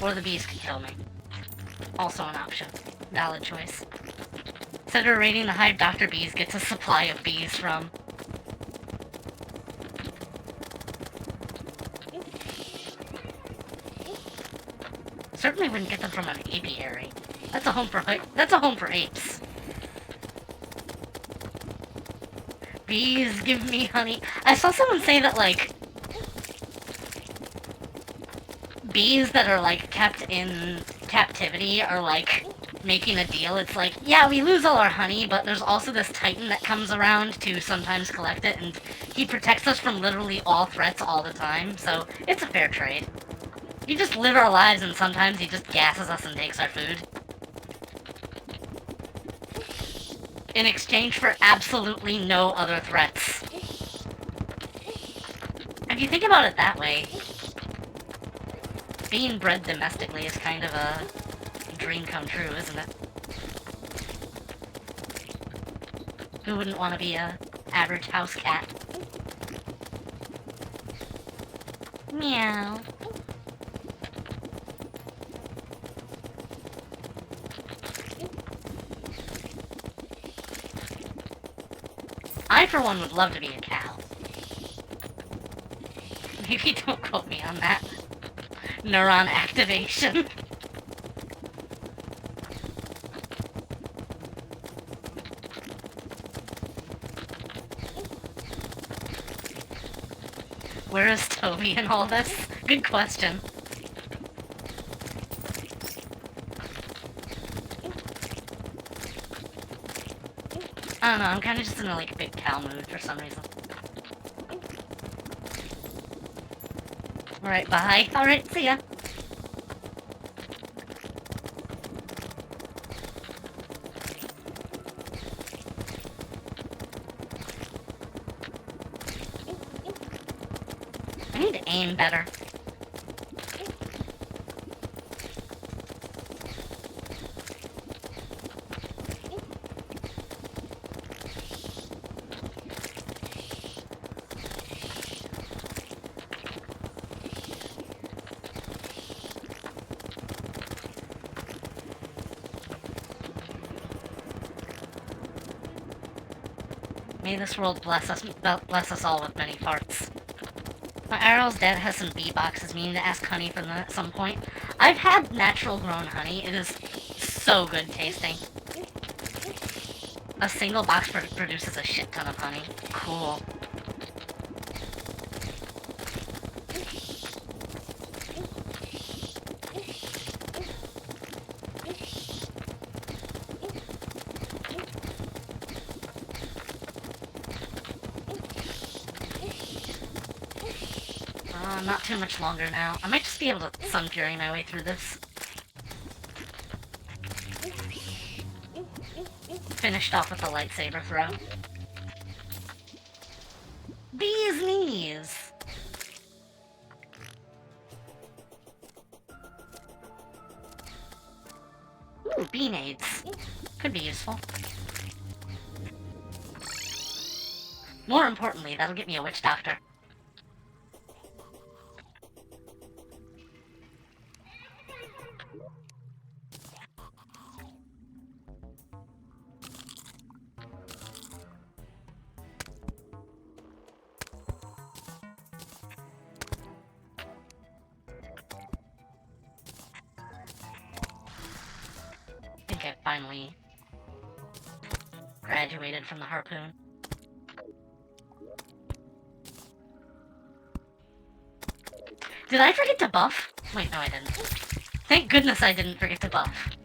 Or the bees could kill me. Also an option. Valid choice. Sedra raiding the hive Dr. Bees gets a supply of bees from. Certainly wouldn't get them from an apiary. That's a home for apes. Bees give me honey. I saw someone say that, like, bees that are, like, kept in captivity are, like, making a deal. It's like, yeah, we lose all our honey, but there's also this titan that comes around to sometimes collect it, and he protects us from literally all threats all the time, so it's a fair trade. You just live our lives, and sometimes he just gasses us and takes our food. In exchange for absolutely no other threats. If you think about it that way, being bred domestically is kind of a dream come true, isn't it? Who wouldn't want to be a average house cat? Meow. I, for one, would love to be a cow. Maybe don't quote me on that. Neuron activation. Where is Toby in all this? Good question. I don't know, I'm kind of just in a, like, big cow mood for some reason. Alright, bye. Alright, see ya. I need to aim better. May this world bless us all with many farts. My Arrow's dad has some bee boxes, meaning to ask honey from them at some point. I've had natural grown honey. It is so good tasting. A single box produces a shit ton of honey. Cool. Not too much longer now. I might just be able to Sun Fury my way through this. Finished off with the lightsaber throw. Bee's knees! Ooh, bee nades. Could be useful. More importantly, that'll get me a witch doctor. I think I finally graduated from the harpoon. Did I forget to buff? Wait, no I didn't. Thank goodness I didn't forget to buff.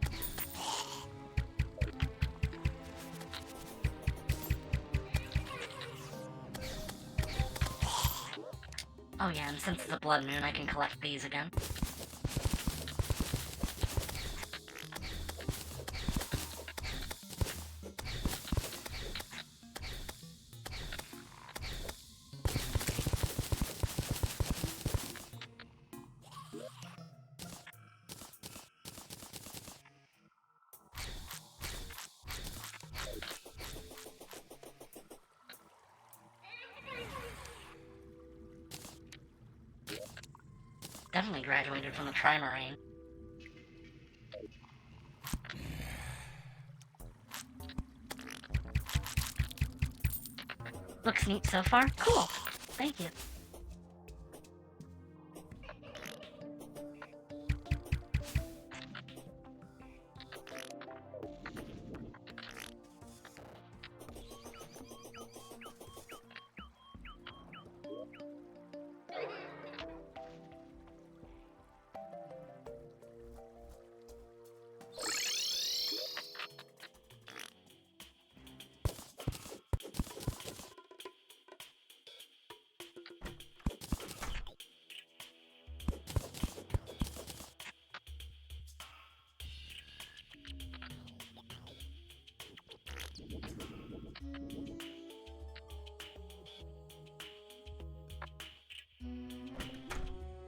Oh yeah, and since it's a blood moon, I can collect these again. Definitely graduated from the Trimarine. Looks neat so far. Cool. Thank you.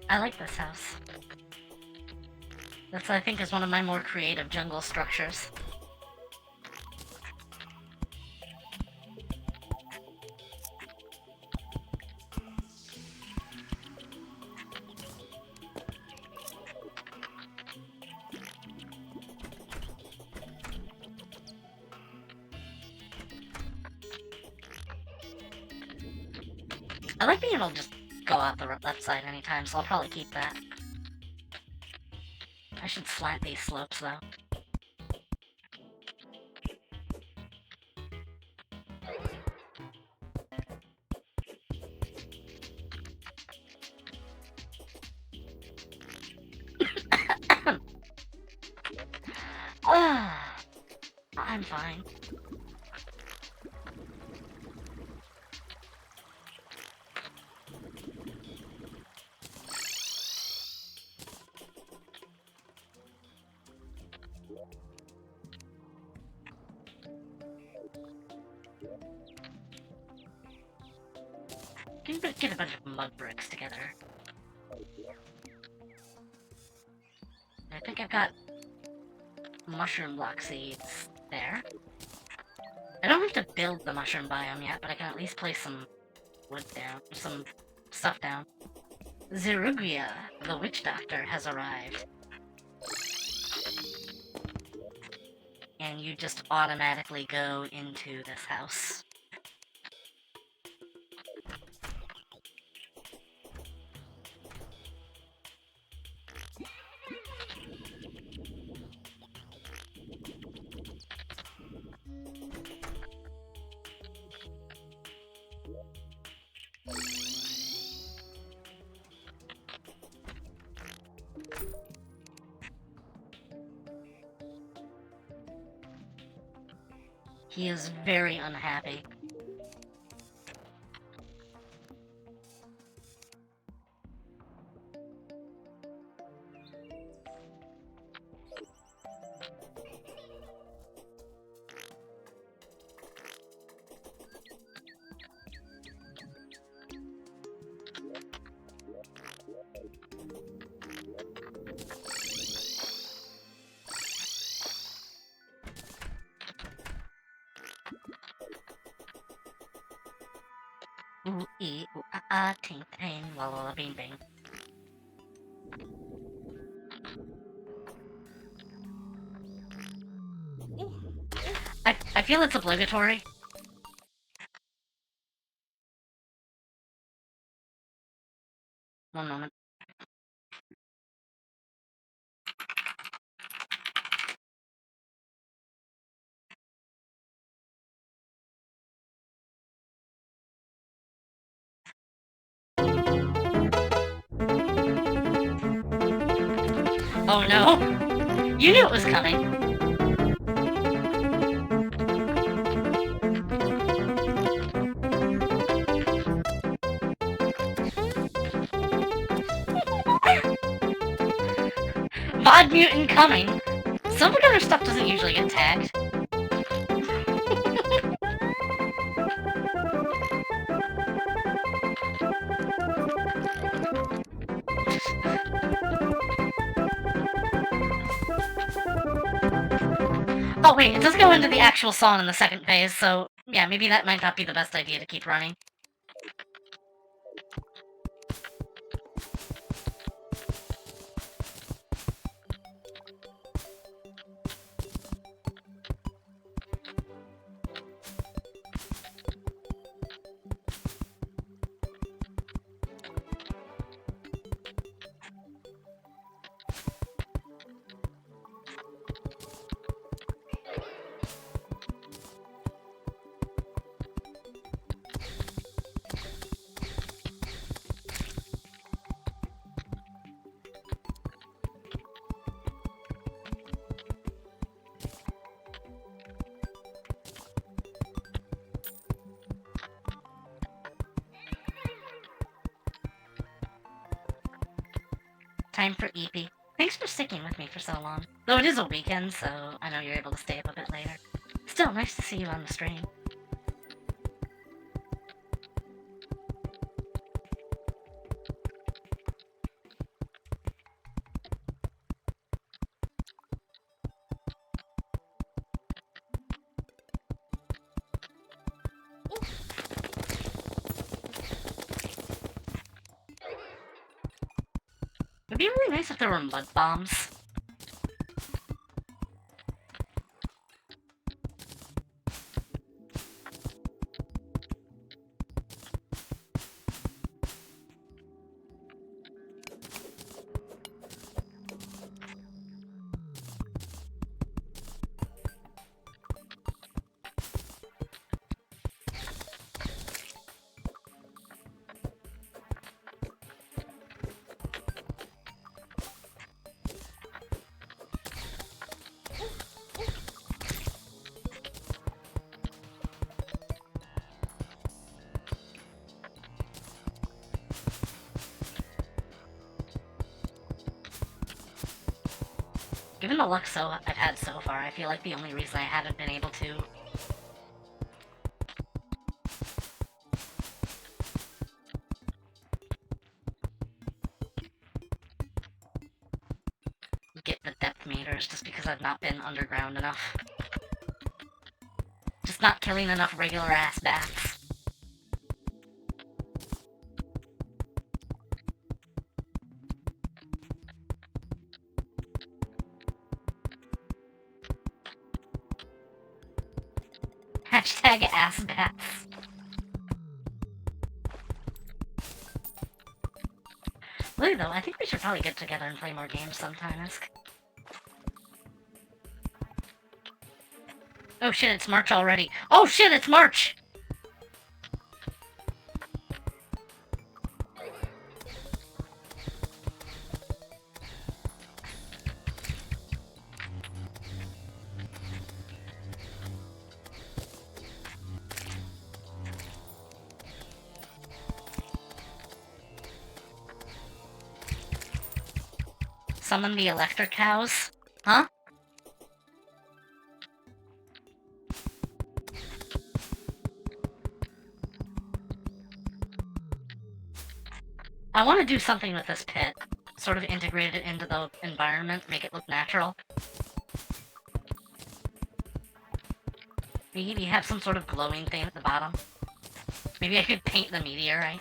I like this house. This, I think, is one of my more creative jungle structures. I like being able to just go out the left side anytime, so I'll probably keep that. I should slant these slopes, though. I'm fine. Get a bunch of mud bricks together. I think I've got mushroom block seeds there. I don't have to build the mushroom biome yet, but I can at least place some wood down, some stuff down. Zerugia, the witch doctor, has arrived. And you just automatically go into this house. He is very unhappy. E, ooh, ah, ah, ting, ting, la, la, la, bing, bing. I feel it's obligatory. One moment. Oh no! You knew it was coming. Mod mutant coming! Some other stuff doesn't usually get tagged. Oh wait, it does go into the actual song in the second phase, so yeah, maybe that might not be the best idea to keep running. Time for EP. Thanks for sticking with me for so long. Though it is a weekend, so I know you're able to stay up a bit later. Still, nice to see you on the stream. It'd be really nice if there were mud bombs. Given the luck I've had so far, I feel like the only reason I haven't been able to get the depth meters just because I've not been underground enough. Just not killing enough regular ass bats. Hashtag ass bats. Really though, I think we should probably get together and play more games sometime, Isk. Oh shit, it's March already. Oh shit, it's March! Summon the electric cows? Huh? I want to do something with this pit. Sort of integrate it into the environment, make it look natural. Maybe have some sort of glowing thing at the bottom. Maybe I could paint the meteorite.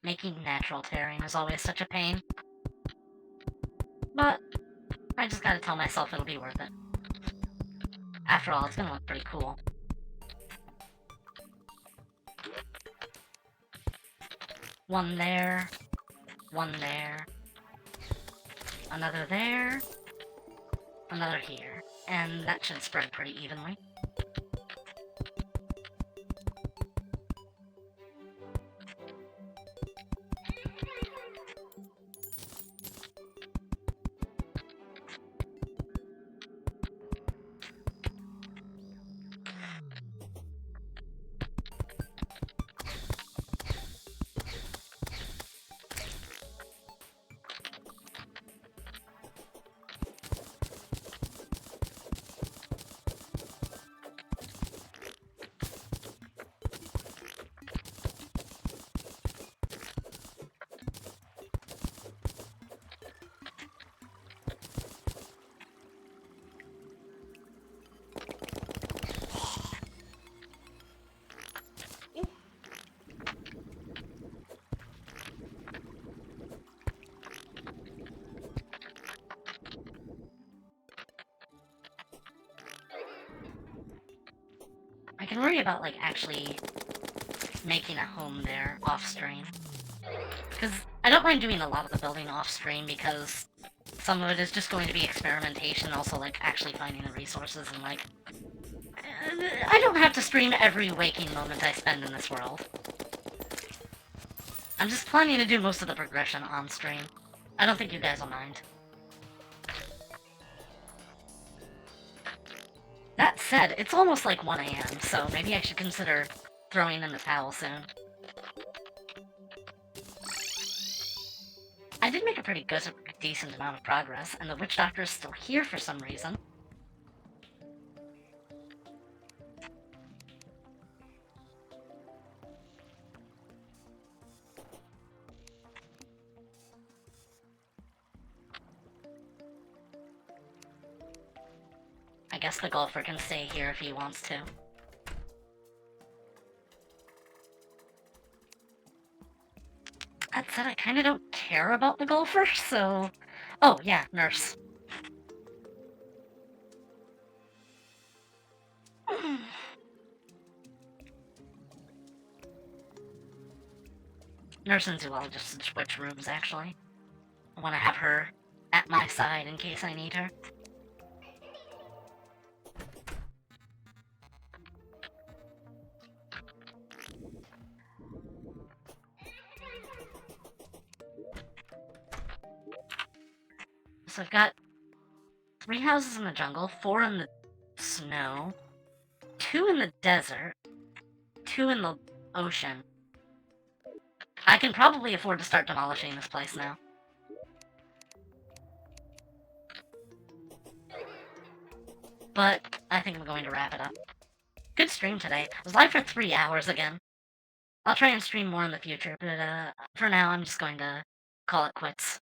Making natural terrain is always such a pain. But I just gotta tell myself it'll be worth it. After all, it's gonna look pretty cool. One there. One there. Another there. Another here. And that should spread pretty evenly. I can worry about, like, actually making a home there off-stream. Because I don't mind doing a lot of the building off-stream because some of it is just going to be experimentation, also, like, actually finding the resources and, like... I don't have to stream every waking moment I spend in this world. I'm just planning to do most of the progression on-stream. I don't think you guys will mind. That said, it's almost like 1 AM, so maybe I should consider throwing in the towel soon. I did make a pretty good, decent amount of progress, and the witch doctor is still here for some reason. I guess the golfer can stay here if he wants to. That said, I kinda don't care about the golfer, so... Oh, yeah, nurse. Nurse and zoologist switch rooms, actually. I want to have her at my side in case I need her. So I've got 3 houses in the jungle, 4 in the snow, 2 in the desert, 2 in the ocean. I can probably afford to start demolishing this place now. But I think I'm going to wrap it up. Good stream today. I was live for 3 hours again. I'll try and stream more in the future, but for now I'm just going to call it quits.